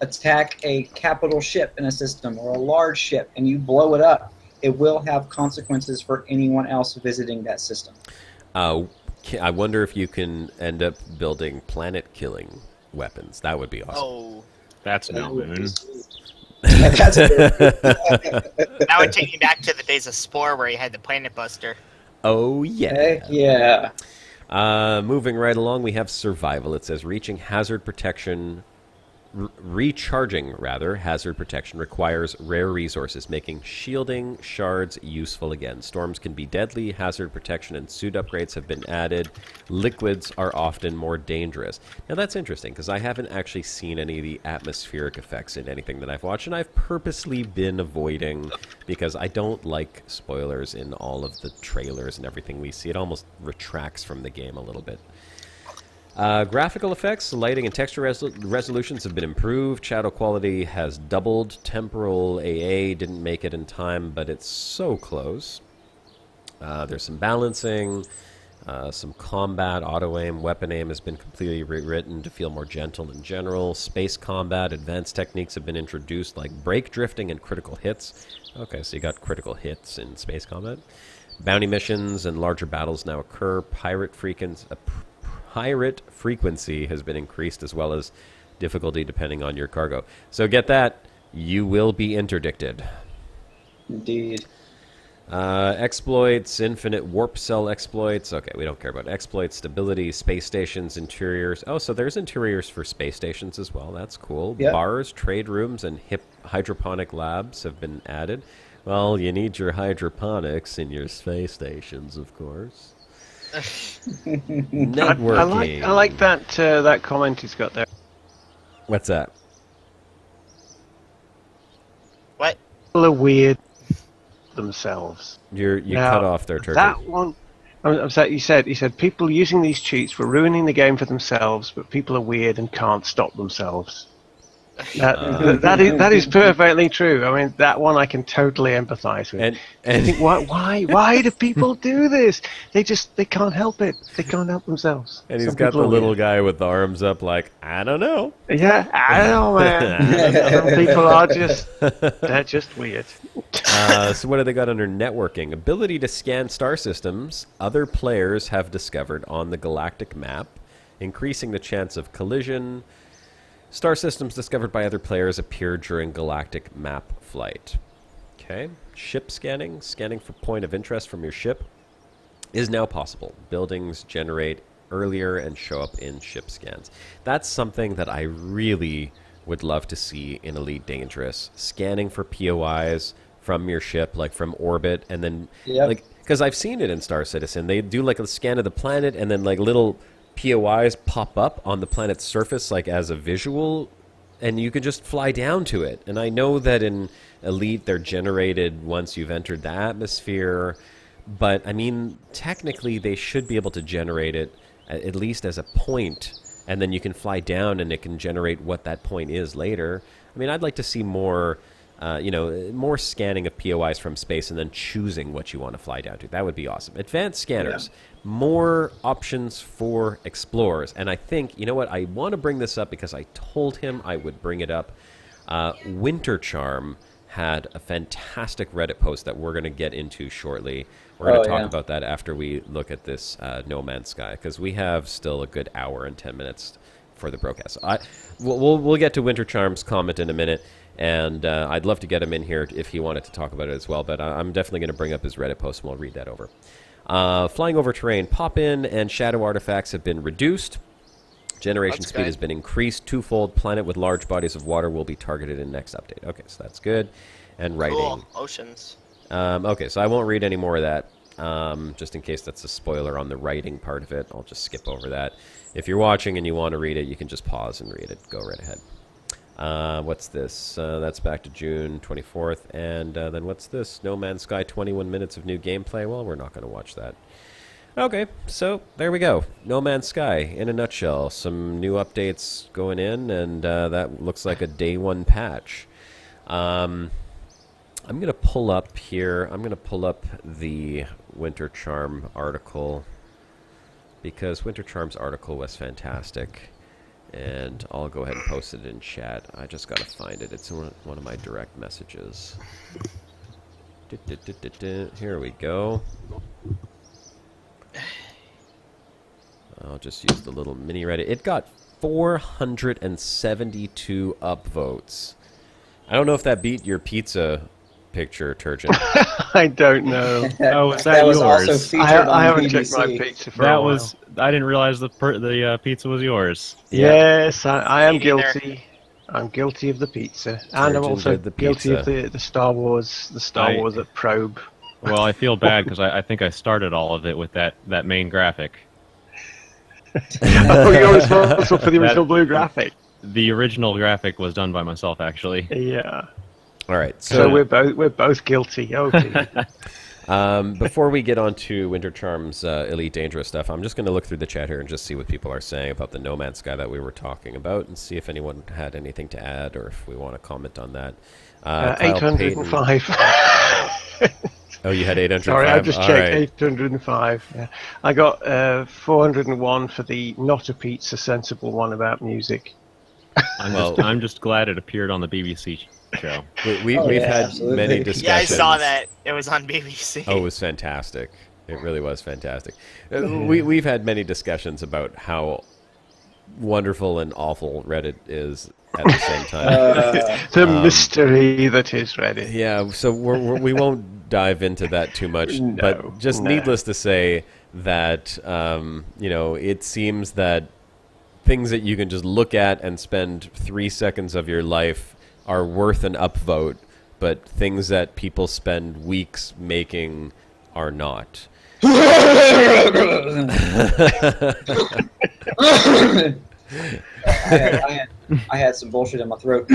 Speaker 1: attack a capital ship in a system or a large ship and you blow it up, it will have consequences for anyone else visiting that system.
Speaker 2: I wonder if you can end up building planet-killing weapons. That would be awesome.
Speaker 4: Oh,
Speaker 5: that's no moon.
Speaker 4: That would take me back to the days of Spore where you had the Planet Buster.
Speaker 2: Oh, yeah.
Speaker 1: Heck yeah.
Speaker 2: Moving right along, we have survival. It says reaching hazard protection... recharging hazard protection requires rare resources, making shielding shards useful again. Storms can be deadly. Hazard protection and suit upgrades have been added. Liquids are often more dangerous. Now that's interesting, because I haven't actually seen any of the atmospheric effects in anything that I've watched, and I've purposely been avoiding, because I don't like spoilers in all of the trailers and everything we see. It almost retracts from the game a little bit. Graphical effects, lighting, and texture resolutions have been improved. Shadow quality has doubled. Temporal AA didn't make it in time, but it's so close. There's some balancing, some combat, auto-aim, weapon aim has been completely rewritten to feel more gentle in general. Space combat, advanced techniques have been introduced like brake drifting and critical hits. Okay, so you got critical hits in space combat. Bounty missions and larger battles now occur. Pirate frequency has been increased, as well as difficulty depending on your cargo. So get that, you will be interdicted.
Speaker 1: Indeed.
Speaker 2: Exploits, infinite warp cell exploits. Okay, we don't care about exploits. Stability, space stations, interiors. Oh, so there's interiors for space stations as well. That's cool.
Speaker 1: Yep.
Speaker 2: Bars, trade rooms, and hydroponic labs have been added. Well, you need your hydroponics in your space stations, of course. Networking.
Speaker 3: I like that that comment he's got there.
Speaker 2: What's that?
Speaker 4: What?
Speaker 3: People are weird themselves.
Speaker 2: You
Speaker 3: Now,
Speaker 2: cut off there, Turkey.
Speaker 3: That one. I'm sorry, he said people using these cheats were ruining the game for themselves, but people are weird and can't stop themselves. That is perfectly true. I mean, that one I can totally empathise with.
Speaker 2: And
Speaker 3: I think, why do people do this? They can't help it. They can't help themselves.
Speaker 2: And he's
Speaker 3: Some
Speaker 2: got
Speaker 3: people
Speaker 2: the
Speaker 3: are
Speaker 2: little
Speaker 3: weird.
Speaker 2: guy with the arms up like, I don't know.
Speaker 3: Yeah, I don't know, man. Some people are they're just weird.
Speaker 2: So what do they got under networking? Ability to scan star systems other players have discovered on the galactic map, increasing the chance of collision. Star systems discovered by other players appear during galactic map flight. Okay. Ship scanning. Scanning for point of interest from your ship is now possible. Buildings generate earlier and show up in ship scans. That's something that I really would love to see in Elite Dangerous. Scanning for POIs from your ship, like from orbit, and then like, because I've seen it in Star Citizen. They do like a scan of the planet, and then like little POIs pop up on the planet's surface like as a visual, and you can just fly down to it. And I know that in Elite they're generated once you've entered the atmosphere, but I mean technically they should be able to generate it at least as a point, and then you can fly down and it can generate what that point is later. I mean, I'd like to see more more scanning of POIs from space and then choosing what you want to fly down to. That would be awesome. Advanced scanners, more options for explorers. And I think, you know what, I want to bring this up because I told him I would bring it up. Winter Charm had a fantastic Reddit post that we're going to get into shortly. We're going to talk about that after we look at this No Man's Sky, because we have still a good hour and 10 minutes for the broadcast. We'll get to Winter Charm's comment in a minute. And I'd love to get him in here if he wanted to talk about it as well. But I'm definitely going to bring up his Reddit post, and we'll read that over. Flying over terrain, pop-in and shadow artifacts have been reduced. Generation speed has been increased twofold. Planet with large bodies of water will be targeted in next update. Okay, so that's good. And writing.
Speaker 4: Cool. Oceans.
Speaker 2: Okay, so I won't read any more of that. Just in case that's a spoiler on the writing part of it, I'll just skip over that. If you're watching and you want to read it, you can just pause and read it. Go right ahead. What's this? That's back to June 24th. And then what's this? No Man's Sky, 21 minutes of new gameplay. Well, we're not going to watch that. Okay, so there we go. No Man's Sky, in a nutshell. Some new updates going in, and that looks like a day one patch. I'm going to pull up here. I'm going to pull up the Winter Charm article, because Winter Charm's article was fantastic. And I'll go ahead and post it in chat. I just got to find it. It's one of my direct messages. Here we go. I'll just use the little mini Reddit. It got 472 upvotes. I don't know if that beat your pizza picture, Turgeon.
Speaker 3: I don't know.
Speaker 5: Oh, is that
Speaker 1: was
Speaker 5: yours?
Speaker 1: also featured
Speaker 3: I
Speaker 1: on
Speaker 3: haven't checked my
Speaker 1: BBC.
Speaker 3: pizza for
Speaker 5: That
Speaker 3: a while.
Speaker 5: was. I didn't realize the pizza was yours.
Speaker 3: Yes, I am
Speaker 4: Me neither.
Speaker 3: guilty. I'm guilty of the pizza, and I'm
Speaker 2: Turgeon
Speaker 3: also
Speaker 2: did the
Speaker 3: guilty of
Speaker 2: pizza.
Speaker 3: the Star Wars, at Probe.
Speaker 5: Well, I feel bad because I think I started all of it with that main graphic.
Speaker 3: Oh, you're responsible for the original blue graphic.
Speaker 5: The original graphic was done by myself, actually.
Speaker 3: Yeah.
Speaker 2: All right,
Speaker 3: So we're both guilty. Okay.
Speaker 2: Before we get on to Winter Charms Elite Dangerous stuff, I'm just going to look through the chat here and just see what people are saying about the No Man's Sky that we were talking about and see if anyone had anything to add or if we want to comment on that.
Speaker 3: 805.
Speaker 2: Oh, you had 805?
Speaker 3: Sorry, I just
Speaker 2: All
Speaker 3: checked.
Speaker 2: right.
Speaker 3: 805. Yeah. I got 401 for the Not a Pizza Sensible one about music.
Speaker 5: I'm just glad it appeared on the BBC show.
Speaker 2: We've had
Speaker 1: absolutely.
Speaker 2: many
Speaker 4: Yeah, I
Speaker 2: discussions.
Speaker 4: saw that. It was on BBC.
Speaker 2: Oh, it was fantastic. It really was fantastic. We've had many discussions about how wonderful and awful Reddit is at the same time.
Speaker 3: The mystery that is Reddit.
Speaker 2: Yeah, so we won't dive into that too much, but just needless to say that, it seems that things that you can just look at and spend 3 seconds of your life are worth an upvote, but things that people spend weeks making are not.
Speaker 1: I had some bullshit in my throat.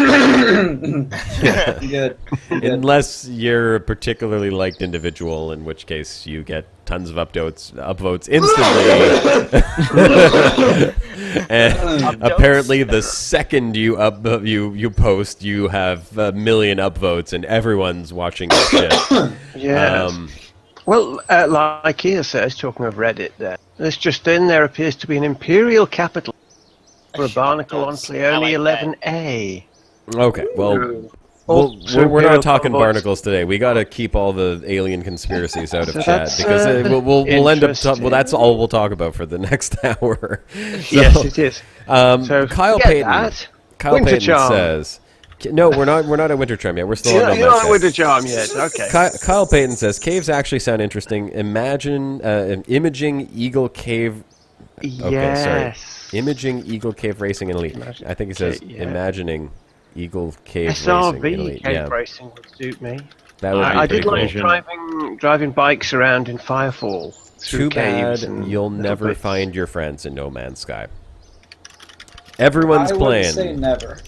Speaker 1: Good.
Speaker 2: Unless you're a particularly liked individual, in which case you get tons of upvotes instantly. And apparently, the second you post, you have a million upvotes, and everyone's watching your shit.
Speaker 3: Yes. Well, like here says, talking of Reddit, there's just in there appears to be an imperial capital for a barnacle on Pleione 11A.
Speaker 2: Okay, well, we're not talking barnacles today. We got to keep all the alien conspiracies out of chat because we'll end up. Well, that's all we'll talk about for the next hour.
Speaker 3: Yes, it is. So
Speaker 2: Kyle Payton. Kyle Payton says, "No, we're not at Winter Charm yet. We're still on
Speaker 3: You're not at Winter Charm yet. Okay."
Speaker 2: Kyle Payton says caves actually sound interesting. Imagine imaging Eagle Cave. Okay,
Speaker 3: Yes.
Speaker 2: sorry. Imaging Eagle Cave Racing in Elite. I think he says imagining Eagle Cave Racing in Elite.
Speaker 3: Cave racing would suit me.
Speaker 2: That would be
Speaker 3: I
Speaker 2: pretty
Speaker 3: did like
Speaker 2: cool.
Speaker 3: driving bikes around in Firefall.
Speaker 2: Too bad you'll never find your friends in No Man's Sky. Everyone's playing.
Speaker 1: I would say never.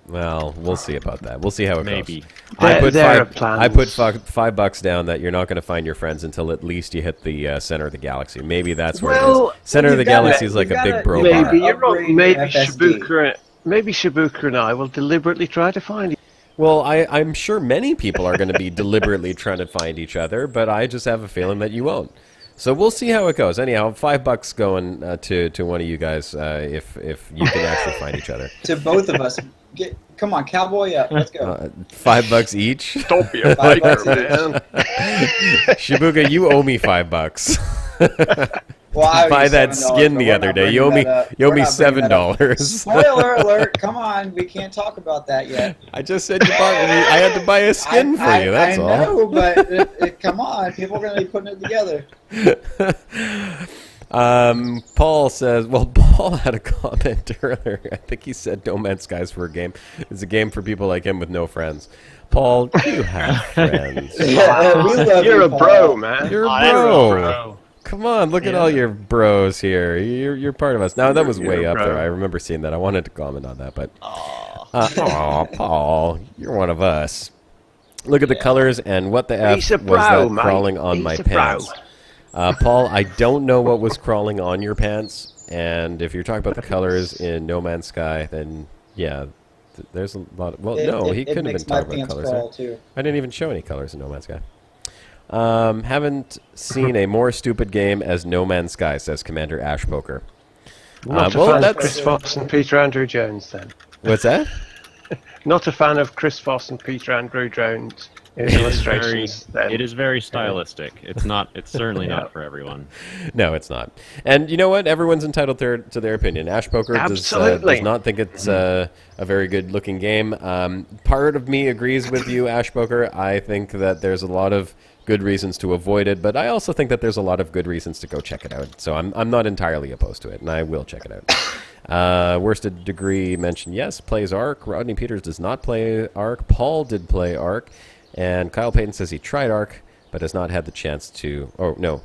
Speaker 2: Well, we'll see about that. We'll see how it
Speaker 5: Maybe.
Speaker 2: goes. I put $5 down that you're not going to find your friends until at least you hit the center of the galaxy. Maybe that's where it is. Center of the galaxy is like a big bro bar.
Speaker 3: Maybe you're wrong. Maybe
Speaker 1: FSD.
Speaker 3: Shabuka and I will deliberately try to find you.
Speaker 2: Well, I'm sure many people are going to be deliberately trying to find each other, but I just have a feeling that you won't. So we'll see how it goes. Anyhow, $5 going to one of you guys if you can actually find each other.
Speaker 1: To both of us. Come on, cowboy up. Let's go.
Speaker 2: $5 each.
Speaker 3: Don't be a biker, man.
Speaker 2: Shibuka, you owe me $5.
Speaker 1: Well, I
Speaker 2: buy that
Speaker 1: $7,
Speaker 2: skin the
Speaker 1: but
Speaker 2: other
Speaker 1: we're
Speaker 2: day.
Speaker 1: not
Speaker 2: You owe me
Speaker 1: bringing that up.
Speaker 2: $7.
Speaker 1: Spoiler alert! Come on, we can't talk about that yet.
Speaker 2: I just said I had to buy a skin for you. That's all.
Speaker 1: I know, but come on, people are going to be putting it together.
Speaker 2: Paul says, well, Paul had a comment earlier. I think he said No Man's Sky is for a game. It's a game for people like him with no friends. Paul, you have friends.
Speaker 1: We love
Speaker 3: You're
Speaker 1: you,
Speaker 3: a
Speaker 1: Paul.
Speaker 3: bro, man.
Speaker 2: You're a
Speaker 5: Bro.
Speaker 2: bro. Come on, look at all your bros here. You're part of us. Now, that was way up there. I remember seeing that. I wanted to comment on that, but... Aw, Paul, you're one of us. Look at the colors, and what the F was that crawling on my pants? Paul, I don't know what was crawling on your pants, and if you're talking about the colors in No Man's Sky, then, yeah, there's a lot of... Well, he couldn't have been talking about colors. I didn't even show any colors in No Man's Sky. Haven't seen a more stupid game as No Man's Sky, says Commander Ashpoker.
Speaker 3: Not a fan of Chris Foss and Peter Andrew Jones, then.
Speaker 2: What's that?
Speaker 3: Not a fan of Chris Foss and Peter Andrew Jones in illustrations, then.
Speaker 5: It is very stylistic. It's not. It's certainly not for everyone.
Speaker 2: No, it's not. And you know what? Everyone's entitled to their opinion. Ashpoker does not think it's a very good-looking game. Part of me agrees with you, Ashpoker. I think that there's a lot of good reasons to avoid it, but I also think that there's a lot of good reasons to go check it out. So I'm not entirely opposed to it, and I will check it out. Worsted Degree mentioned yes, plays Ark. Rodney Peters does not play Ark. Paul did play Ark. And Kyle Payton says he tried Ark, but has not had the chance to... Oh, no.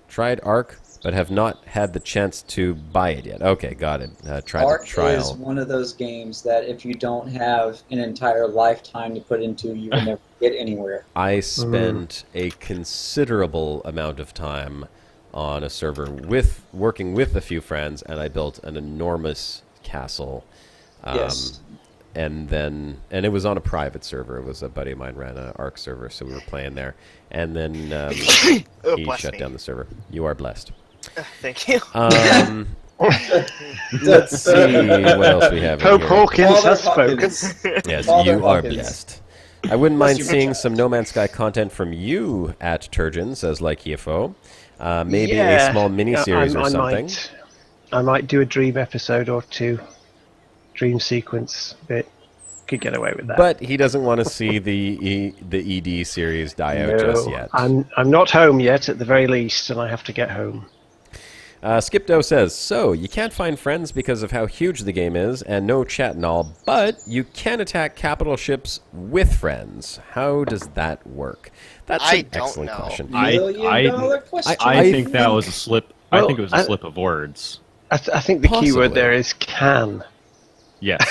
Speaker 2: Tried Ark, but have not had the chance to buy it yet. Okay, got it. Try the
Speaker 1: Ark is
Speaker 2: trial.
Speaker 1: one of those games that if you don't have an entire lifetime to put into, you will never get anywhere.
Speaker 2: I spent a considerable amount of time on a server working with a few friends, and I built an enormous castle.
Speaker 1: Yes.
Speaker 2: And it was on a private server. It was a buddy of mine ran an Ark server, so we were playing there. And then he
Speaker 4: bless
Speaker 2: shut
Speaker 4: me.
Speaker 2: down the server. You are blessed.
Speaker 4: Thank you.
Speaker 2: Let's see what else we have in
Speaker 3: Pope
Speaker 2: here.
Speaker 3: Hawkins
Speaker 1: Father
Speaker 3: has spoken.
Speaker 1: Hawkins.
Speaker 2: Yes,
Speaker 1: Father
Speaker 2: you are
Speaker 1: Hawkins.
Speaker 2: blessed. I wouldn't mind
Speaker 1: your
Speaker 2: seeing
Speaker 1: child.
Speaker 2: some No Man's Sky content from you at Turgeon, says Like EFO. Maybe
Speaker 3: Yeah,
Speaker 2: a small mini-series
Speaker 3: I
Speaker 2: or something.
Speaker 3: I might do a dream episode or two. Dream sequence bit. Could get away with that.
Speaker 2: But he doesn't want to see the ED series die out just yet.
Speaker 3: I'm not home yet, at the very least, and I have to get home.
Speaker 2: Skipdo says, so, you can't find friends because of how huge the game is, and no chat and all, but you can attack capital ships with friends. How does that work? That's
Speaker 4: I
Speaker 2: an
Speaker 4: don't
Speaker 2: excellent
Speaker 4: know.
Speaker 2: question.
Speaker 1: $1 million question.
Speaker 5: I think that was a slip. I
Speaker 3: Well,
Speaker 5: think it was a slip of words.
Speaker 3: I think the
Speaker 2: Possibly.
Speaker 3: keyword there is can.
Speaker 5: Yes,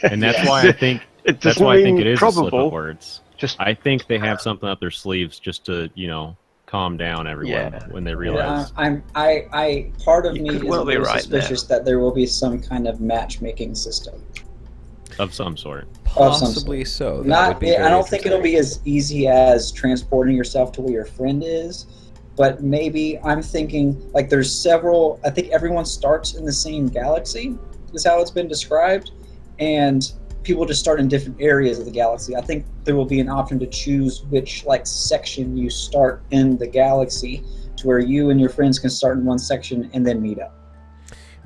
Speaker 5: and that's why I think
Speaker 3: It
Speaker 5: that's
Speaker 3: doesn't
Speaker 5: why I think
Speaker 3: mean
Speaker 5: it is a slip
Speaker 3: probable.
Speaker 5: of words.
Speaker 3: Just
Speaker 5: I think they have something up their sleeves just to calm down everyone
Speaker 3: Yeah.
Speaker 5: when they
Speaker 1: Yeah,
Speaker 5: realize.
Speaker 1: part of
Speaker 3: You
Speaker 1: me
Speaker 3: could
Speaker 1: is
Speaker 3: well
Speaker 1: a
Speaker 3: be
Speaker 1: little
Speaker 3: right
Speaker 1: suspicious that there will be some kind of matchmaking system.
Speaker 5: Of some sort.
Speaker 1: Of some
Speaker 2: Possibly so. That
Speaker 1: Not,
Speaker 2: would be
Speaker 1: I
Speaker 2: very
Speaker 1: don't think it'll be
Speaker 2: interesting.
Speaker 1: as easy as transporting yourself to where your friend is, but maybe I'm thinking like there's several. I think everyone starts in the same galaxy, is how it's been described, and people just start in different areas of the galaxy. I think there will be an option to choose which section you start in the galaxy, to where you and your friends can start in one section and then meet up.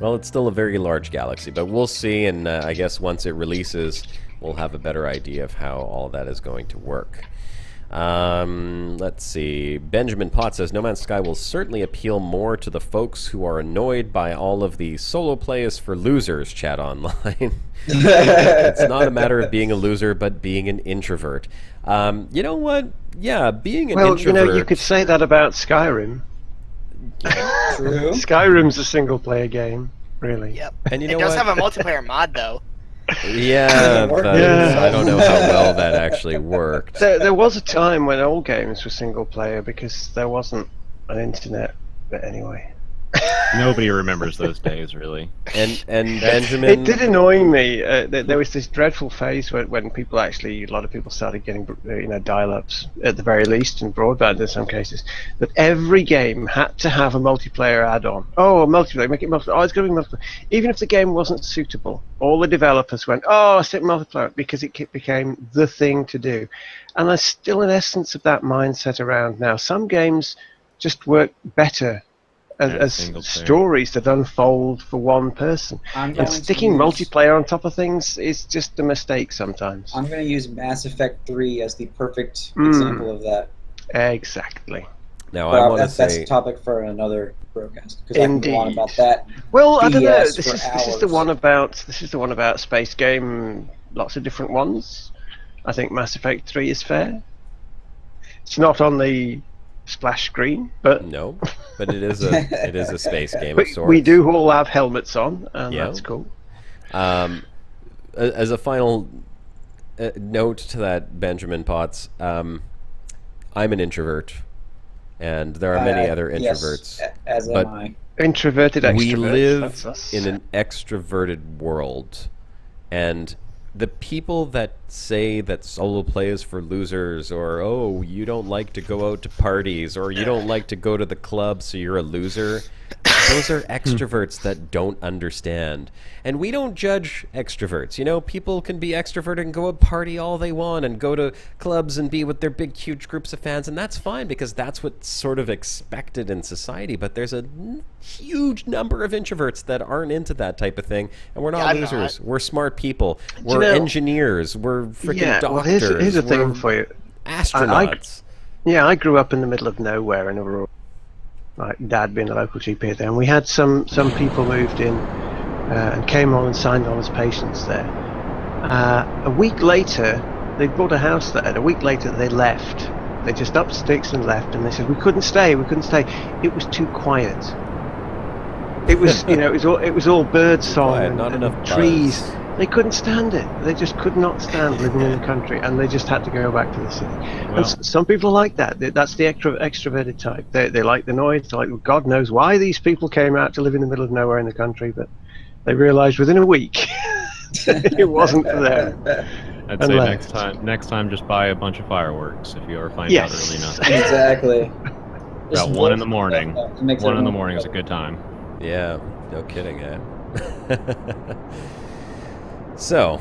Speaker 2: Well, it's still a very large galaxy, but we'll see, and I guess once it releases, we'll have a better idea of how all that is going to work. Let's see. Benjamin Potts says, No Man's Sky will certainly appeal more to the folks who are annoyed by all of the solo play is for losers chat online. It's not a matter of being a loser, but being an introvert. You know what? Yeah, being an introvert...
Speaker 3: you could say that about Skyrim.
Speaker 1: True.
Speaker 3: Skyrim's a single-player game, really.
Speaker 4: Yep.
Speaker 2: And you
Speaker 4: It
Speaker 2: know
Speaker 4: does
Speaker 2: what?
Speaker 4: have a multiplayer mod though.
Speaker 2: Yeah, but
Speaker 3: Yeah.
Speaker 2: I don't know how well that actually worked.
Speaker 3: There was a time when all games were single-player because there wasn't an internet. But anyway.
Speaker 5: Nobody remembers those days, really.
Speaker 2: And Benjamin...
Speaker 3: It did annoy me. There was this dreadful phase when a lot of people started getting dial-ups at the very least, and broadband in some cases, that every game had to have a multiplayer add-on. Oh, a multiplayer, make it multiplayer. Oh, it's going to be multiplayer. Even if the game wasn't suitable, all the developers went, oh, stick multiplayer, because it became the thing to do. And there's still an essence of that mindset around now. Some games just work better as
Speaker 5: single player.
Speaker 3: stories that unfold for one person.
Speaker 1: I'm
Speaker 3: And
Speaker 1: going to
Speaker 3: sticking
Speaker 1: use-
Speaker 3: multiplayer on top of things is just a mistake sometimes.
Speaker 1: I'm going to use Mass Effect 3 as the perfect example of that.
Speaker 3: Exactly.
Speaker 2: Now,
Speaker 1: But
Speaker 2: I want to
Speaker 1: that's
Speaker 2: say...
Speaker 1: a topic for another broadcast, because I can go on
Speaker 3: Indeed.
Speaker 1: about that.
Speaker 3: Well, I don't know.
Speaker 1: BS
Speaker 3: This
Speaker 1: for
Speaker 3: is the one about space game. Lots of different ones. I think Mass Effect 3 is fair. It's not on the splash screen, but
Speaker 2: No, but it is a space game
Speaker 3: but
Speaker 2: of sorts.
Speaker 3: we do all have helmets on, and
Speaker 2: Yeah.
Speaker 3: that's cool.
Speaker 2: As a final note to that, Benjamin Potts, I'm an introvert, and there are many other introverts.
Speaker 1: Yes, as
Speaker 2: but
Speaker 1: am I.
Speaker 3: Introverted extroverts.
Speaker 2: We live
Speaker 3: that's us.
Speaker 2: in an extroverted world, and the people that say that solo play is for losers, or oh, you don't like to go out to parties, or you don't like to go to the club, so you're a loser, those are extroverts that don't understand. And we don't judge extroverts. You know, people can be extroverted and go out party all they want and go to clubs and be with their big, huge groups of fans, and that's fine because that's what's sort of expected in society. But there's a huge number of introverts that aren't into that type of thing, and we're not
Speaker 4: I'm
Speaker 2: losers.
Speaker 4: not.
Speaker 2: We're smart people. We're
Speaker 3: know-
Speaker 2: engineers. We're freaking
Speaker 3: Well,
Speaker 2: doctors.
Speaker 3: here's a thing
Speaker 2: we're
Speaker 3: for you.
Speaker 2: astronauts.
Speaker 3: I grew up in the middle of nowhere in a rural. My dad being a local GP there, and we had some people moved in and came on and signed on as patients there. A week later, they bought a house there. And a week later, they left. They just upped sticks and left, and they said we couldn't stay. It was too quiet. It was, it was all bird song
Speaker 2: Quiet,
Speaker 3: and,
Speaker 2: not
Speaker 3: and
Speaker 2: enough
Speaker 3: trees.
Speaker 2: buzz.
Speaker 3: They couldn't stand it. They just could not stand living in the country, and they just had to go back to the city.
Speaker 5: Well,
Speaker 3: And some people like that. That's the extroverted type. They like the noise. They're like, well, God knows why these people came out to live in the middle of nowhere in the country, but they realised within a week it wasn't for them.
Speaker 5: I'd
Speaker 3: And
Speaker 5: say
Speaker 3: left.
Speaker 5: next time, just buy a bunch of fireworks if you ever find out early enough.
Speaker 1: Exactly.
Speaker 5: About 1 in the morning.
Speaker 1: It makes
Speaker 5: 1 in the
Speaker 1: everyone
Speaker 5: morning is a
Speaker 1: better.
Speaker 5: good time.
Speaker 2: Yeah, no kidding, eh? So,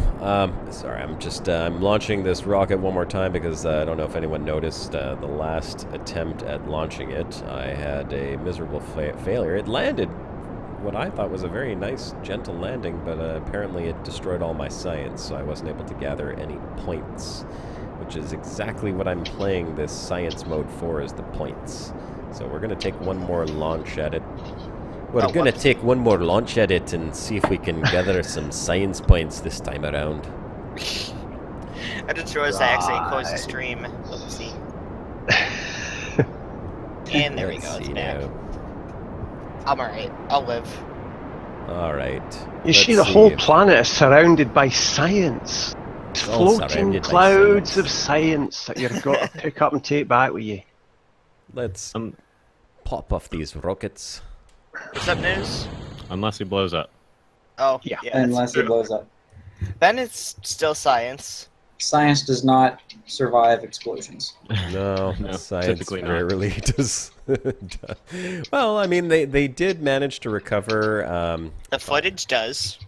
Speaker 2: sorry, I'm launching this rocket one more time because I don't know if anyone noticed the last attempt at launching it. I had a miserable failure. It landed what I thought was a very nice, gentle landing, but apparently it destroyed all my science, so I wasn't able to gather any points, which is exactly what I'm playing this science mode for, is the points. So we're going to take one more launch at it. We're going to take one more launch at it and see if we can gather some science points this time around.
Speaker 4: I just realized I accidentally closed the stream. Oopsie. And there we go, it's back. I'm alright. I'll live.
Speaker 2: Alright.
Speaker 3: You see, the whole planet is surrounded by science. Floating clouds of science that you've got to pick up and take back with you.
Speaker 2: Let's pop off these rockets.
Speaker 4: What's up, news?
Speaker 5: Unless he blows up.
Speaker 4: Oh,
Speaker 3: Yeah.
Speaker 1: Unless it blows up.
Speaker 4: Then it's still science.
Speaker 1: Science does not survive explosions.
Speaker 2: No,
Speaker 5: No,
Speaker 2: science
Speaker 5: typically not.
Speaker 2: rarely does. Well, I mean, they did manage to recover.
Speaker 4: The footage does.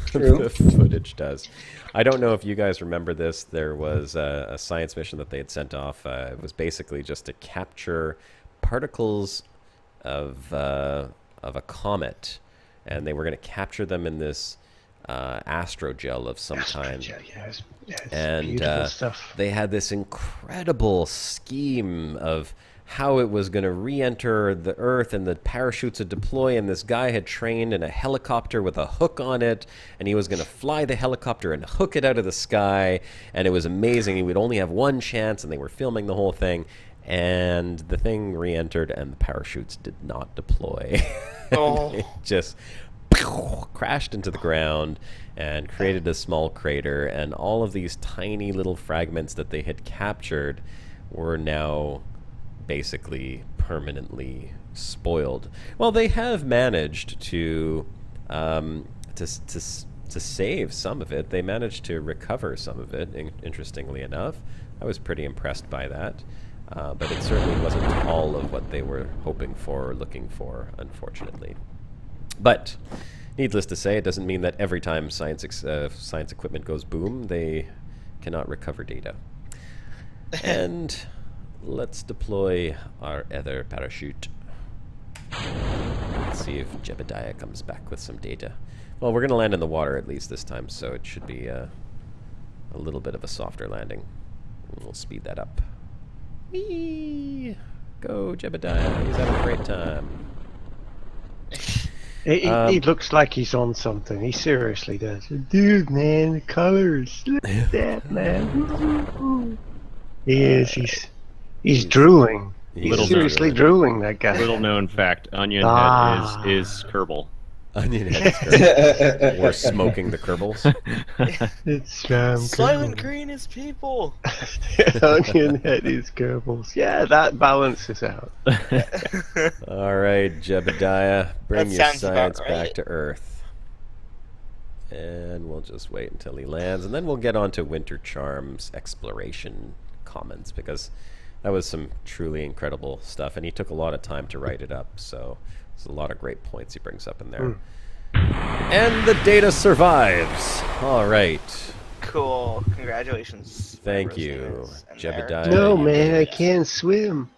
Speaker 1: True.
Speaker 2: The footage does. I don't know if you guys remember this. There was a science mission that they had sent off. It was basically just to capture particles of a comet, and they were going to capture them in this astrogel of some kind. And
Speaker 3: beautiful stuff.
Speaker 2: they had this incredible scheme of how it was going to re-enter the Earth, and the parachutes would deploy, and this guy had trained in a helicopter with a hook on it, and he was going to fly the helicopter and hook it out of the sky, and it was amazing. He would only have one chance, and they were filming the whole thing, and the thing re-entered, and the parachutes did not deploy.
Speaker 4: Oh.
Speaker 2: It just crashed into the ground and created a small crater, and all of these tiny little fragments that they had captured were now basically permanently spoiled. Well, they have managed to save some of it. They managed to recover some of it, interestingly enough. I was pretty impressed by that. But it certainly wasn't all of what they were hoping for or looking for, unfortunately. But needless to say, it doesn't mean that every time science equipment goes boom, they cannot recover data. And let's deploy our other parachute. Let's see if Jebediah comes back with some data. Well, we're going to land in the water at least this time, so it should be a little bit of a softer landing. We'll speed that up. Whee! Go, Jebediah. He's having a great time.
Speaker 3: He looks like he's on something. He seriously does. Dude, man, the colors. Look at that, man. He is. He's drooling. He's seriously drooling, that guy.
Speaker 5: Little known fact: Onion Head is Kerbal.
Speaker 2: Onion Head is Kerbal. We're smoking the Kerbals.
Speaker 3: It's
Speaker 4: Silent Green is people.
Speaker 3: Onion Head is Kerbals. Yeah, that balances out.
Speaker 2: All right, Jebediah, bring
Speaker 4: That
Speaker 2: your
Speaker 4: sounds about
Speaker 2: science back
Speaker 4: right.
Speaker 2: to Earth. And we'll just wait until he lands, and then we'll get on to Winter Charm's exploration comments, because that was some truly incredible stuff, and he took a lot of time to write it up, so there's a lot of great points he brings up in there. And the data survives. All right.
Speaker 4: Cool. Congratulations.
Speaker 2: Thank
Speaker 4: Rose
Speaker 2: you,
Speaker 4: Davis and
Speaker 2: Jebediah.
Speaker 4: Eric.
Speaker 3: No, man, I can't swim.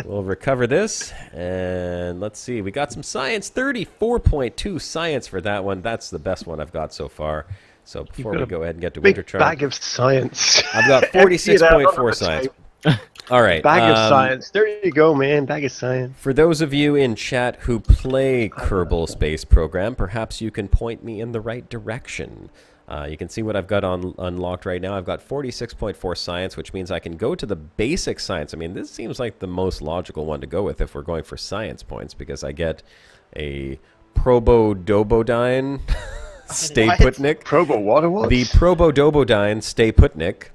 Speaker 2: We'll recover this, and let's see. We got some science. 34.2 science for that one. That's the best one I've got so far. So before we go ahead and get to Winter
Speaker 3: Big
Speaker 2: Charm,
Speaker 3: bag of science.
Speaker 2: I've got 46.4 science. All right.
Speaker 3: Bag of science. There you go, man. Bag of science.
Speaker 2: For those of you in chat who play Kerbal Space Program, perhaps you can point me in the right direction. You can see what I've got unlocked right now. I've got 46.4 science, which means I can go to the basic science. I mean, this seems like the most logical one to go with if we're going for science points, because I get a Probodobodine Stay
Speaker 4: What?
Speaker 2: Putnik.
Speaker 3: Probo what it was?
Speaker 2: The Probodobodine Stay Putnik.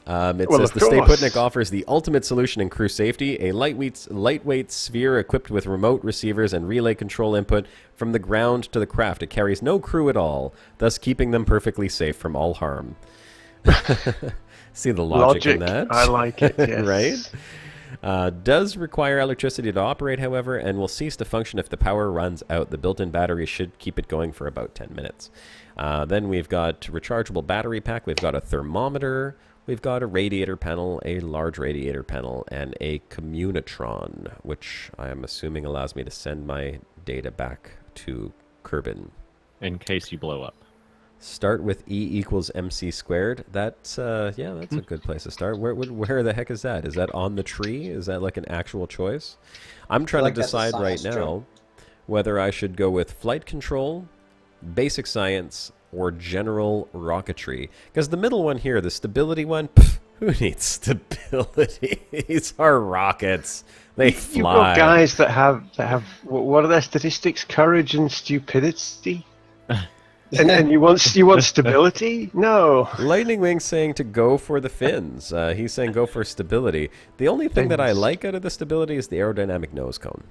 Speaker 2: It
Speaker 3: Well,
Speaker 2: says
Speaker 3: of
Speaker 2: the Stay
Speaker 3: course.
Speaker 2: Putnik offers the ultimate solution in crew safety, a lightweight sphere equipped with remote receivers and relay control input from the ground to the craft. It carries no crew at all, thus keeping them perfectly safe from all harm. See the logic in that?
Speaker 3: I like it, yes.
Speaker 2: Right? Does require electricity to operate, however, and will cease to function if the power runs out. The built-in battery should keep it going for about 10 minutes. Then we've got rechargeable battery pack. We've got a thermometer. We've got a radiator panel, a large radiator panel, and a communitron, which I am assuming allows me to send my data back to Kerbin.
Speaker 5: In case you blow up.
Speaker 2: Start with E equals MC squared. That's that's a good place to start. Where the heck is that? Is that on the tree? Is that like an actual choice? I'm trying
Speaker 1: like
Speaker 2: to
Speaker 1: that's a
Speaker 2: decide right
Speaker 1: science
Speaker 2: now whether I should go with flight control, basic science, or general rocketry. Because the middle one here, the stability one, who needs stability? These are rockets. They fly.
Speaker 3: You've got guys that have what are their statistics? Courage and stupidity. and you want stability? No.
Speaker 2: Lightning Wing's saying to go for the fins. He's saying go for stability. The only thing that I
Speaker 3: Fins.
Speaker 2: like out of the stability is the aerodynamic nose cone.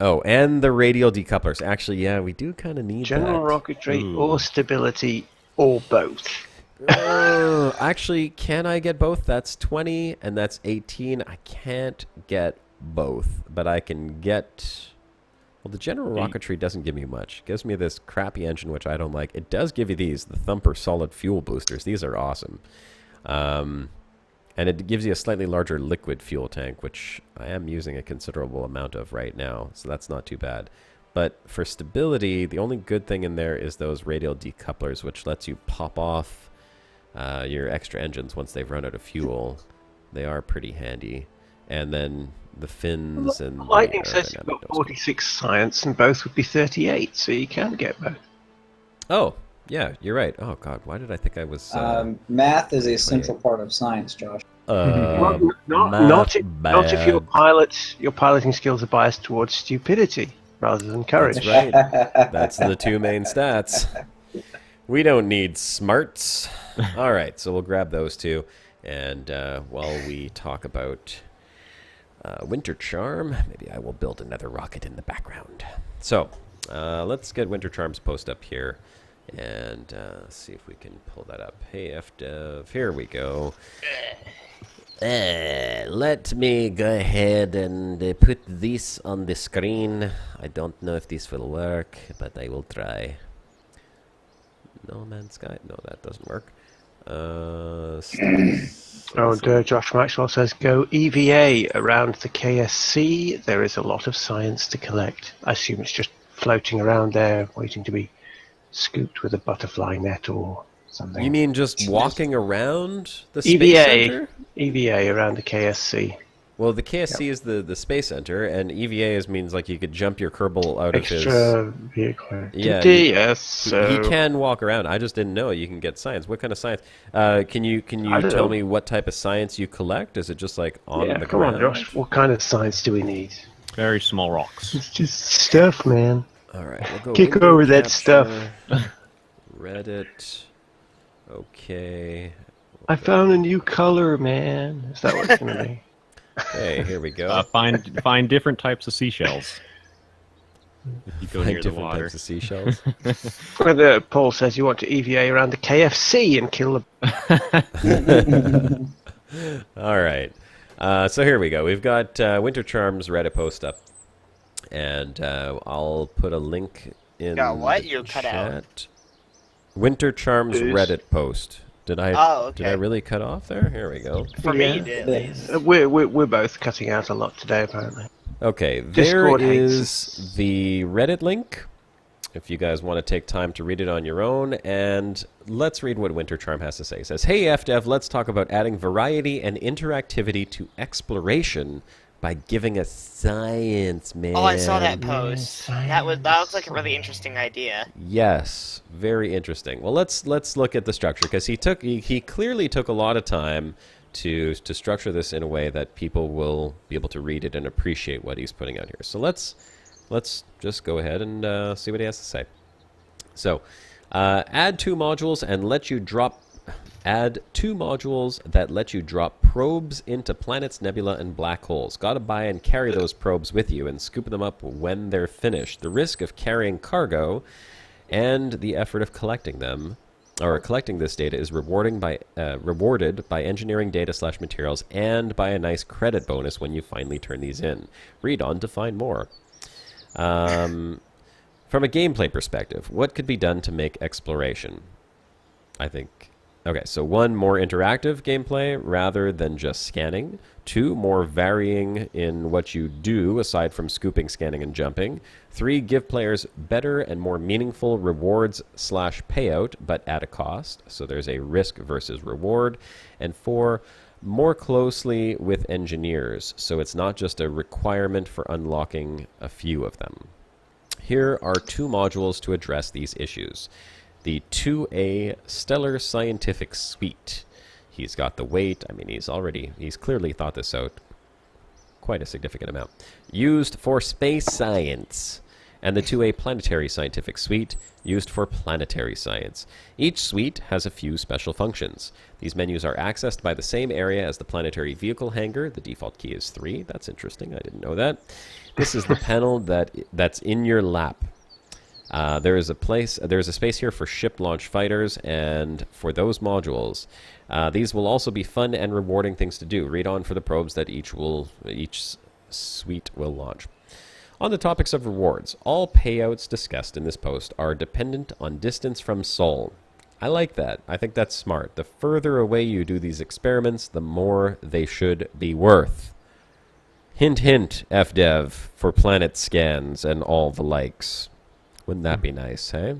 Speaker 2: Oh, and the radial decouplers. Actually, yeah, we do kind of need
Speaker 3: General
Speaker 2: that.
Speaker 3: rocketry
Speaker 2: Ooh.
Speaker 3: or stability or both.
Speaker 2: Actually, can I get both? That's 20 and that's 18. I can't get both, but I can get... Well, the general rocketry doesn't give me much. It gives me this crappy engine, which I don't like. It does give you these, the Thumper solid fuel boosters. These are awesome. And it gives you a slightly larger liquid fuel tank, which I am using a considerable amount of right now, so that's not too bad. But for stability, the only good thing in there is those radial decouplers, which lets you pop off your extra engines once they've run out of fuel. They are pretty handy. And then the fins and the
Speaker 3: Lightning says you've
Speaker 2: aerodynamic
Speaker 3: got
Speaker 2: nose cone.
Speaker 3: 46 science and both would be 38, so you can get both.
Speaker 2: Oh, yeah, you're right. Oh, God, why did I think I was...
Speaker 1: Math is a central part of science, Josh.
Speaker 3: Well, not
Speaker 2: math
Speaker 3: if your
Speaker 2: bad.
Speaker 3: your piloting skills are biased towards stupidity rather than courage.
Speaker 2: That's right. That's the two main stats. We don't need smarts. All right, so we'll grab those two. And while we talk about Winter Charm, maybe I will build another rocket in the background. So let's get Winter Charm's post up here and see if we can pull that up. Hey, FDev, here we go. Let me go ahead and put this on the screen. I don't know if this will work, but I will try. No Man's Sky? No, that doesn't work.
Speaker 3: Josh Maxwell says, go EVA around the KSC. There is a lot of science to collect. I assume it's just floating around there, waiting to be scooped with a butterfly net or something.
Speaker 2: You mean just walking around the Space
Speaker 3: EVA.
Speaker 2: Center?
Speaker 3: EVA around the KSC.
Speaker 2: Well, the KSC is the Space Center, and EVA means like you could jump your Kerbal out of his...
Speaker 3: Extra vehicle.
Speaker 2: Yeah,
Speaker 3: yes.
Speaker 2: He
Speaker 3: So
Speaker 2: can walk around. I just didn't know you can get science. What kind of science? Can you
Speaker 3: I don't
Speaker 2: tell
Speaker 3: know.
Speaker 2: me what type of science you collect? Is it just like on the
Speaker 3: come
Speaker 2: ground?
Speaker 3: on, Josh. What kind of science do we need?
Speaker 5: Very small rocks.
Speaker 3: It's just stuff, man.
Speaker 2: All right, we'll go
Speaker 3: Kick
Speaker 2: window
Speaker 3: over that
Speaker 2: capture,
Speaker 3: stuff.
Speaker 2: Reddit. Okay.
Speaker 3: I found a new color, man. Is that what it's gonna be?
Speaker 2: Hey, here we go.
Speaker 5: Find different types of seashells. If you go
Speaker 2: Find
Speaker 5: near the
Speaker 2: different
Speaker 5: water.
Speaker 2: types of seashells.
Speaker 3: Whether Paul says you want to EVA around the KFC and kill the.
Speaker 2: All right. So here we go. We've got Winter Charm's Reddit post up. And I'll put a link in
Speaker 4: Got what?
Speaker 2: the
Speaker 4: You cut
Speaker 2: chat.
Speaker 4: out.
Speaker 2: Winter Charm's
Speaker 3: Oops.
Speaker 2: Reddit post. Did I
Speaker 4: Oh, okay.
Speaker 2: did I really cut off there? Here we go.
Speaker 4: For me,
Speaker 3: Yeah.
Speaker 4: you did at least.
Speaker 3: We're both cutting out a lot today, apparently.
Speaker 2: Okay, there
Speaker 3: Discord hates
Speaker 2: is the Reddit link. If you guys want to take time to read it on your own, and let's read what Winter Charm has to say. It says, "Hey FDev, let's talk about adding variety and interactivity to exploration by giving us science, man.
Speaker 4: Oh, I saw that post. That looks like a really interesting idea.
Speaker 2: Yes, very interesting. Well, let's look at the structure, because he clearly took a lot of time to structure this in a way that people will be able to read it and appreciate what he's putting out here. So let's just go ahead and see what he has to say. So, add two modules that let you drop probes into planets, nebula, and black holes. Gotta buy and carry those probes with you and scoop them up when they're finished. The risk of carrying cargo and the effort of collecting them, or collecting this data, is rewarded by engineering data/materials and by a nice credit bonus when you finally turn these in. Read on to find more. From a gameplay perspective, what could be done to make exploration? Okay, so 1, more interactive gameplay rather than just scanning. 2, more varying in what you do aside from scooping, scanning, and jumping. 3, give players better and more meaningful rewards/payout, but at a cost. So there's a risk versus reward. And 4, more closely with engineers, so it's not just a requirement for unlocking a few of them. Here are 2 modules to address these issues. The 2A Stellar Scientific Suite. He's got the weight. I mean, he's clearly thought this out quite a significant amount. Used for space science. And the 2A Planetary Scientific Suite, used for planetary science. Each suite has a few special functions. These menus are accessed by the same area as the planetary vehicle hangar. The default key is 3. That's interesting. I didn't know that. This is the panel that's in your lap. There's a space here for ship launch fighters, and for those modules, these will also be fun and rewarding things to do. Read on for the probes that each suite will launch. On the topics of rewards, all payouts discussed in this post are dependent on distance from Sol. I like that. I think that's smart. The further away you do these experiments, the more they should be worth. Hint, hint, FDev, for planet scans and all the likes. Wouldn't that be nice, hey?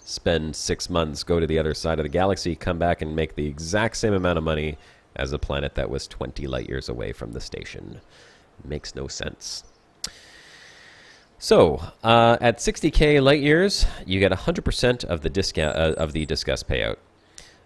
Speaker 2: Spend 6 months, go to the other side of the galaxy, come back and make the exact same amount of money as a planet that was 20 light years away from the station. Makes no sense. So, at 60k light years, you get 100% of the discussed payout.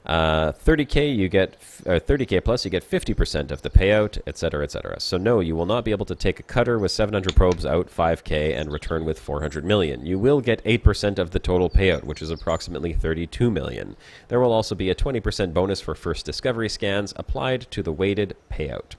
Speaker 2: 30k plus, you get 50% of the payout, etc., etc. So no, you will not be able to take a cutter with 700 probes out 5k and return with 400 million. You will get 8% of the total payout, which is approximately 32 million. There will also be a 20% bonus for first discovery scans applied to the weighted payout.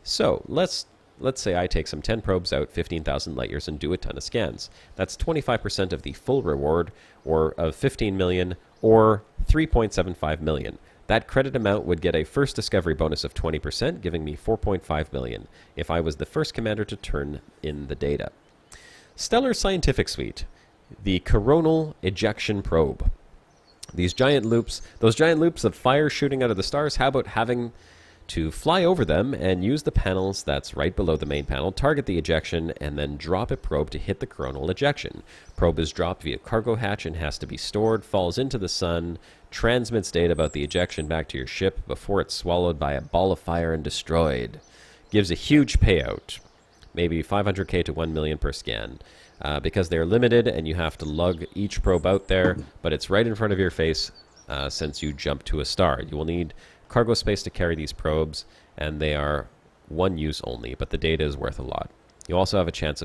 Speaker 2: So let's say I take some 10 probes out 15,000 light years and do a ton of scans. That's 25% of the full reward, or of 15 million, or 3.75 million. That credit amount would get a first discovery bonus of 20%, giving me 4.5 million if I was the first commander to turn in the data. Stellar Scientific Suite, the coronal ejection probe. Those giant loops of fire shooting out of the stars, how about having to fly over them and use the panels that's right below the main panel, target the ejection, and then drop a probe to hit the coronal ejection. Probe is dropped via cargo hatch and has to be stored, falls into the sun, transmits data about the ejection back to your ship before it's swallowed by a ball of fire and destroyed. Gives a huge payout, maybe 500k to 1 million per scan. Because they're limited and you have to lug each probe out there, but it's right in front of your face since you jump to a star. You will need cargo space to carry these probes, and they are one use only, but the data is worth a lot. You also have a chance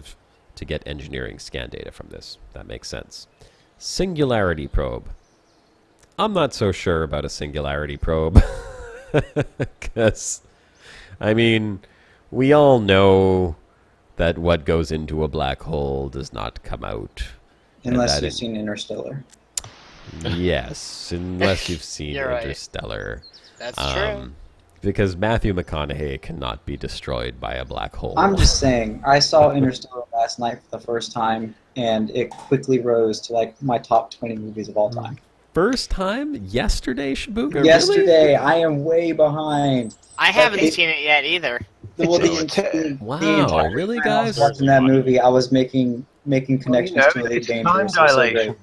Speaker 2: to get engineering scan data from this. That makes sense. Singularity probe. I'm not so sure about a singularity probe. Because, I mean, we all know that what goes into a black hole does not come out.
Speaker 1: Unless you've seen Interstellar.
Speaker 2: Yes, unless you've seen
Speaker 4: You're right.
Speaker 2: Interstellar.
Speaker 4: That's true.
Speaker 2: Because Matthew McConaughey cannot be destroyed by a black hole.
Speaker 1: I'm just saying, I saw Interstellar last night for the first time, and it quickly rose to like my top 20 movies of all time.
Speaker 2: First time? Yesterday, Shabuka?
Speaker 1: Yesterday,
Speaker 2: really?
Speaker 1: I am way behind.
Speaker 4: I haven't seen it yet either.
Speaker 1: Wow,
Speaker 2: really,
Speaker 1: time I
Speaker 2: guys?
Speaker 1: was watching that movie, I was making connections to Elite
Speaker 3: it's time
Speaker 1: Dangerous. It was so
Speaker 3: dilation.
Speaker 1: great.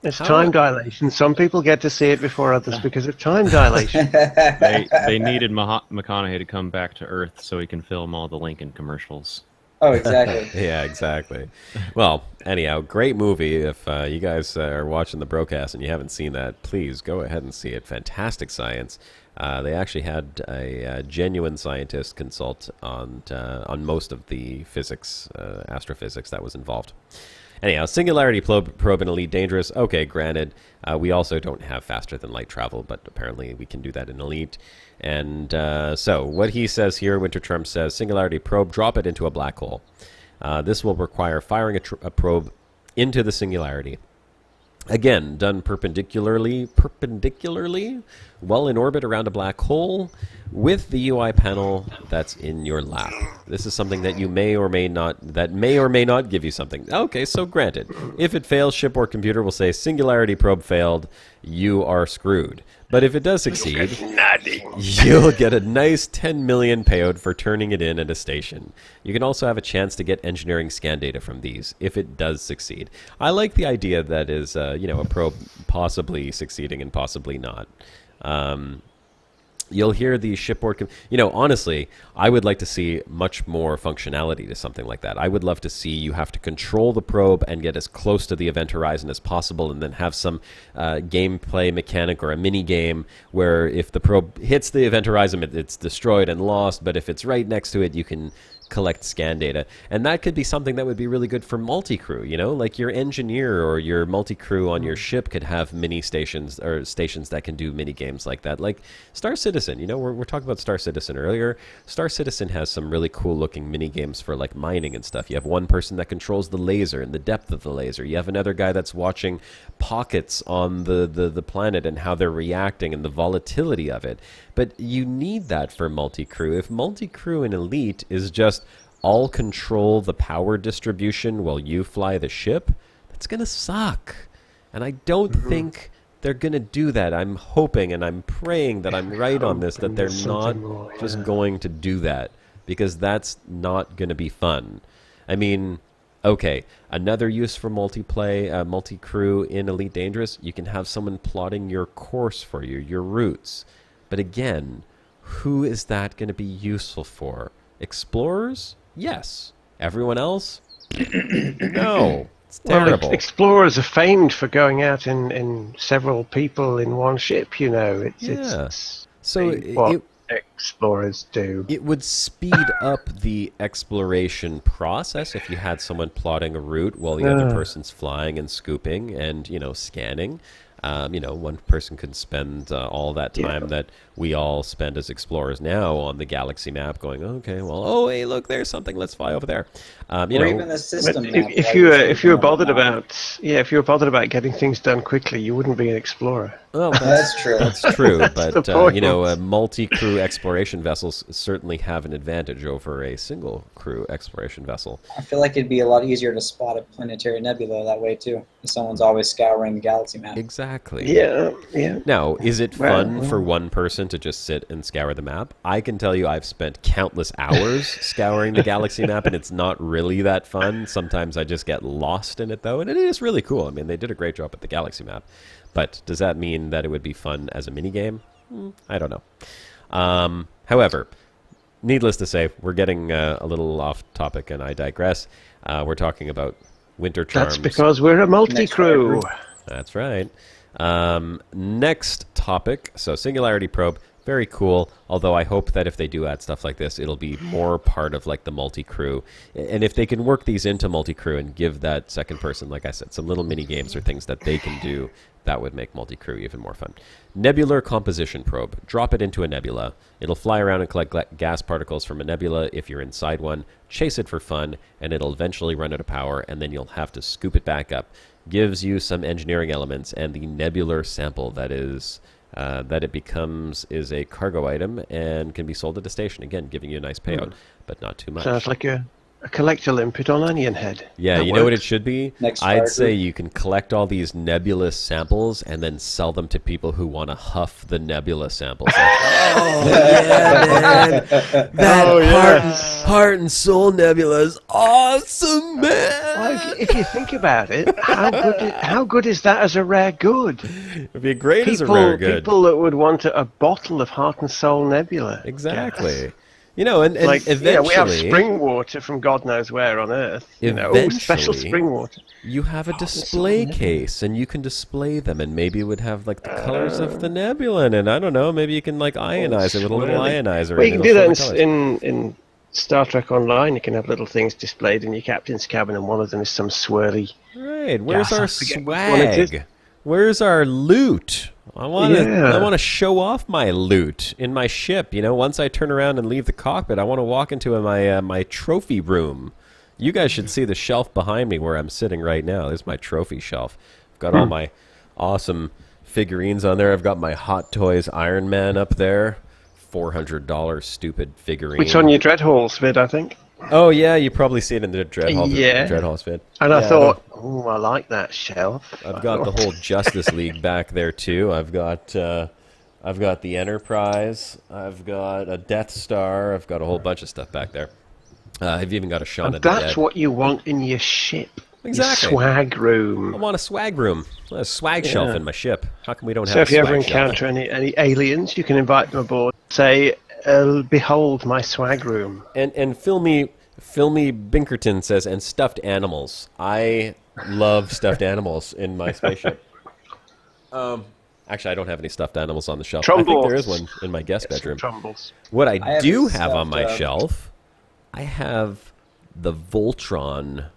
Speaker 3: It's time dilation. Some people get to see it before others because of time dilation.
Speaker 5: They needed McConaughey to come back to Earth so he can film all the Lincoln commercials.
Speaker 1: Oh, exactly.
Speaker 2: Yeah, exactly. Well, anyhow, great movie. If you guys are watching the Brocast and you haven't seen that, please go ahead and see it. Fantastic science. They actually had a genuine scientist consult on most of the physics, astrophysics that was involved. Anyhow, Singularity Probe in Elite Dangerous. Okay, granted, we also don't have faster than light travel, but apparently we can do that in Elite. And so what he says here, Winter Trump says, Singularity Probe, drop it into a black hole. This will require firing a probe into the Singularity. Again, done perpendicularly, well in orbit around a black hole with the UI panel that's in your lap. This is something that may or may not give you something. Okay, so granted, if it fails, shipboard computer will say Singularity Probe failed, you are screwed. But if it does succeed, you'll get a nice 10 million payout for turning it in at a station. You can also have a chance to get engineering scan data from these if it does succeed. I like the idea that is, a probe possibly succeeding and possibly not. You'll hear the shipboard. Honestly, I would like to see much more functionality to something like that. I would love to see you have to control the probe and get as close to the event horizon as possible, and then have some gameplay mechanic or a mini game where if the probe hits the event horizon, it's destroyed and lost. But if it's right next to it, you can collect scan data, and that could be something that would be really good for multi-crew. Like your engineer or your multi-crew on your ship could have mini stations or stations that can do mini games like that, like Star Citizen. We're talking about Star Citizen earlier. Star Citizen has some really cool looking mini games for like mining and stuff. You have one person that controls the laser and the depth of the laser. You have another guy that's watching pockets on the planet and how they're reacting and the volatility of it. But you need that for multi-crew. If multi-crew in Elite is just all control the power distribution while you fly the ship, that's going to suck. And I don't think they're going to do that. I'm hoping and I'm praying that I'm right on this, that they're not just going to do that, because that's not going to be fun. I mean, okay, another use for multi-crew in Elite Dangerous, you can have someone plotting your course for you, your routes. But again, who is that going to be useful for? Explorers? Yes. Everyone else? No. It's terrible.
Speaker 3: Well, explorers are famed for going out in several people in one ship, It's
Speaker 2: so
Speaker 3: what explorers do.
Speaker 2: It would speed up the exploration process if you had someone plotting a route while the other person's flying and scooping and, scanning. One person could spend all that time that we all spend as explorers now on the galaxy map going, okay, well, hey, look, there's something, let's fly over there.
Speaker 1: Even the system map.
Speaker 3: If you were bothered about getting things done quickly, you wouldn't be an explorer.
Speaker 2: Well,
Speaker 1: that's true.
Speaker 2: That's true, but multi-crew exploration vessels certainly have an advantage over a single-crew exploration vessel.
Speaker 1: I feel like it'd be a lot easier to spot a planetary nebula that way too, if someone's always scouring the galaxy map.
Speaker 2: Exactly.
Speaker 3: Yeah.
Speaker 2: Now, is it fun for one person to just sit and scour the map? I can tell you I've spent countless hours scouring the galaxy map, and it's not really that fun. Sometimes I just get lost in it, though, and it is really cool. I mean, they did a great job at the galaxy map. But does that mean that it would be fun as a minigame? I don't know. However, needless to say, we're getting a little off topic, and I digress. We're talking about Winter Charms.
Speaker 3: That's because we're a multi-crew.
Speaker 2: That's right. Next topic. So Singularity Probe, very cool. Although I hope that if they do add stuff like this, it'll be more part of like the multi-crew. And if they can work these into multi-crew and give that second person, like I said, some little mini games or things that they can do, that would make multi-crew even more fun. Nebular Composition Probe. Drop it into a nebula. It'll fly around and collect gas particles from a nebula if you're inside one. Chase it for fun, and it'll eventually run out of power, and then you'll have to scoop it back up. Gives you some engineering elements, and the nebular sample that it becomes is a cargo item and can be sold at a station. Again, giving you a nice payout, but not too much.
Speaker 3: Sounds like collect a limpet on Onion Head.
Speaker 2: Yeah,
Speaker 3: That
Speaker 2: you know what it
Speaker 3: works.
Speaker 2: should be?
Speaker 1: Next
Speaker 2: I'd
Speaker 1: fire
Speaker 2: say
Speaker 1: group.
Speaker 2: you can collect all these nebulous samples and then sell them to people who want to huff the nebula samples. Like, oh, yeah, man. That heart and soul nebula is awesome, man.
Speaker 3: Well, if you think about it, how good is that as a rare good?
Speaker 2: It'd be great as a rare good.
Speaker 3: People that would want a bottle of Heart and Soul Nebula.
Speaker 2: Exactly.
Speaker 3: gas.
Speaker 2: You know, and
Speaker 3: Like,
Speaker 2: eventually...
Speaker 3: we have spring water from God knows where on Earth. Special
Speaker 2: Eventually,
Speaker 3: spring water.
Speaker 2: you have a display case, and you can display them, and maybe it would have, like, the colors of the nebula in it. I don't know. Maybe you can, like, ionize it with a little ionizer.
Speaker 3: Well, you
Speaker 2: and
Speaker 3: can do
Speaker 2: it'll
Speaker 3: that
Speaker 2: show the colors.
Speaker 3: in Star Trek Online. You can have little things displayed in your captain's cabin, and one of them is some swirly...
Speaker 2: Right. Where's
Speaker 3: Gas,
Speaker 2: our
Speaker 3: I forget which one it is.
Speaker 2: swag? Where's our loot? I want
Speaker 3: Yeah.
Speaker 2: to show off my loot in my ship. You know, once I turn around and leave the cockpit, I want to walk into my trophy room. You guys should see the shelf behind me where I'm sitting right now. There's my trophy shelf. I've got all my awesome figurines on there. I've got my Hot Toys Iron Man up there. $400 stupid figurine.
Speaker 3: Which on your Dreadhalls vid, I think.
Speaker 2: Oh yeah, you probably see it in the Dreadhall vid.
Speaker 3: And I
Speaker 2: Yeah,
Speaker 3: thought, oh, I like that shelf.
Speaker 2: I've got the whole Justice League back there too. I've got the Enterprise. I've got a Death Star. I've got a whole bunch of stuff back there. I've even got a Shaun
Speaker 3: And
Speaker 2: of the
Speaker 3: that's
Speaker 2: Dead.
Speaker 3: what you want in your ship.
Speaker 2: Exactly.
Speaker 3: Your swag
Speaker 2: I
Speaker 3: room.
Speaker 2: want a swag room, a swag shelf in my ship. How come we don't
Speaker 3: So
Speaker 2: have
Speaker 3: if you
Speaker 2: a
Speaker 3: ever
Speaker 2: swag shelf?
Speaker 3: encounter any aliens, you can invite them aboard. Say, behold my swag room.
Speaker 2: And Filmy Binkerton says, and stuffed animals. I love stuffed animals in my spaceship. Actually, I don't have any stuffed animals on the shelf. I think there is one in my guest bedroom.
Speaker 3: Trumbles.
Speaker 2: What I
Speaker 1: have
Speaker 2: do
Speaker 1: a
Speaker 2: have on my
Speaker 1: stuffed,
Speaker 2: shelf, I have the Voltron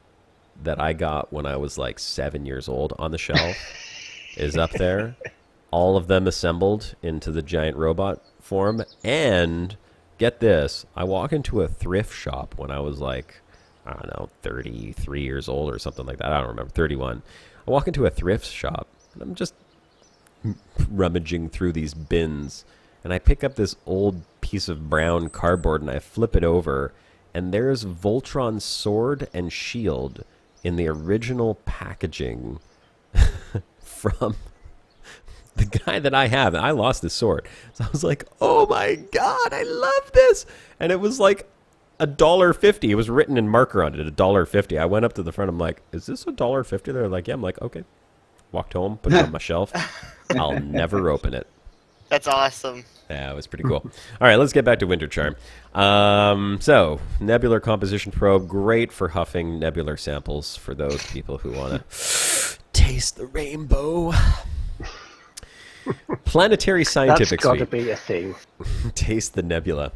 Speaker 2: that I got when I was like 7 years old on the shelf. Is up there. All of them assembled into the giant robot form. And get this, I walk into a thrift shop when I was like, I don't know, 33 years old or something like that. I don't remember, 31. I walk into a thrift shop and I'm just rummaging through these bins, and I pick up this old piece of brown cardboard and I flip it over, and there's Voltron's sword and shield in the original packaging from the guy that I have. I lost his sword, so I was like, oh my god, I love this. And it was like $1.50. It was written in marker on it, $1.50. I went up to the front, I'm like, is this $1.50? They're like, yeah. I'm like, okay. Walked home, put it on my shelf. I'll never open it.
Speaker 4: That's awesome.
Speaker 2: Yeah, it was pretty cool. All right, let's get back to Winter Charm. So, nebular composition probe, great for huffing nebular samples for those people who want to taste the rainbow. Planetary scientific
Speaker 3: That's got to
Speaker 2: suite.
Speaker 3: be a thing.
Speaker 2: Taste the nebula.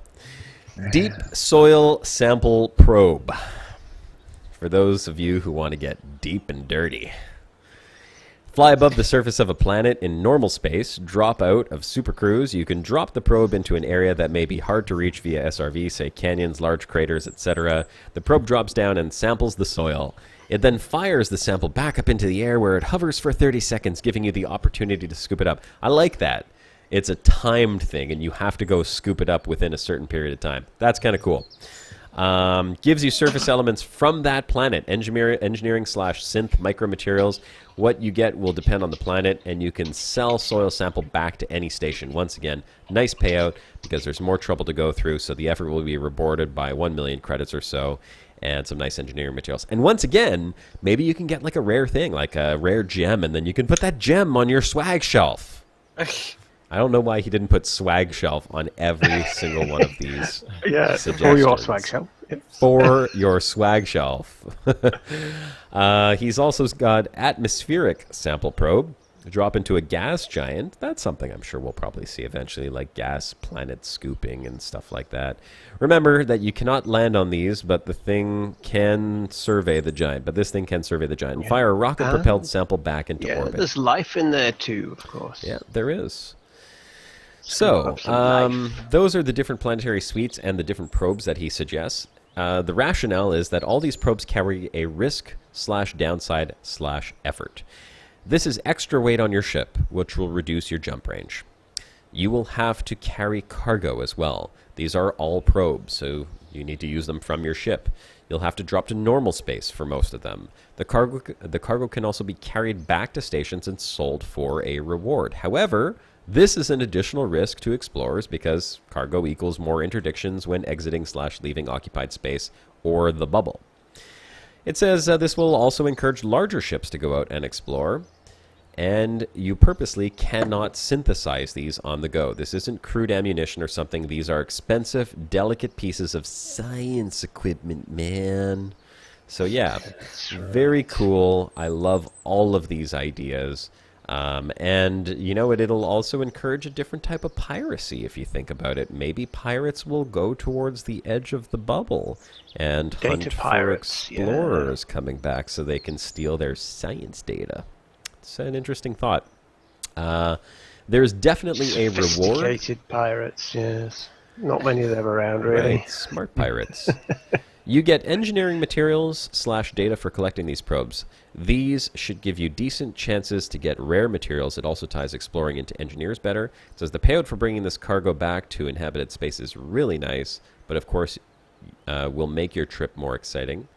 Speaker 2: Deep soil sample probe. For those of you who want to get deep and dirty. Fly above the surface of a planet in normal space, drop out of supercruise. You can drop the probe into an area that may be hard to reach via SRV, say canyons, large craters, etc. The probe drops down and samples the soil. It then fires the sample back up into the air where it hovers for 30 seconds, giving you the opportunity to scoop it up. I like that. It's a timed thing, and you have to go scoop it up within a certain period of time. That's kind of cool. Gives you surface elements from that planet, engineering/synth micromaterials. What you get will depend on the planet, and you can sell soil sample back to any station. Once again, nice payout because there's more trouble to go through, so the effort will be rewarded by 1 million credits or so, and some nice engineering materials. And once again, maybe you can get like a rare thing, like a rare gem, and then you can put that gem on your swag shelf. I don't know why he didn't put swag shelf on every single one of these.
Speaker 3: Yeah,
Speaker 2: suggestions.
Speaker 3: for your swag shelf.
Speaker 2: For your swag shelf. He's also got atmospheric sample probe. Drop into a gas giant. That's something I'm sure we'll probably see eventually, like gas planet scooping and stuff like that. Remember that you cannot land on these, but the thing can survey the giant. But this thing can survey the giant. And fire a rocket-propelled sample back into
Speaker 3: Yeah,
Speaker 2: orbit.
Speaker 3: there's life in there too, of course.
Speaker 2: Yeah, there is.
Speaker 3: Scoop
Speaker 2: So,
Speaker 3: up some life.
Speaker 2: those are the different planetary suites and the different probes that he suggests. The rationale is that all these probes carry a risk/downside/effort. This is extra weight on your ship, which will reduce your jump range. You will have to carry cargo as well. These are all probes, so you need to use them from your ship. You'll have to drop to normal space for most of them. The cargo can also be carried back to stations and sold for a reward. However, this is an additional risk to explorers because cargo equals more interdictions when exiting/leaving occupied space or the bubble. It says this will also encourage larger ships to go out and explore, and you purposely cannot synthesize these on the go. This isn't crude ammunition or something. These are expensive, delicate pieces of science equipment, man. So yeah, very cool. I love all of these ideas. And you know what, it'll also encourage a different type of piracy if you think about it. Maybe pirates will go towards the edge of the bubble and hunt for explorers coming back so they can steal their science data. It's an interesting thought. There's definitely a reward.
Speaker 3: Sophisticated pirates, yes. Not many of them around, really.
Speaker 2: Right, smart pirates. You get engineering materials/data for collecting these probes. These should give you decent chances to get rare materials. It also ties exploring into engineers better. It says the payout for bringing this cargo back to inhabited space is really nice, but of course will make your trip more exciting.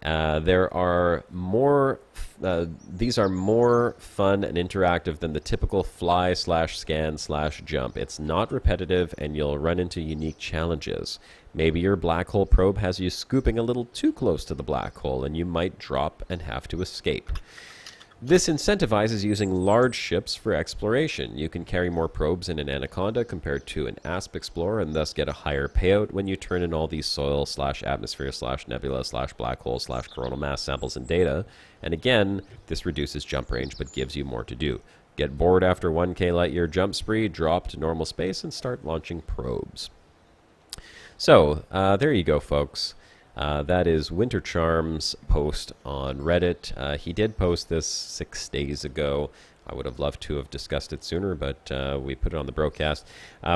Speaker 2: There are more. These are more fun and interactive than the typical fly/scan/jump. It's not repetitive, and you'll run into unique challenges. Maybe your black hole probe has you scooping a little too close to the black hole, and you might drop and have to escape. This incentivizes using large ships for exploration. You can carry more probes in an Anaconda compared to an ASP Explorer, and thus get a higher payout when you turn in all these soil/atmosphere/nebula/black hole/coronal mass samples and data. And again, this reduces jump range but gives you more to do. Get bored after 1K light-year jump spree, drop to normal space, and start launching probes. So, there you go, folks. That is Winter Charm's post on Reddit. He did post this 6 days ago. I would have loved to have discussed it sooner, but we put it on the Brocast.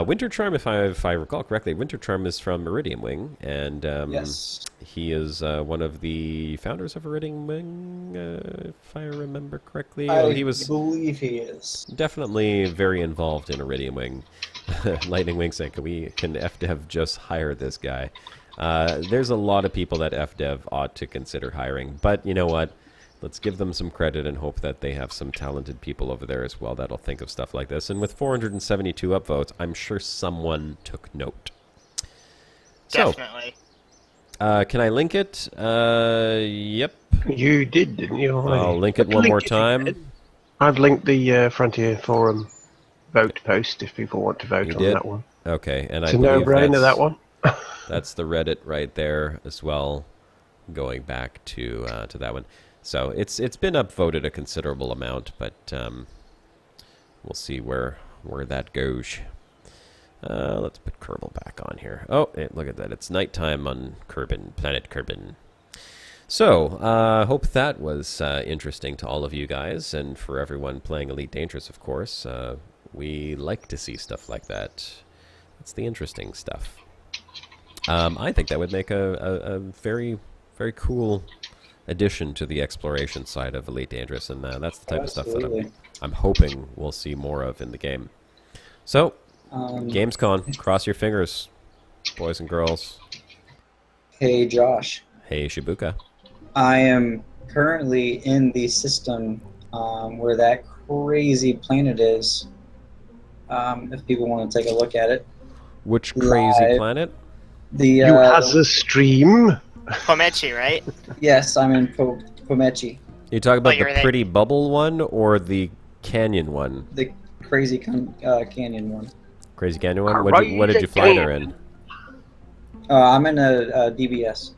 Speaker 2: Winter Charm, if I recall correctly, Winter Charm is from Iridium Wing, and
Speaker 1: Yes.
Speaker 2: he is one of the founders of Iridium Wing, if I remember correctly.
Speaker 1: I
Speaker 2: He was
Speaker 1: believe he is.
Speaker 2: definitely very involved in Iridium Wing. Lightning Wing saying, can FDev just hire this guy? There's a lot of people that FDev ought to consider hiring, but you know what? Let's give them some credit and hope that they have some talented people over there as well that'll think of stuff like this. And with 472 upvotes, I'm sure someone took note.
Speaker 4: Definitely.
Speaker 2: So, can I link it? Yep.
Speaker 3: You did, didn't you?
Speaker 2: I'll link it one more time.
Speaker 3: I've linked the Frontier Forum vote post if people want to vote
Speaker 2: You
Speaker 3: on
Speaker 2: did?
Speaker 3: that one.
Speaker 2: Okay, and
Speaker 3: It's
Speaker 2: I
Speaker 3: a
Speaker 2: believe
Speaker 3: no-brainer, that one.
Speaker 2: That's the Reddit right there as well, going back to that one. So it's been upvoted a considerable amount, but we'll see where that goes. Let's put Kerbal back on here. Oh, look at that! It's nighttime on planet Kerbin. So hope that was interesting to all of you guys, and for everyone playing Elite Dangerous, of course. We like to see stuff like that. That's the interesting stuff. I think that would make a very, very cool addition to the exploration side of Elite Dangerous, and that's the type of stuff that I'm hoping we'll see more of in the game. So, Gamescom, cross your fingers, boys and girls.
Speaker 1: Hey, Josh.
Speaker 2: Hey, Shibuka.
Speaker 1: I am currently in the system where that crazy planet is. If people want to take a look at it.
Speaker 2: Which crazy planet?
Speaker 1: The
Speaker 3: You has a stream.
Speaker 4: Pomechi, right?
Speaker 1: Yes, I'm in Pomechi.
Speaker 2: You talking about
Speaker 4: you're
Speaker 2: the
Speaker 4: there.
Speaker 2: pretty bubble one or the canyon one?
Speaker 1: The crazy canyon one.
Speaker 2: Crazy canyon one? What did you fly there in?
Speaker 1: I'm in a DBS.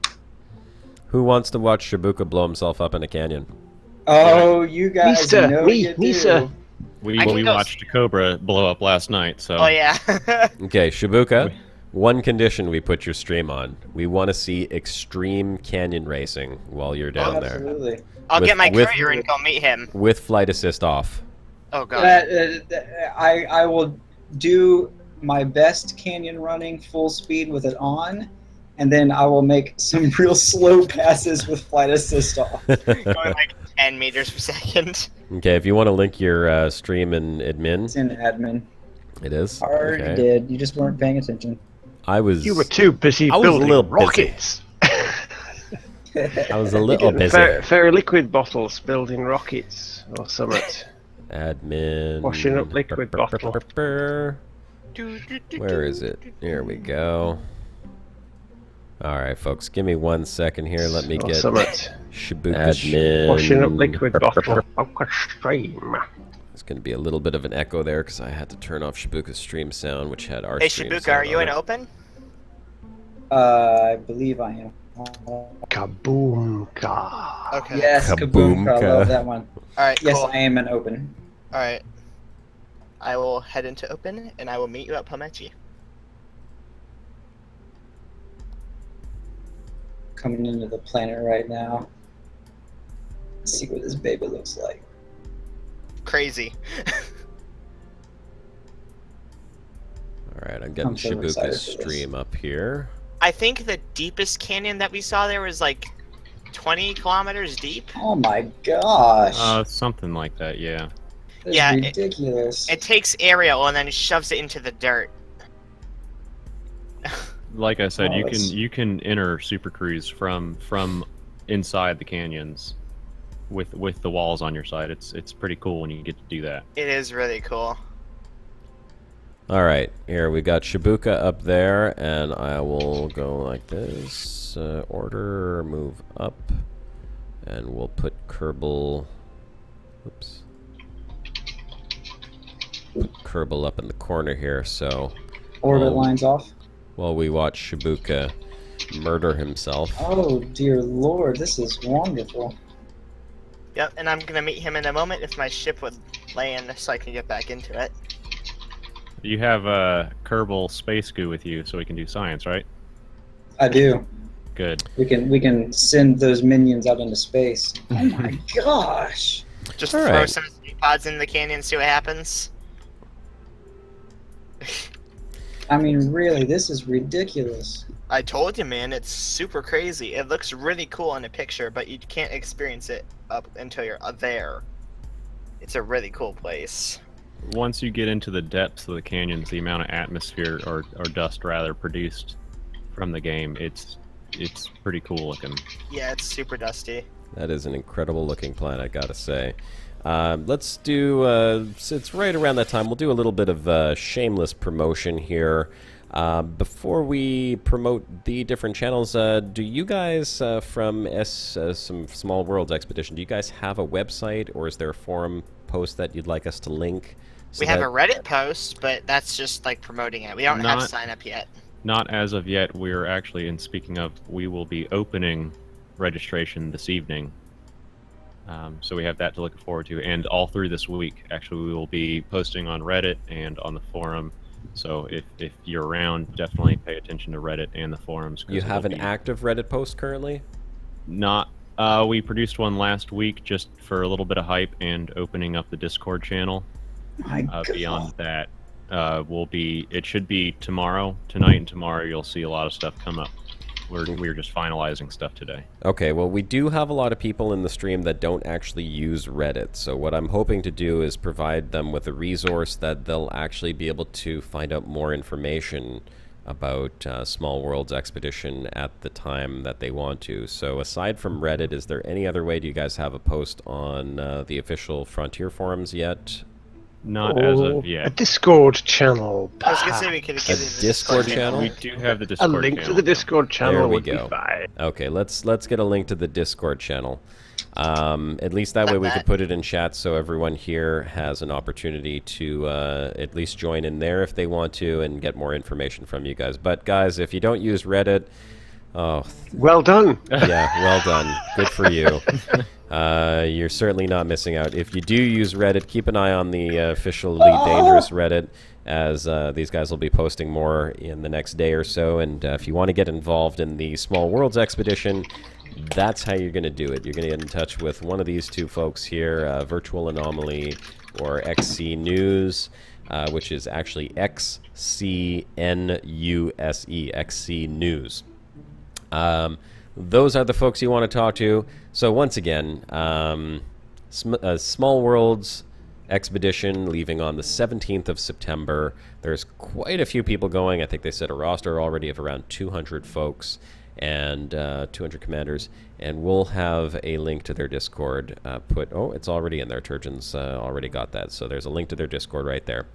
Speaker 2: Who wants to watch Shibuka blow himself up in a canyon?
Speaker 1: Oh, you guys
Speaker 3: Misa,
Speaker 1: know
Speaker 3: me,
Speaker 1: you do.
Speaker 3: Misa.
Speaker 5: We
Speaker 4: I can go
Speaker 5: watched a Cobra blow up last night, so
Speaker 4: Oh yeah.
Speaker 2: Okay, Shibuka, one condition we put your stream on. We want to see extreme canyon racing while you're down there.
Speaker 1: Absolutely.
Speaker 4: I'll
Speaker 2: With-
Speaker 4: get my
Speaker 2: with-
Speaker 4: courier and go meet him.
Speaker 2: With flight assist off.
Speaker 4: Oh god.
Speaker 1: I will do my best canyon running full speed with it on, and then I will make some real slow passes with flight assist off.
Speaker 4: Going like 10 meters per second.
Speaker 2: Okay, if you want to link your stream in admin.
Speaker 1: It's in admin.
Speaker 2: It is?
Speaker 1: Already
Speaker 2: Okay.
Speaker 1: did. You just weren't paying attention.
Speaker 2: I was
Speaker 3: You were too busy
Speaker 2: I was a
Speaker 3: building
Speaker 2: little busy.
Speaker 3: rockets.
Speaker 2: I was a
Speaker 3: You
Speaker 2: little
Speaker 3: get
Speaker 2: busy.
Speaker 3: fair liquid bottles building rockets or something.
Speaker 2: Admin.
Speaker 3: Washing up liquid bottle.
Speaker 2: Where is it? Here we go. Alright, folks, give me 1 second here. Let me
Speaker 3: Or
Speaker 2: get
Speaker 3: something.
Speaker 2: Shibuka admin.
Speaker 3: Washing up liquid bottle. Stream.
Speaker 2: There's going to be a little bit of an echo there because I had to turn off Shibuka's stream sound, which had our
Speaker 4: Hey,
Speaker 2: stream
Speaker 4: Shibuka,
Speaker 2: sound
Speaker 4: are you
Speaker 2: on
Speaker 4: in
Speaker 2: it.
Speaker 4: open?
Speaker 1: I believe I am.
Speaker 3: Kaboomka.
Speaker 4: Okay.
Speaker 1: Yes, Kaboomka. I
Speaker 2: Kaboomka.
Speaker 1: love that one.
Speaker 4: Alright,
Speaker 1: Yes,
Speaker 4: cool.
Speaker 1: I am an open.
Speaker 4: Alright. I will head into open, and I will meet you at Pomechi.
Speaker 1: Coming into the planet right now. Let's see what this baby looks like.
Speaker 4: Crazy.
Speaker 2: Alright, I'm getting
Speaker 1: I'm so excited
Speaker 2: Shibuka's
Speaker 1: for this.
Speaker 2: stream up here.
Speaker 4: I think the deepest canyon that we saw there was like 20 kilometers deep.
Speaker 1: Oh my gosh.
Speaker 5: Something like that, yeah.
Speaker 1: That's
Speaker 4: yeah,
Speaker 1: ridiculous.
Speaker 4: It takes aerial and then shoves it into the dirt.
Speaker 5: Like I said,
Speaker 1: Oh,
Speaker 5: you can enter Super Cruise from inside the canyons with the walls on your side. It's pretty cool when you get to do that.
Speaker 4: It is really cool.
Speaker 2: Alright, here we got Shibuka up there, and I will go like this. Order, move up, and we'll put Kerbal. Oops. Put Kerbal up in the corner here, so
Speaker 1: Orbit
Speaker 2: Oh.
Speaker 1: lines off.
Speaker 2: while we watch Shibuka murder himself.
Speaker 1: Oh dear lord, this is wonderful.
Speaker 4: Yep, and I'm gonna meet him in a moment if my ship would land so I can get back into it.
Speaker 5: You have Kerbal Space Goo with you, so we can do science, right?
Speaker 1: I do.
Speaker 5: Good.
Speaker 1: We can send those minions out into space. Oh my gosh.
Speaker 4: Just
Speaker 2: All
Speaker 4: throw
Speaker 2: right.
Speaker 4: some pods in the canyon, see what happens.
Speaker 1: I mean, really, this is ridiculous.
Speaker 4: I told you, man, it's super crazy. It looks really cool in a picture, but you can't experience it up until you're there. It's a really cool place.
Speaker 5: Once you get into the depths of the canyons, the amount of atmosphere or dust rather produced from the game, it's pretty cool looking.
Speaker 4: Yeah, it's super dusty.
Speaker 2: That is an incredible looking planet, I gotta say. Let's do, it's right around that time, we'll do a little bit of shameless promotion here. Before we promote the different channels, do you guys from some Small Worlds Expedition, do you guys have a website, or is there a forum post that you'd like us to link? So
Speaker 4: We have
Speaker 2: that-
Speaker 4: a Reddit post, but that's just like promoting it. We don't have
Speaker 5: Not-
Speaker 4: sign up yet.
Speaker 5: Not as of yet. We're actually, and speaking of, we will be opening registration this evening. So we have that to look forward to, and all through this week, actually, we will be posting on Reddit and on the forum. So if you're around, definitely pay attention to Reddit and the forums. 'cause
Speaker 2: You
Speaker 5: it'll
Speaker 2: have an
Speaker 5: be
Speaker 2: active Reddit post currently?
Speaker 5: Not. We produced one last week just for a little bit of hype and opening up the Discord channel.
Speaker 1: My God.
Speaker 5: Beyond that, it should be tonight and tomorrow. You'll see a lot of stuff come up. We're just finalizing stuff today.
Speaker 2: Okay, well, we do have a lot of people in the stream that don't actually use Reddit, so what I'm hoping to do is provide them with a resource that they'll actually be able to find out more information about Small Worlds Expedition at the time that they want to. So aside from Reddit, is there any other way? Do you guys have a post on the official Frontier forums yet?
Speaker 5: Not as of
Speaker 3: A
Speaker 5: yet.
Speaker 3: Discord channel.
Speaker 4: I was gonna say we could give you the
Speaker 2: Discord channel?
Speaker 5: We do have the
Speaker 3: A
Speaker 5: Discord
Speaker 3: link
Speaker 5: channel.
Speaker 3: to the Discord channel
Speaker 2: There we
Speaker 3: would
Speaker 2: go.
Speaker 3: be fine.
Speaker 2: Okay, let's get a link to the Discord channel. At least that way we could put it in chat so everyone here has an opportunity to at least join in there if they want to and get more information from you guys. But guys, if you don't use Reddit, oh,
Speaker 3: Well done.
Speaker 2: yeah, well done. Good for you. You're certainly not missing out. If you do use Reddit, keep an eye on the official Elite Dangerous Reddit, as these guys will be posting more in the next day or so. And if you want to get involved in the Small Worlds Expedition, that's how you're going to do it. You're going to get in touch with one of these two folks here, Virtual Anomaly or XC News, which is actually XCNUSE, XC News. Those are the folks you want to talk to. So once again, Small Worlds expedition leaving on the 17th of September. There's quite a few people going. I think they set a roster already of around 200 folks and 200 commanders, and we'll have a link to their Discord it's already in there. Turgeon's already got that, so there's a link to their Discord right there.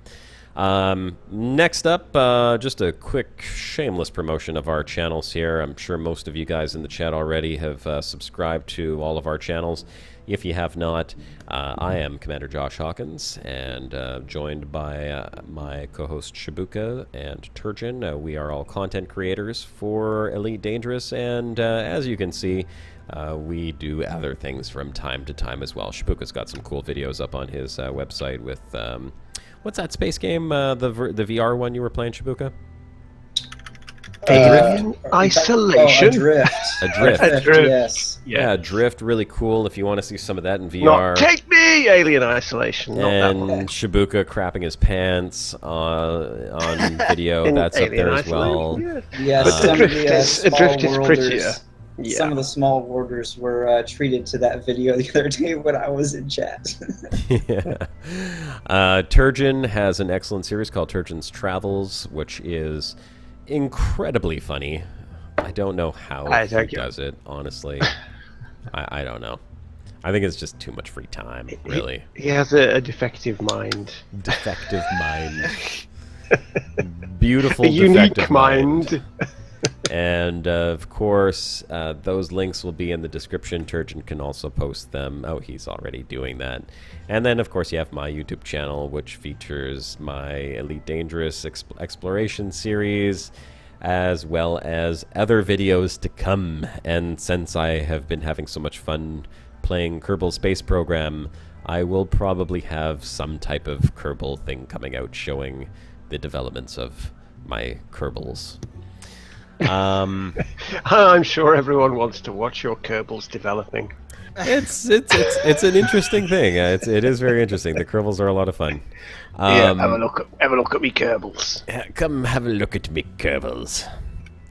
Speaker 2: Next up, just a quick shameless promotion of our channels here. I'm sure most of you guys in the chat already have subscribed to all of our channels. If you have not, I am Commander Josh Hawkins, and joined by my co-host Shibuka and Turgeon. We are all content creators for Elite Dangerous, and as you can see, we do other things from time to time as well. Shibuka's got some cool videos up on his website with... what's that space game, the VR one you were playing, Shibuka?
Speaker 3: Isolation.
Speaker 1: Adrift.
Speaker 2: Adrift.
Speaker 1: Yes.
Speaker 2: Yeah, Drift, really cool if you want to see some of that in VR.
Speaker 3: Not take me, Alien Isolation. Not that one.
Speaker 2: And Shibuka crapping his pants on video. That's up there as well.
Speaker 1: Yes,
Speaker 3: But
Speaker 1: some of the small
Speaker 3: Adrift is prettier.
Speaker 1: worlders.
Speaker 3: Yeah.
Speaker 1: Some of the small worlders were treated to that video the other day when I was in chat.
Speaker 2: Yeah. Turgeon has an excellent series called Turgeon's Travels, which is incredibly funny. I don't know how he does it, honestly. I don't know. I think it's just too much free time, really.
Speaker 3: He has a defective mind.
Speaker 2: Defective mind. Beautiful
Speaker 3: A unique
Speaker 2: defective
Speaker 3: mind.
Speaker 2: And of course, those links will be in the description. Turgeon can also post them. Oh, he's already doing that. And then, of course, you have my YouTube channel, which features my Elite Dangerous exploration series, as well as other videos to come. And since I have been having so much fun playing Kerbal Space Program, I will probably have some type of Kerbal thing coming out showing the developments of my Kerbals.
Speaker 3: I'm sure everyone wants to watch your Kerbals developing.
Speaker 2: It's an interesting thing. It is very interesting. The Kerbals are a lot of fun.
Speaker 3: Yeah, have a look at me Kerbals.
Speaker 2: Come have a look at me Kerbals.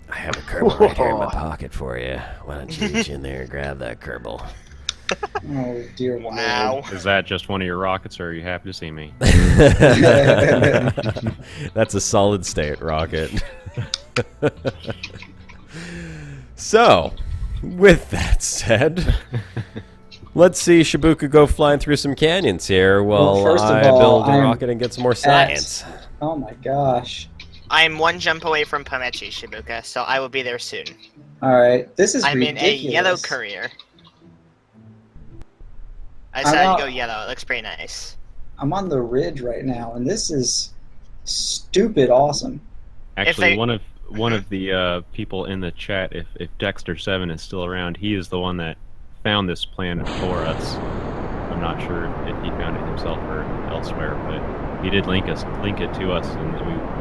Speaker 2: I have a Kerbal right here in my pocket for you. Why don't you reach in there and grab that Kerbal?
Speaker 1: Oh dear!
Speaker 4: Wow.
Speaker 5: Is that just one of your rockets, or are you happy to see me?
Speaker 2: That's a solid state rocket. So, with that said, let's see Shibuka go flying through some canyons here while
Speaker 1: first of
Speaker 2: I
Speaker 1: all,
Speaker 2: build a
Speaker 1: I'm
Speaker 2: rocket and get some more science.
Speaker 1: Oh my gosh!
Speaker 4: I'm one jump away from Pomechi, Shibuka, so I will be there soon.
Speaker 1: All right, this is
Speaker 4: I'm
Speaker 1: ridiculous.
Speaker 4: in a yellow courier. I
Speaker 1: I'm
Speaker 4: decided
Speaker 1: out-
Speaker 4: to go yellow. It looks pretty nice.
Speaker 1: I'm on the ridge right now, and this is stupid awesome.
Speaker 5: Actually, one of the people in the chat, if Dexter7 is still around, he is the one that found this planet for us. I'm not sure if he found it himself or elsewhere, but he did link it to us, and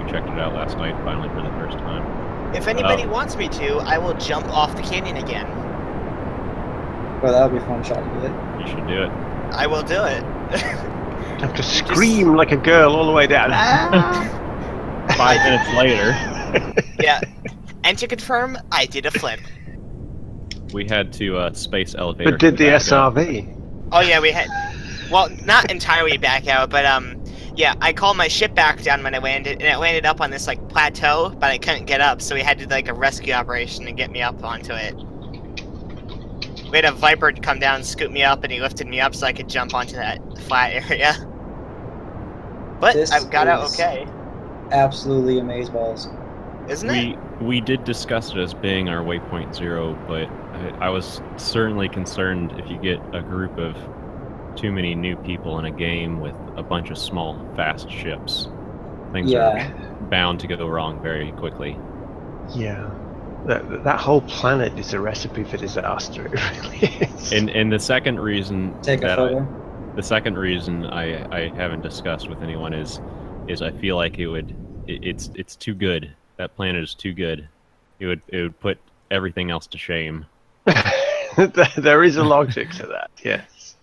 Speaker 5: we checked it out last night finally for the first time.
Speaker 4: If anybody wants me to, I will jump off the canyon again.
Speaker 1: Well, that would be a fun shot to get.
Speaker 5: You should do it.
Speaker 4: I will do it.
Speaker 3: Have to scream like a girl all the way down.
Speaker 5: 5 minutes later.
Speaker 4: Yeah. And to confirm, I did a flip.
Speaker 5: We had to space elevator.
Speaker 3: But did the
Speaker 5: back up.
Speaker 3: SRV?
Speaker 4: Oh yeah, we had. Well, not entirely back out, but yeah, I called my ship back down when I landed, and it landed up on this like plateau, but I couldn't get up, so we had to do like a rescue operation to get me up onto it. We had a Viper come down and scoop me up, and he lifted me up so I could jump onto that flat area. But
Speaker 1: This
Speaker 4: I got out
Speaker 1: is-
Speaker 4: okay,
Speaker 1: Absolutely amazeballs.
Speaker 4: isn't it?
Speaker 5: We did discuss it as being our waypoint 0, but I was certainly concerned if you get a group of too many new people in a game with a bunch of small, fast ships. Things are bound to go wrong very quickly.
Speaker 3: Yeah. That whole planet is a recipe for disaster. It really is.
Speaker 5: And the second reason
Speaker 1: Take a
Speaker 5: that
Speaker 1: photo.
Speaker 5: the second reason I haven't discussed with anyone is I feel like it's too good. That planet is too good. It would put everything else to shame.
Speaker 3: There is a logic to that, yes.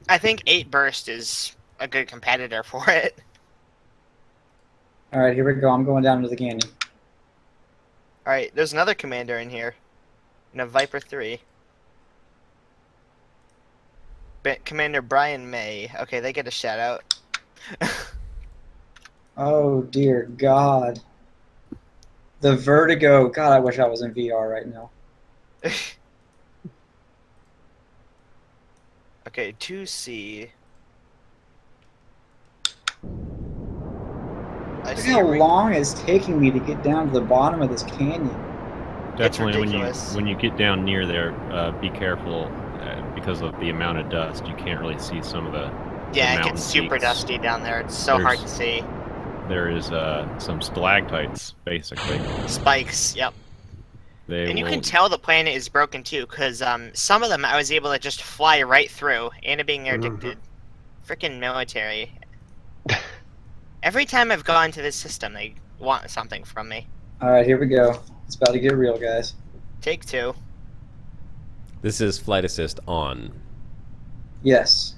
Speaker 4: I think 8 Burst is a good competitor for it.
Speaker 1: All right, here we go. I'm going down into the canyon.
Speaker 4: Alright, there's another commander in here. In a Viper 3. Commander Brian May. Okay, they get a shout out.
Speaker 1: Oh dear God. The vertigo. God, I wish I was in VR right now.
Speaker 4: Okay, 2C. I
Speaker 1: Look
Speaker 4: see
Speaker 1: how
Speaker 4: a
Speaker 1: long it's taking me to get down to the bottom of this canyon.
Speaker 5: Definitely,
Speaker 4: ridiculous.
Speaker 5: when you get down near there, be careful because of the amount of dust. You can't really see some of the
Speaker 4: Yeah, it
Speaker 5: mountain
Speaker 4: gets super
Speaker 5: peaks.
Speaker 4: dusty down there. It's so hard to see.
Speaker 5: There is some stalactites, basically.
Speaker 4: Spikes, yep.
Speaker 5: They
Speaker 4: And you
Speaker 5: will,
Speaker 4: can tell the planet is broken too, because some of them I was able to just fly right through, and it being interdicted. Freaking military. Every time I've gone to this system, they want something from me.
Speaker 1: All right, here we go. It's about to get real, guys.
Speaker 4: Take 2.
Speaker 2: This is flight assist on.
Speaker 1: Yes.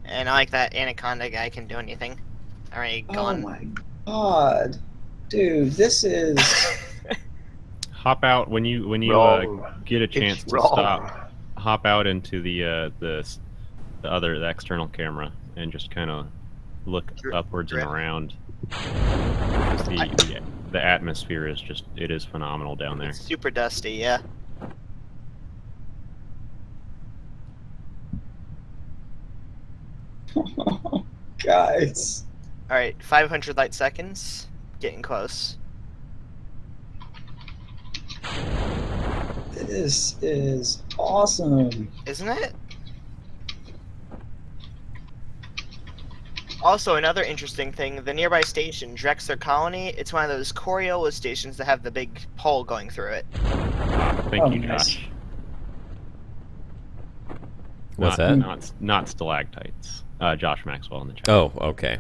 Speaker 4: And I like that Anaconda guy can do anything. Alright,
Speaker 1: Oh
Speaker 4: gone.
Speaker 1: my God, dude, this is.
Speaker 5: hop out when you get a chance
Speaker 3: It's
Speaker 5: to
Speaker 3: wrong.
Speaker 5: stop. Hop out into the external camera and just kind of look upwards and around. The atmosphere is it is phenomenal down there.
Speaker 4: It's super dusty, yeah.
Speaker 1: Guys.
Speaker 4: Alright, 500 light seconds. Getting close.
Speaker 1: This is awesome.
Speaker 4: Isn't it? Also, another interesting thing, the nearby station, Drexler Colony, it's one of those Coriolis stations that have the big pole going through it.
Speaker 5: Thank you,
Speaker 1: nice.
Speaker 5: Josh.
Speaker 2: What's that?
Speaker 5: Not stalactites. Josh Maxwell in the chat.
Speaker 2: Oh, okay.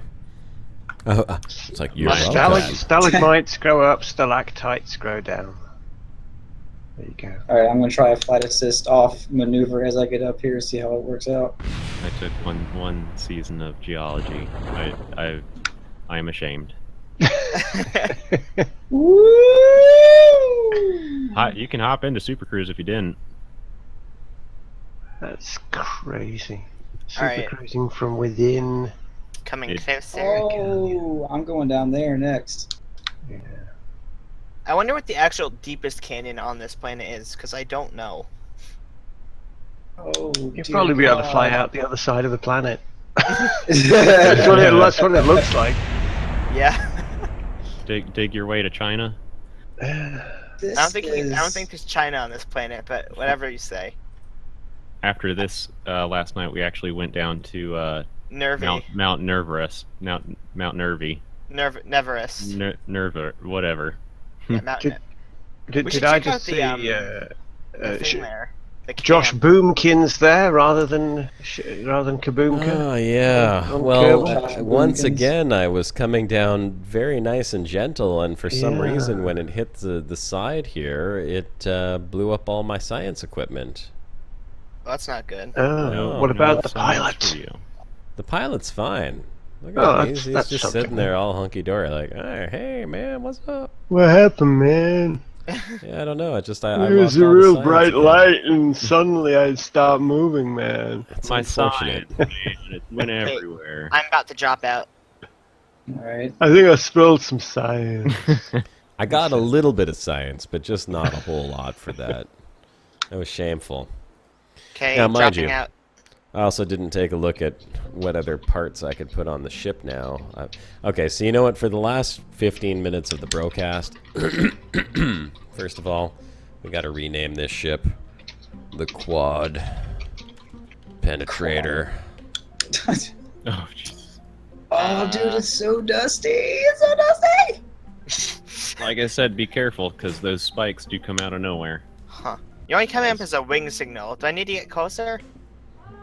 Speaker 2: It's like you're
Speaker 3: Stalagmites grow up, stalactites grow down. There you go.
Speaker 1: All right, I'm gonna try a flight assist off maneuver as I get up here, see how it works out.
Speaker 5: I took one season of geology. I am ashamed.
Speaker 1: Woo!
Speaker 5: You can hop into Super Cruise if you didn't.
Speaker 3: That's crazy. Super
Speaker 4: Alright.
Speaker 3: cruising from within.
Speaker 4: Coming
Speaker 5: It-
Speaker 4: closer.
Speaker 1: Oh, I'm going down there next.
Speaker 3: Yeah.
Speaker 4: I wonder what the actual deepest canyon on this planet is, because I don't know.
Speaker 1: Oh,
Speaker 3: You'll
Speaker 1: dear
Speaker 3: probably be able to fly
Speaker 1: God.
Speaker 3: out the other side of the planet. That's what it looks like.
Speaker 4: Yeah.
Speaker 5: dig your way to China.
Speaker 1: This
Speaker 4: I don't think
Speaker 1: is-
Speaker 4: there's China on this planet, but whatever you say.
Speaker 5: After this last night, we actually went down to
Speaker 4: Nervy.
Speaker 5: Mount Nervous, Mount Nervy,
Speaker 4: Neverest.
Speaker 5: Nerva, whatever.
Speaker 4: Yeah, Mount
Speaker 3: Did-
Speaker 4: We
Speaker 3: Did
Speaker 4: should
Speaker 3: I
Speaker 4: check out
Speaker 3: just
Speaker 4: the,
Speaker 3: see
Speaker 4: the thing there. The
Speaker 3: Josh
Speaker 4: camp.
Speaker 3: Boomkins there rather than Kaboomka?
Speaker 2: Oh, yeah.
Speaker 3: On
Speaker 2: Well,
Speaker 1: Kerbal.
Speaker 2: once
Speaker 1: Boomkins.
Speaker 2: again, I was coming down very nice and gentle, and for some
Speaker 3: Yeah.
Speaker 2: reason, when it hit the side here, it blew up all my science equipment.
Speaker 4: Well, that's not good.
Speaker 3: What about the
Speaker 5: science
Speaker 3: pilot?
Speaker 5: for you?
Speaker 2: The pilot's fine. Look
Speaker 3: Oh,
Speaker 2: at him. He's
Speaker 3: that's
Speaker 2: just
Speaker 3: something.
Speaker 2: sitting there all hunky-dory like, hey, man, what's up?
Speaker 3: What happened, man?
Speaker 2: Yeah, I don't know. I lost
Speaker 3: There
Speaker 2: all
Speaker 3: was a
Speaker 2: the
Speaker 3: real
Speaker 2: science
Speaker 3: bright
Speaker 2: again.
Speaker 3: light, and suddenly I stopped moving, man.
Speaker 2: It's
Speaker 5: My
Speaker 2: unfortunate.
Speaker 5: science, man, it went everywhere.
Speaker 4: I'm about to drop out.
Speaker 1: All right.
Speaker 3: I think I spilled some science.
Speaker 2: I got a little bit of science, but just not a whole lot for that. That was shameful.
Speaker 4: Okay,
Speaker 2: Now, mind
Speaker 4: dropping
Speaker 2: you,
Speaker 4: out.
Speaker 2: I also didn't take a look at what other parts I could put on the ship now. Okay, so you know what? For the last 15 minutes of the Brocast, first of all, we got to rename this ship the Quad Penetrator.
Speaker 5: Oh, jeez.
Speaker 1: Oh, dude, it's so dusty. It's so dusty.
Speaker 5: Like I said, be careful because those spikes do come out of nowhere.
Speaker 4: Huh. You're only coming up as a wing signal. Do I need to get closer?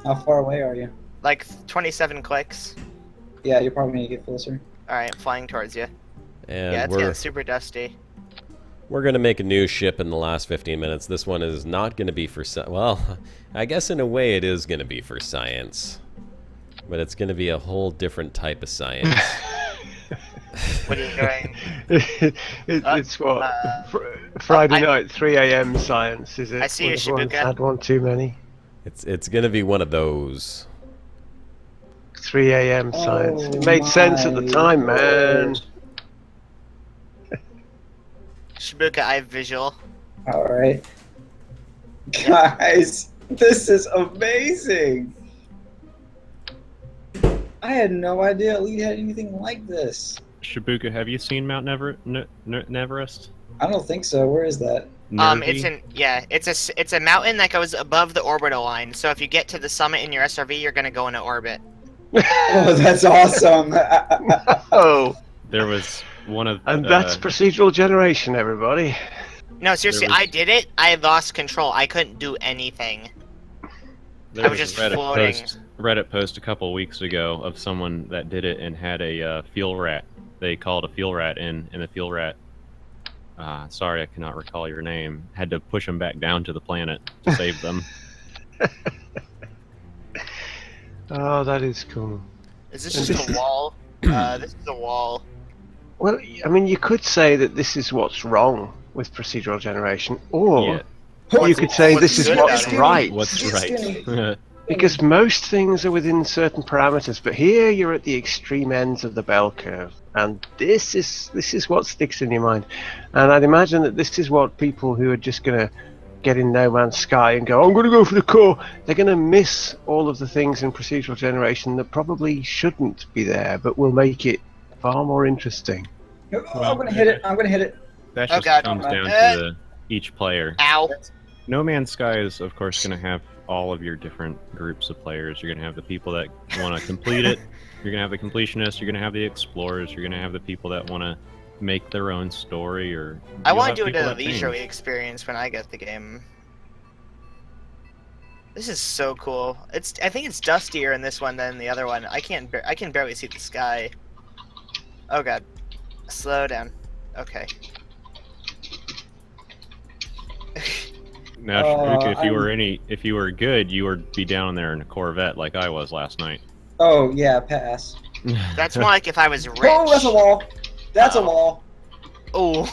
Speaker 1: How far away are you?
Speaker 4: Like 27 clicks.
Speaker 1: Yeah, you probably need to get closer.
Speaker 4: Alright, flying towards you.
Speaker 2: And
Speaker 4: Yeah, it's
Speaker 2: we're
Speaker 4: getting super dusty.
Speaker 2: going to make a new ship in the last 15 minutes. This one is not going to be for well, I guess in a way it is going to be for science. But it's going to be a whole different type of science.
Speaker 4: What are you doing?
Speaker 3: It's what? Friday night, 3 a.m. science, is it?
Speaker 4: I see you,
Speaker 3: When everyone's
Speaker 4: Shibuka.
Speaker 3: had one too many.
Speaker 2: It's gonna be one of those.
Speaker 3: 3 a.m. science. It made sense at the time, man.
Speaker 4: Shibuka, I have visual.
Speaker 1: All right, guys, this is amazing. I had no idea Elite had anything like this.
Speaker 5: Shibuka, have you seen Mount Neverest?
Speaker 1: I don't think so. Where is that?
Speaker 4: It's a mountain that goes above the orbital line. So if you get to the summit in your SRV, you're gonna go into orbit.
Speaker 1: Oh, that's awesome.
Speaker 3: Oh,
Speaker 5: There was one of
Speaker 3: and that's procedural generation, everybody.
Speaker 4: No, seriously, I did it. I lost control. I couldn't do anything. I was just floating.
Speaker 5: Reddit post a couple weeks ago of someone that did it and had a fuel rat. They called a fuel rat in, and the fuel rat, sorry I cannot recall your name, had to push them back down to the planet to save them.
Speaker 3: Oh, that is cool.
Speaker 4: Is this just a wall? This is a wall.
Speaker 3: Well, I mean, you could say that this is what's wrong with procedural generation, or you could say this is what's right.
Speaker 5: What's right?
Speaker 3: Because most things are within certain parameters, but here you're at the extreme ends of the bell curve, and this is what sticks in your mind. And I'd imagine that this is what people who are just going to get in No Man's Sky and go, I'm going to go for the core, they're going to miss all of the things in procedural generation that probably shouldn't be there, but will make it far more interesting.
Speaker 1: I'm going to hit it. I'm going to hit it.
Speaker 5: That just comes down to each player.
Speaker 4: Ow.
Speaker 5: No Man's Sky is, of course, going to have all of your different groups of players. You're going to have the people that want to complete it. You're going to have the completionists. You're going to have the explorers. You're going to have the people that want to make their own story. Or
Speaker 4: I want to do it as a leisurely experience when I get the game. This is so cool. I think it's dustier in this one than the other one. I can barely see the sky. Oh god. Slow down. Okay.
Speaker 5: Now, Shibuka, if you were good, you would be down there in a Corvette like I was last night.
Speaker 1: Oh yeah, pass.
Speaker 4: That's more like if I was rich.
Speaker 1: Oh, that's a wall. That's a wall.
Speaker 4: Oh.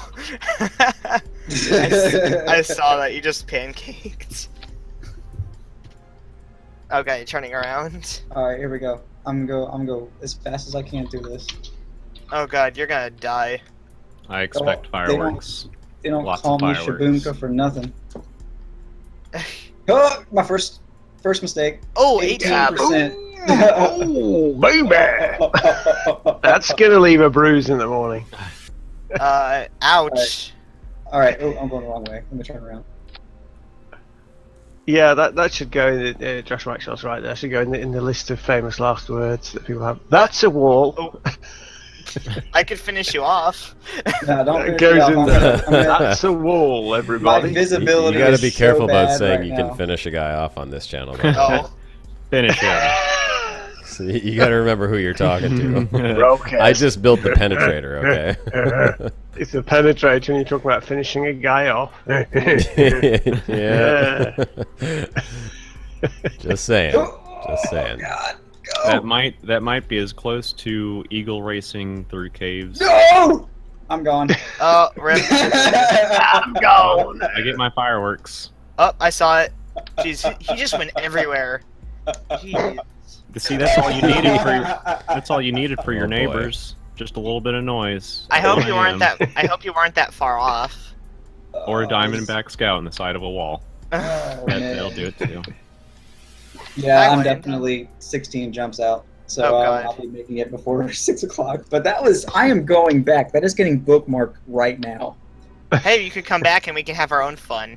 Speaker 4: I saw that. You just pancaked. Okay, turning around.
Speaker 1: All right, here we go. I'm gonna go as fast as I can through this.
Speaker 4: Oh god, you're gonna die.
Speaker 5: I expect fireworks.
Speaker 1: They don't
Speaker 5: Lots
Speaker 1: call
Speaker 5: of
Speaker 1: me
Speaker 5: fireworks.
Speaker 1: Shaboomka for nothing. Oh, my first mistake.
Speaker 4: Oh,
Speaker 1: 18%.
Speaker 3: Oh, baby! That's gonna leave a bruise in the morning.
Speaker 4: Ouch.
Speaker 1: All right. Oh, I'm going the wrong way. Let me turn around.
Speaker 3: Yeah, that should go in the, Josh Maxwell's right, that should go in the list of famous last words that people have. That's a wall.
Speaker 4: Oh. I could finish you off.
Speaker 1: No, don't
Speaker 3: It
Speaker 1: finish me
Speaker 3: goes
Speaker 1: off.
Speaker 3: in
Speaker 1: I'm
Speaker 3: there.
Speaker 1: gonna-
Speaker 3: That's a wall,
Speaker 1: My
Speaker 3: everybody.
Speaker 1: visibility.
Speaker 2: You got to
Speaker 1: is
Speaker 2: be
Speaker 1: so
Speaker 2: careful about
Speaker 1: bad
Speaker 2: saying
Speaker 1: right
Speaker 2: you
Speaker 1: now.
Speaker 2: can finish a guy off on this channel.
Speaker 4: Oh.
Speaker 5: Finish him.
Speaker 2: So you got to remember who you're talking to.
Speaker 3: Brocast.
Speaker 2: I just built the penetrator, okay?
Speaker 3: It's a penetrator and you're talking about finishing a guy off.
Speaker 2: Yeah. Just saying. Just saying.
Speaker 1: God, go.
Speaker 5: That might be as close to eagle racing through caves.
Speaker 1: No! I'm gone.
Speaker 4: Oh, rip.
Speaker 3: I'm gone.
Speaker 5: I get my fireworks.
Speaker 4: Oh, I saw it. Jeez, he just went everywhere. Jeez.
Speaker 5: See, that's all you needed for your
Speaker 2: Oh, boy.
Speaker 5: neighbors. Just a little bit of noise.
Speaker 4: I hope you
Speaker 5: am.
Speaker 4: weren't that far off.
Speaker 5: Or a Diamondback Scout on the side of a wall.
Speaker 1: Oh,
Speaker 5: That'll
Speaker 1: man.
Speaker 5: do it too.
Speaker 1: Yeah,
Speaker 4: I
Speaker 1: I'm
Speaker 4: win.
Speaker 1: definitely 16 jumps out. So
Speaker 4: Oh, God.
Speaker 1: I'll be making it before 6 o'clock. But I am going back. That is getting bookmarked right now.
Speaker 4: Hey, you could come back and we can have our own fun.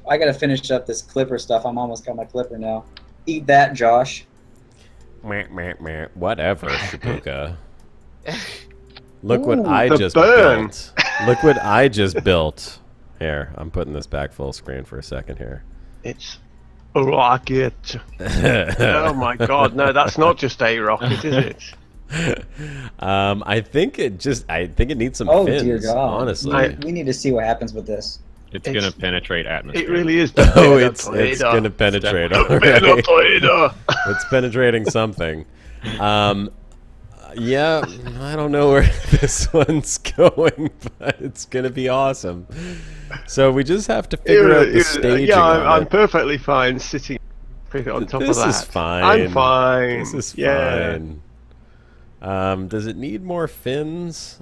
Speaker 1: I gotta finish up this clipper stuff. I'm almost got my clipper now. Eat that, Josh.
Speaker 2: Meh, meh, meh. Whatever, Shibuka. Look what
Speaker 3: Ooh,
Speaker 2: I
Speaker 3: the
Speaker 2: just
Speaker 3: burn.
Speaker 2: built. Look what I just built. Here, I'm putting this back full screen for a second here.
Speaker 3: It's a rocket. Oh my god, no, that's not just a rocket, is it?
Speaker 2: I think it needs some
Speaker 1: Oh
Speaker 2: fins,
Speaker 1: dear God!
Speaker 2: honestly.
Speaker 1: We need to see what happens with this.
Speaker 5: It's gonna penetrate atmosphere.
Speaker 3: It really is.
Speaker 2: Oh, it's gonna penetrate. All right. It's penetrating something. Yeah, I don't know where this one's going, but it's gonna be awesome. So we just have to figure out the staging.
Speaker 3: Yeah,
Speaker 2: on
Speaker 3: I'm
Speaker 2: it.
Speaker 3: perfectly fine sitting on top of that.
Speaker 2: This is fine.
Speaker 3: I'm fine.
Speaker 2: This is
Speaker 3: yeah.
Speaker 2: fine. Does it need more fins?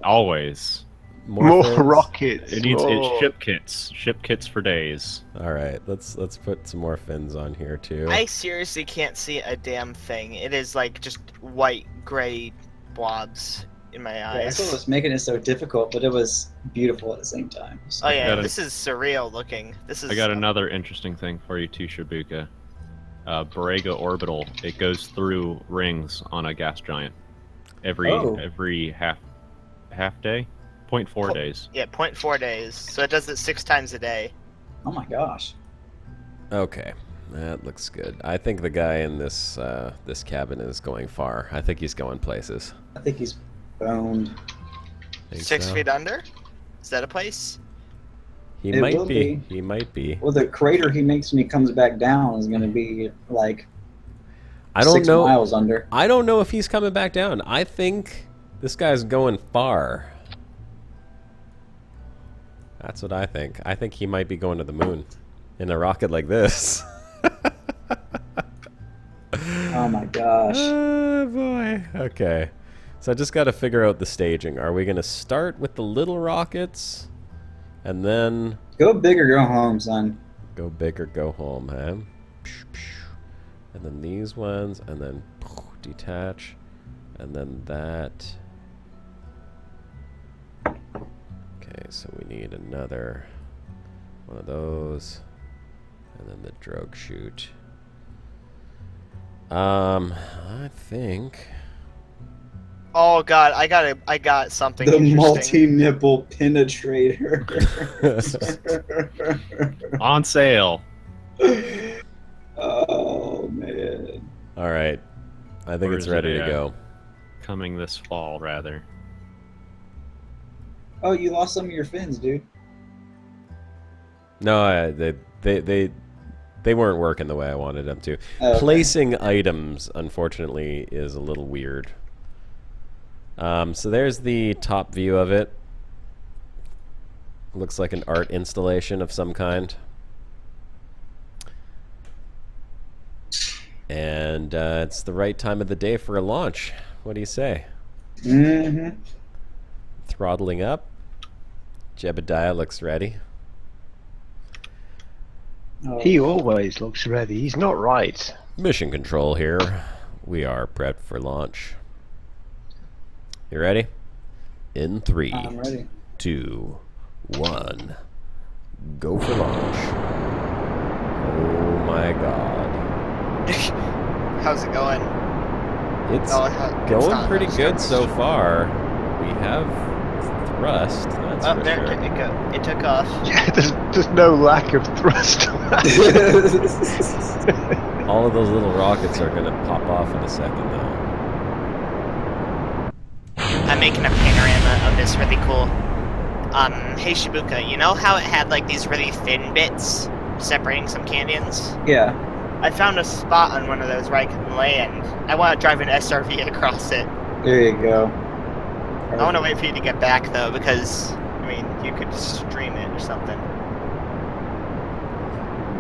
Speaker 5: Always.
Speaker 3: More
Speaker 2: fins?
Speaker 3: rockets.
Speaker 5: It needs
Speaker 3: more.
Speaker 5: ship kits. Ship kits for days.
Speaker 2: All right, let's put some more fins on here too.
Speaker 4: I seriously can't see a damn thing. It is like just white, gray blobs in my
Speaker 1: Yeah,
Speaker 4: eyes.
Speaker 1: that's what was making it so difficult, but it was beautiful at the same time. So.
Speaker 4: Oh yeah,
Speaker 5: Got it.
Speaker 4: this is surreal looking. This is.
Speaker 5: I got another interesting thing for you too, Shibuka. Borrego Orbital. It goes through rings on a gas giant every half day, 0.4 days.
Speaker 4: Yeah, 0.4 days. So it does it 6 times a day.
Speaker 1: Oh my gosh.
Speaker 2: Okay, that looks good. I think the guy in this this cabin is going far. I think he's going places.
Speaker 1: I think he's boned.
Speaker 2: Think
Speaker 4: 6
Speaker 2: so?
Speaker 4: feet under? Is that a place?
Speaker 2: He
Speaker 1: It
Speaker 2: might
Speaker 1: will
Speaker 2: be.
Speaker 1: be.
Speaker 2: He might be.
Speaker 1: Well, the crater he makes when he comes back down is going to be like
Speaker 2: I don't
Speaker 1: 6
Speaker 2: know.
Speaker 1: miles under.
Speaker 2: I don't know if he's coming back down. I think this guy's going far. That's what I think. I think he might be going to the moon in a rocket like this.
Speaker 1: Oh my gosh.
Speaker 2: Oh boy. Okay. So I just got to figure out the staging. Are we going to start with the little rockets and then
Speaker 1: Go big or go home, son.
Speaker 2: go big or go home, huh? And then these ones, and then detach, and then that. Okay, so we need another one of those, and then the drogue chute. I think.
Speaker 4: Oh god, I got something
Speaker 1: The
Speaker 4: interesting.
Speaker 1: multi-nipple penetrator.
Speaker 5: On sale.
Speaker 1: Oh man.
Speaker 2: All right, I think
Speaker 5: Or
Speaker 2: it's
Speaker 5: is it
Speaker 2: ready to
Speaker 5: a,
Speaker 2: go.
Speaker 5: Coming this fall, rather.
Speaker 1: Oh, you lost some of your fins, dude.
Speaker 2: No, they weren't working the way I wanted them to.
Speaker 1: Oh, okay.
Speaker 2: Placing items, unfortunately, is a little weird. So there's the top view of it. Looks like an art installation of some kind. And it's the right time of the day for a launch. What do you say?
Speaker 1: Mm-hmm.
Speaker 2: Throttling up. Jebediah looks ready.
Speaker 1: Oh.
Speaker 3: He always looks ready. He's not right.
Speaker 2: Mission control here. We are prepped for launch. You ready? In 3,
Speaker 1: I'm ready.
Speaker 2: 2, 1. Go for launch. Oh my god.
Speaker 4: How's it going?
Speaker 2: It's
Speaker 4: it's
Speaker 2: going
Speaker 4: not.
Speaker 2: pretty
Speaker 4: It's
Speaker 2: good
Speaker 4: good.
Speaker 2: so far. We have thrust, that's
Speaker 4: Oh,
Speaker 2: for
Speaker 4: there
Speaker 2: sure.
Speaker 4: it took off.
Speaker 3: Yeah, there's no lack of thrust.
Speaker 2: All of those little rockets are going to pop off in a second, though.
Speaker 4: I'm making a panorama of this really cool. Hey Shibuka, you know how it had like these really thin bits separating some canyons?
Speaker 1: Yeah.
Speaker 4: I found a spot on one of those where I can land. I want to drive an SRV across it.
Speaker 1: There you go.
Speaker 4: I want to wait for you to get back though, because I mean you could stream it or something.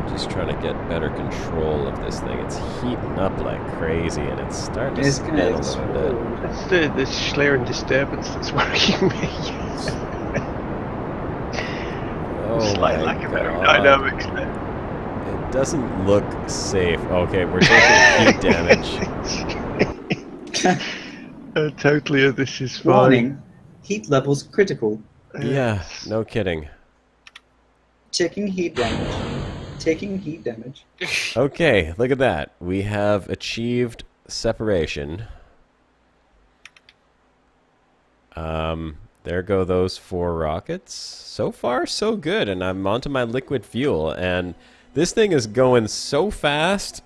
Speaker 2: Just trying to get better control of this thing. It's heating up like crazy, and it's starting to
Speaker 1: It's
Speaker 2: spin
Speaker 1: gonna
Speaker 2: a little bit.
Speaker 3: That's the Schlieren disturbance that's worrying me.
Speaker 2: Oh
Speaker 3: Slight
Speaker 2: my
Speaker 3: lack of
Speaker 2: God.
Speaker 3: aerodynamics.
Speaker 2: It doesn't look safe. Okay, we're taking heat damage.
Speaker 3: Totally, this is fine.
Speaker 1: Warning. Heat levels critical.
Speaker 2: Yeah, no kidding.
Speaker 1: Checking heat damage. Taking heat damage.
Speaker 2: Okay, look at that. We have achieved separation. There go those 4 rockets. So far, so good. And I'm onto my liquid fuel. And this thing is going so fast.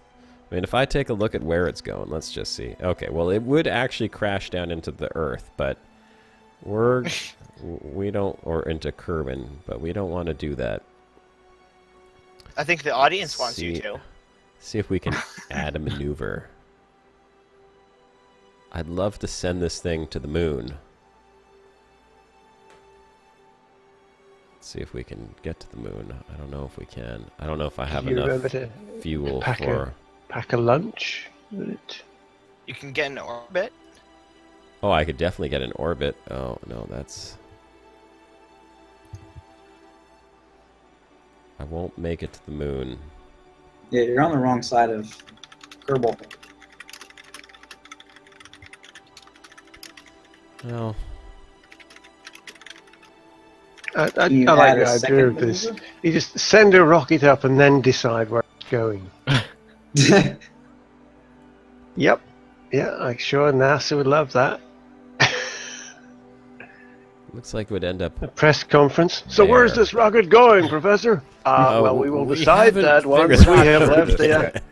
Speaker 2: I mean, if I take a look at where it's going, let's just see. Okay, well, it would actually crash down into the Earth, but we don't, or into Kerbin, but we don't want to do that.
Speaker 4: I think the audience wants you to.
Speaker 2: See if we can add a maneuver. I'd love to send this thing to the moon. Let's see if we can get to the moon. I don't know if we can. I don't know if I have
Speaker 3: You remember
Speaker 2: enough
Speaker 3: to
Speaker 2: fuel
Speaker 3: pack
Speaker 2: for...
Speaker 3: a lunch with it?
Speaker 4: You can get an orbit.
Speaker 2: Oh, I could definitely get an orbit. Oh, no, that's... I won't make it to the moon.
Speaker 1: Yeah, you're on the wrong side of Kerbal.
Speaker 2: Well...
Speaker 3: I like
Speaker 1: You
Speaker 3: the
Speaker 1: add a
Speaker 3: idea
Speaker 1: second
Speaker 3: of this.
Speaker 1: maneuver?
Speaker 3: You just send a rocket up and then decide where it's going. Yep. Yeah, I'm sure NASA would love that.
Speaker 2: Looks like it would end up...
Speaker 3: A press conference. So
Speaker 2: There.
Speaker 3: where's this rocket going, Professor? Well, we will decide
Speaker 2: haven't
Speaker 3: that once
Speaker 2: figured
Speaker 3: we have
Speaker 2: out
Speaker 3: left the...
Speaker 2: yet.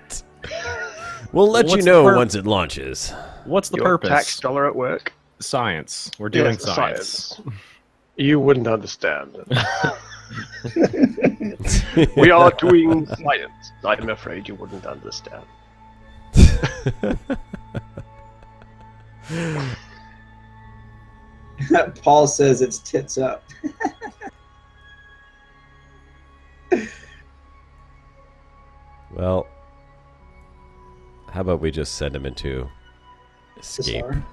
Speaker 2: We'll let you
Speaker 5: What's the
Speaker 2: know
Speaker 5: pur-
Speaker 2: once it launches.
Speaker 5: What's the
Speaker 3: Your
Speaker 5: purpose?
Speaker 3: tax dollar at work.
Speaker 5: Science. We're doing
Speaker 3: Yes,
Speaker 5: science.
Speaker 3: You wouldn't understand. We are doing science. I'm afraid you wouldn't understand.
Speaker 1: Paul says it's tits up.
Speaker 2: Well, how about we just send him into escape?
Speaker 1: Sorry.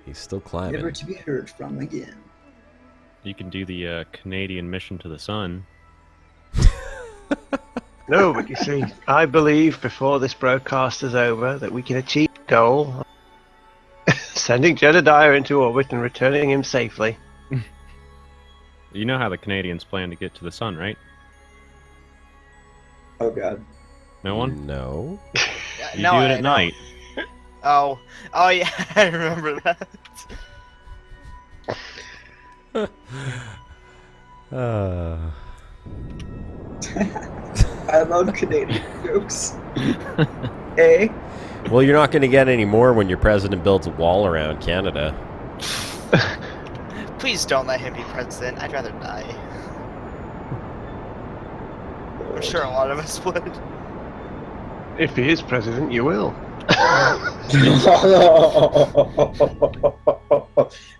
Speaker 2: He's still climbing.
Speaker 1: Never to be heard from again.
Speaker 5: You can do the Canadian mission to the sun.
Speaker 3: No, but you see, I believe before this broadcast is over that we can achieve the goal of sending Jedediah into orbit and returning him safely.
Speaker 5: You know how the Canadians plan to get to the sun, right?
Speaker 1: Oh god.
Speaker 5: No one?
Speaker 2: No.
Speaker 5: You
Speaker 4: No,
Speaker 5: do it
Speaker 4: I
Speaker 5: at
Speaker 4: know.
Speaker 5: night.
Speaker 4: Oh yeah, I remember that.
Speaker 1: I love Canadian jokes. Hey.
Speaker 2: Well, you're not going to get any more when your president builds a wall around Canada.
Speaker 4: Please don't let him be president. I'd rather die. I'm sure a lot of us would.
Speaker 3: If he is president, you will.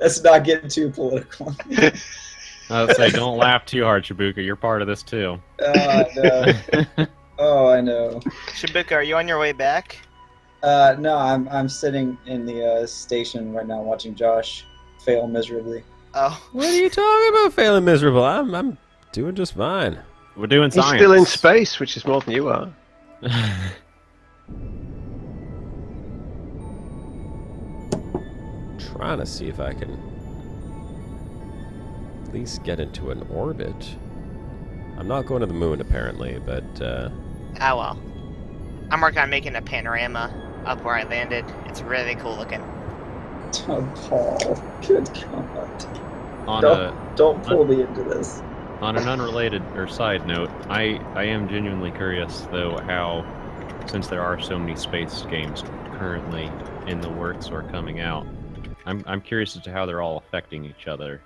Speaker 1: Let's not get too political.
Speaker 5: I would say, don't laugh too hard, Shibuka. You're part of this too.
Speaker 1: I know. Oh, I know.
Speaker 4: Shibuka, are you on your way back?
Speaker 1: No, I'm sitting in the station right now watching Josh fail miserably.
Speaker 4: Oh.
Speaker 2: What are you talking about failing miserable? I'm doing just fine.
Speaker 5: We're doing
Speaker 3: He's
Speaker 5: science.
Speaker 3: still in space, which is more than you are.
Speaker 2: Trying to see if I can at least get into an orbit. I'm not going to the moon, apparently, but...
Speaker 4: Oh well. I'm working on making a panorama up where I landed. It's really cool looking.
Speaker 1: Oh, Paul. Good God.
Speaker 5: on
Speaker 1: Don't pull me into this.
Speaker 5: On an unrelated or side note, I am genuinely curious though how, since there are so many space games currently in the works or coming out, I'm curious as to how they're all affecting each other.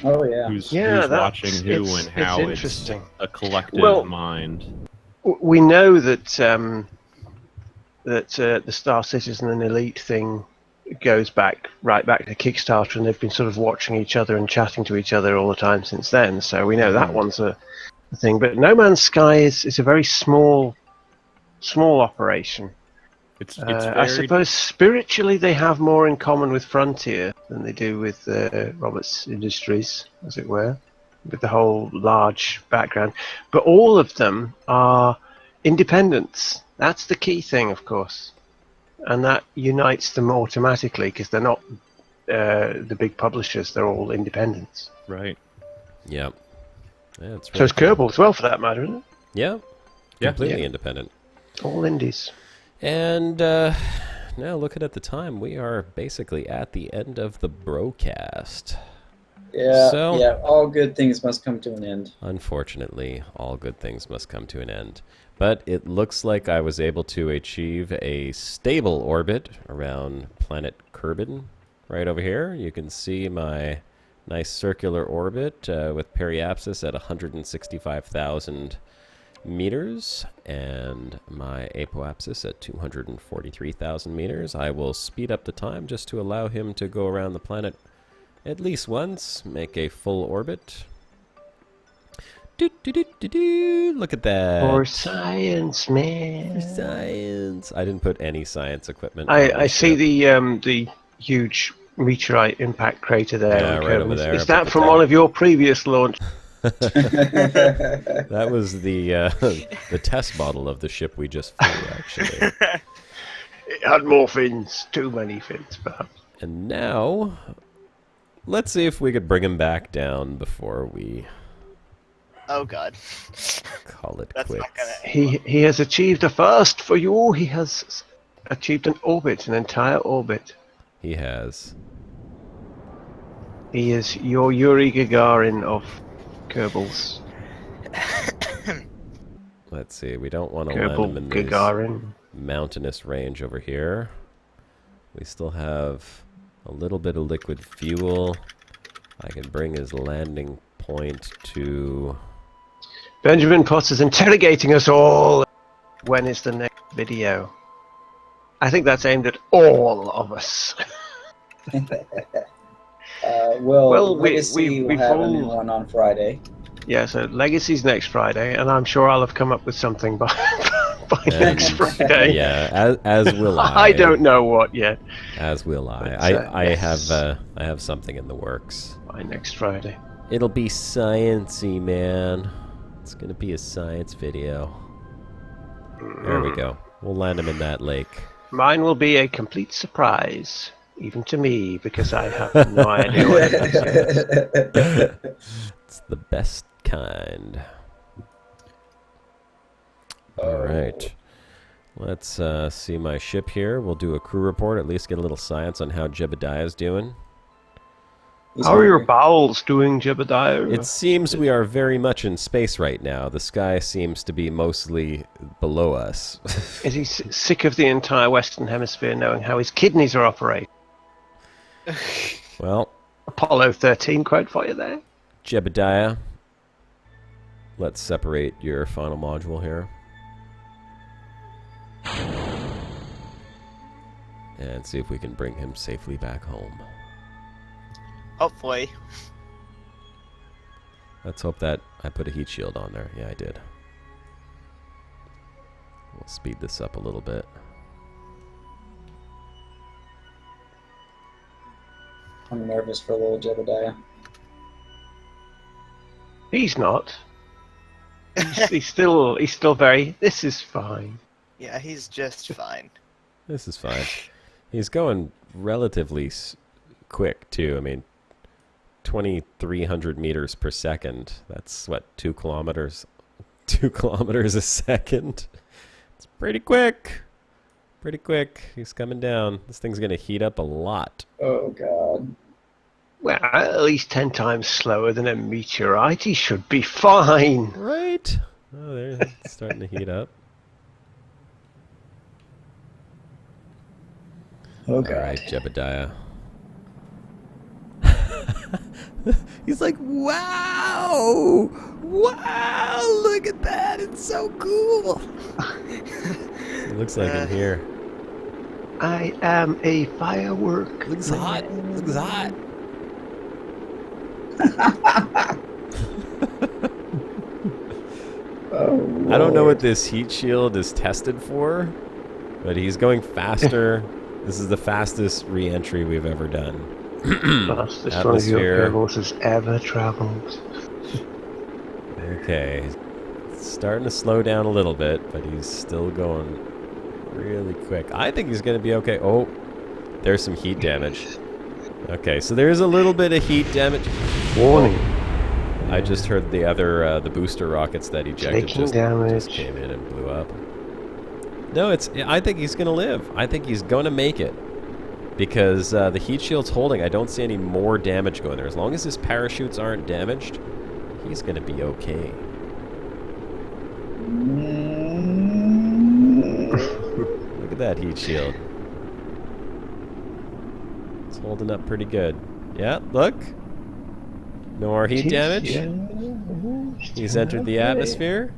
Speaker 1: Oh yeah.
Speaker 5: Who's
Speaker 3: Yeah,
Speaker 5: watching who
Speaker 3: it's
Speaker 5: and how it's
Speaker 3: interesting.
Speaker 5: a collective
Speaker 3: Well,
Speaker 5: mind.
Speaker 3: We know that the Star Citizen and Elite thing goes right back to Kickstarter, and they've been sort of watching each other and chatting to each other all the time since then. So we know that one's a thing. But No Man's Sky is a very small operation.
Speaker 5: It's
Speaker 3: I
Speaker 5: very
Speaker 3: suppose spiritually they have more in common with Frontier than they do with Roberts Industries, as it were, with the whole large background. But all of them are independents. That's the key thing, of course. And that unites them automatically because they're not the big publishers, they're all independents.
Speaker 5: right.
Speaker 2: Yeah. Yeah, it's
Speaker 3: So it's Kerbal as well, for that matter, isn't it?
Speaker 2: Yeah.
Speaker 5: Yeah.
Speaker 2: Completely
Speaker 3: Yeah.
Speaker 2: independent.
Speaker 3: All indies.
Speaker 2: And now looking at the time, we are basically at the end of the Brocast.
Speaker 1: Yeah.
Speaker 2: So-
Speaker 1: Yeah. All good things must come to an end.
Speaker 2: Unfortunately, all good things must come to an end. But it looks like I was able to achieve a stable orbit around planet Kerbin right over here. You can see my Nice circular orbit with periapsis at 165,000 meters and my apoapsis at 243,000 meters. I will speed up the time just to allow him to go around the planet at least once, make a full orbit. Look at that.
Speaker 3: For science, man.
Speaker 2: For science. I didn't put any science equipment on
Speaker 3: I
Speaker 2: this
Speaker 3: see
Speaker 2: ship.
Speaker 3: the huge meteorite impact crater there.
Speaker 2: Yeah, right over there.
Speaker 3: Is that from one of your previous launch?
Speaker 2: That was the test model of the ship we just flew, actually.
Speaker 3: It had more fins. Too many fins, perhaps.
Speaker 2: And now, let's see if we could bring him back down before we
Speaker 4: Oh god.
Speaker 2: call it
Speaker 4: That's
Speaker 2: quits.
Speaker 4: not gonna.
Speaker 3: He has achieved a first for you. He has achieved an orbit, an entire orbit.
Speaker 2: He has.
Speaker 3: He is your Yuri Gagarin of Kerbals.
Speaker 2: Let's see. We don't want to land him in
Speaker 3: Kerbal
Speaker 2: this
Speaker 3: Gagarin.
Speaker 2: mountainous range over here. We still have a little bit of liquid fuel. I can bring his landing point to...
Speaker 3: Benjamin Potts is interrogating us all. When is the next video? I think that's aimed at all of us.
Speaker 1: Well,
Speaker 3: we-
Speaker 1: Legacy will
Speaker 3: we've
Speaker 1: have a
Speaker 3: all-
Speaker 1: new one on Friday.
Speaker 3: Yeah, so Legacy's next Friday, and I'm sure I'll have come up with something by by
Speaker 2: And,
Speaker 3: next Friday.
Speaker 2: Yeah, as will I.
Speaker 3: I don't know what yet.
Speaker 2: As will I.
Speaker 3: But,
Speaker 2: I
Speaker 3: yes.
Speaker 2: have something in the works.
Speaker 3: By next Friday.
Speaker 2: It'll be sciencey, man. It's gonna be a science video. There we go. We'll land him in that lake.
Speaker 3: Mine will be a complete surprise, even to me, because I have no idea what it is.
Speaker 2: It's the best kind. Alright. Let's see my ship here. We'll do a crew report, at least get a little science on how Jebediah's doing.
Speaker 3: How are your bowels doing, Jebediah?
Speaker 2: It seems we are very much in space right now. The sky seems to be mostly below us.
Speaker 3: Is he sick of the entire Western Hemisphere knowing how his kidneys are operating?
Speaker 2: Well,
Speaker 3: Apollo 13 quote for you there.
Speaker 2: Jebediah, let's separate your final module here. And see if we can bring him safely back home.
Speaker 4: Hopefully.
Speaker 2: Let's hope that I put a heat shield on there. Yeah, I did. We'll speed this up a little bit.
Speaker 1: I'm nervous for little Jebediah.
Speaker 3: He's not. He's still very. This is fine.
Speaker 4: Yeah, he's just fine.
Speaker 2: This is fine. He's going relatively quick, too. I mean, 2,300 meters per second. That's, what, 2 kilometers? 2 kilometers a second? It's pretty quick. Pretty quick. He's coming down. This thing's going to heat up a lot.
Speaker 1: Oh, God.
Speaker 3: Well, at least 10 times slower than a meteorite. He should be fine.
Speaker 2: Right? Oh, there. It's starting to heat up.
Speaker 1: Oh,
Speaker 2: All
Speaker 1: God.
Speaker 2: right, Jebediah. He's like, wow! Wow! Look at that! It's so cool! It looks like in here.
Speaker 3: I am a firework.
Speaker 2: Looks hot. Looks hot.
Speaker 1: Oh,
Speaker 2: I don't know
Speaker 1: Lord.
Speaker 2: what this heat shield is tested for, but he's going faster. This is the fastest re-entry we've ever done.
Speaker 3: Fastest one of your
Speaker 2: Atmosphere.
Speaker 3: Kerbals has ever traveled.
Speaker 2: Okay. It's starting to slow down a little bit, but he's still going really quick. I think he's going to be okay. Oh, there's some heat damage. Okay, so there's a little bit of heat damage.
Speaker 3: Warning.
Speaker 2: I just heard the other, the booster rockets that ejected
Speaker 3: Taking
Speaker 2: just
Speaker 3: damage.
Speaker 2: came in and blew up. No, I think he's going to live. I think he's going to make it. Because the heat shield's holding. I don't see any more damage going there. As long as his parachutes aren't damaged, he's going to be okay. Look at that heat shield. It's holding up pretty good. Yeah, look. more heat damage.
Speaker 3: Yeah.
Speaker 2: He's entered the atmosphere.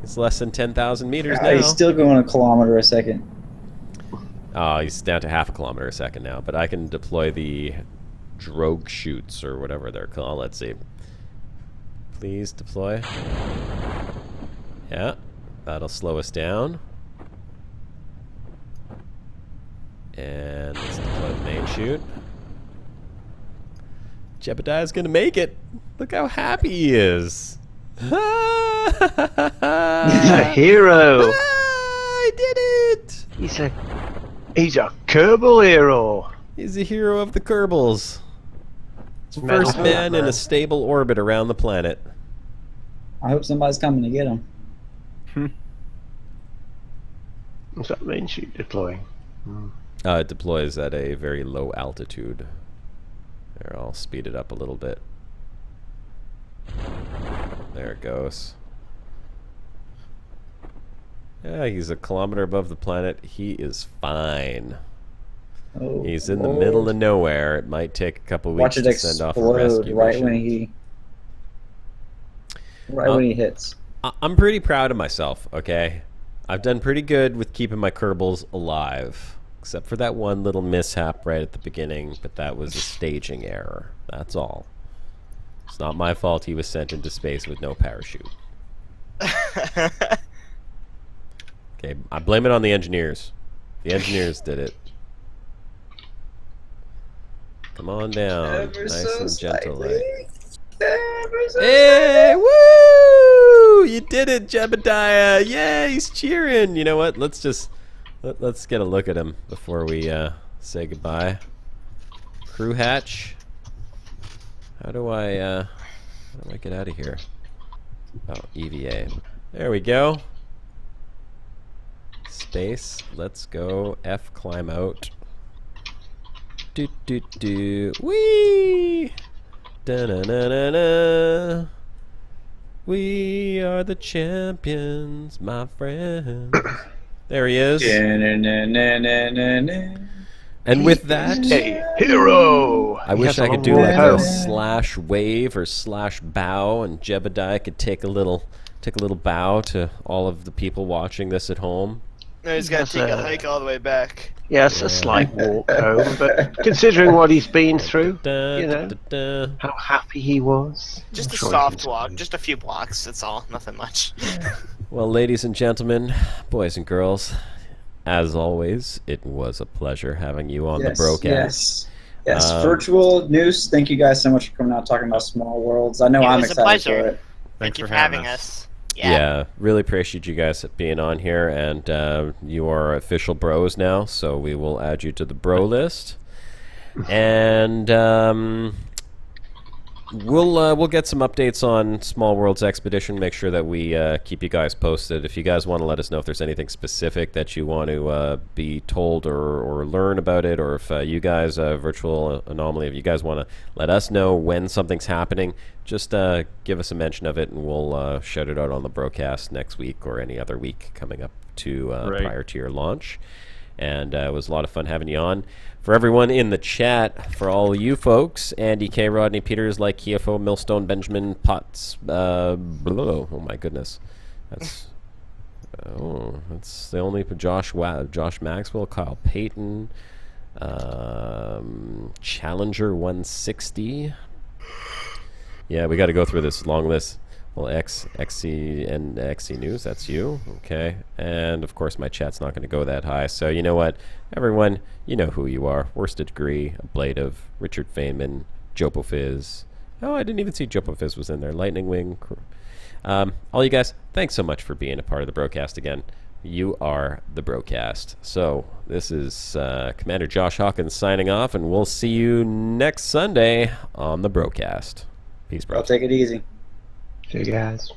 Speaker 2: It's less than 10,000 meters
Speaker 1: God,
Speaker 2: now.
Speaker 1: he's still going a kilometer a second.
Speaker 2: Oh, he's down to half a kilometer a second now, but I can deploy the drogue chutes or whatever they're called. Let's see. Please deploy. Yeah, that'll slow us down. And let's deploy the main chute. Jebediah's gonna make it. Look how happy he is.
Speaker 3: He's a hero.
Speaker 2: I did it.
Speaker 3: He's a Kerbal hero.
Speaker 2: He's a hero of the Kerbals.
Speaker 3: Metal
Speaker 2: First man in
Speaker 3: man.
Speaker 2: a stable orbit around the planet.
Speaker 1: I hope somebody's coming to get him.
Speaker 3: What's that main shoot deploying?
Speaker 2: It deploys at a very low altitude. There, I'll speed it up a little bit. There it goes. Yeah, he's a kilometer above the planet. He is fine.
Speaker 1: Oh,
Speaker 2: He's in the
Speaker 1: Lord.
Speaker 2: middle of nowhere. It might take a couple
Speaker 1: Watch
Speaker 2: weeks
Speaker 1: it
Speaker 2: to send off a
Speaker 1: explode
Speaker 2: rescue
Speaker 1: right
Speaker 2: mission.
Speaker 1: when he hits.
Speaker 2: I'm pretty proud of myself, okay? I've done pretty good with keeping my Kerbals alive. Except for that one little mishap right at the beginning, but that was a staging error. That's all. It's not my fault he was sent into space with no parachute. Okay, I blame it on the engineers. The engineers did it. Come on down.
Speaker 1: Ever
Speaker 2: Nice
Speaker 1: so
Speaker 2: and gentle.
Speaker 1: slightly. Ever so
Speaker 2: Hey, woo! You did it, Jebediah! Yeah, he's cheering. You know what? Let's get a look at him before we say goodbye. Crew hatch. How do I get out of here? Oh, EVA. There we go. Space. Let's go. F climb out. Do do do. Whee! Da na na na na. We are the champions, my friends. There he is. And with that,
Speaker 3: A hero.
Speaker 2: I
Speaker 3: He
Speaker 2: wish
Speaker 3: has a
Speaker 2: I could
Speaker 3: long
Speaker 2: do
Speaker 3: way
Speaker 2: like
Speaker 3: home.
Speaker 2: a slash wave or slash bow, and Jebediah could take a little bow to all of the people watching this at home.
Speaker 4: No, he's got to take a hike all the way back.
Speaker 3: Yes, a slight walk home, but considering what he's been through, you know, how happy he was.
Speaker 4: Just
Speaker 3: I'm
Speaker 4: a
Speaker 3: sure he
Speaker 4: soft
Speaker 3: was
Speaker 4: walk,
Speaker 3: fine.
Speaker 4: just a few blocks. That's all. Nothing much.
Speaker 2: Well, ladies and gentlemen, boys and girls, as always, it was a pleasure having you on the Brocast.
Speaker 1: Yes, virtual news. Thank you guys so much for coming out talking about Small Worlds. I know
Speaker 4: It
Speaker 1: I'm
Speaker 4: was a
Speaker 1: excited
Speaker 4: pleasure.
Speaker 1: for it.
Speaker 4: Thank you for having us.
Speaker 2: Yeah, really appreciate you guys being on here, and you are official bros now, so we will add you to the bro list, and we'll get some updates on Small Worlds Expedition. Make sure that we keep you guys posted. If you guys want to let us know if there's anything specific that you want to be told or learn about it, or if you guys, Virtual Anomaly, if you guys want to let us know when something's happening, just give us a mention of it, and we'll shout it out on the Brocast next week or any other week coming up to prior to your launch. And it was a lot of fun having you on. For everyone in the chat, for all you folks, Andy K, Rodney Peters, like KFO, Millstone, Benjamin, Potts, oh my goodness, that's the only Josh Maxwell, Kyle Payton, Challenger 160. Yeah, we got to go through this long list. Well, XC and XC News, that's you. Okay. And, of course, my chat's not going to go that high. So, you know what? Everyone, you know who you are. Worsted Degree, Ablative, Richard Feynman, Jopofizz. Oh, I didn't even see Jopofizz was in there. Lightning Wing. All you guys, thanks so much for being a part of the Brocast again. You are the Brocast. So, this is Commander Josh Hawkins signing off, and we'll see you next Sunday on the Brocast. Peace, bro.
Speaker 1: I'll take it easy.
Speaker 3: See you guys.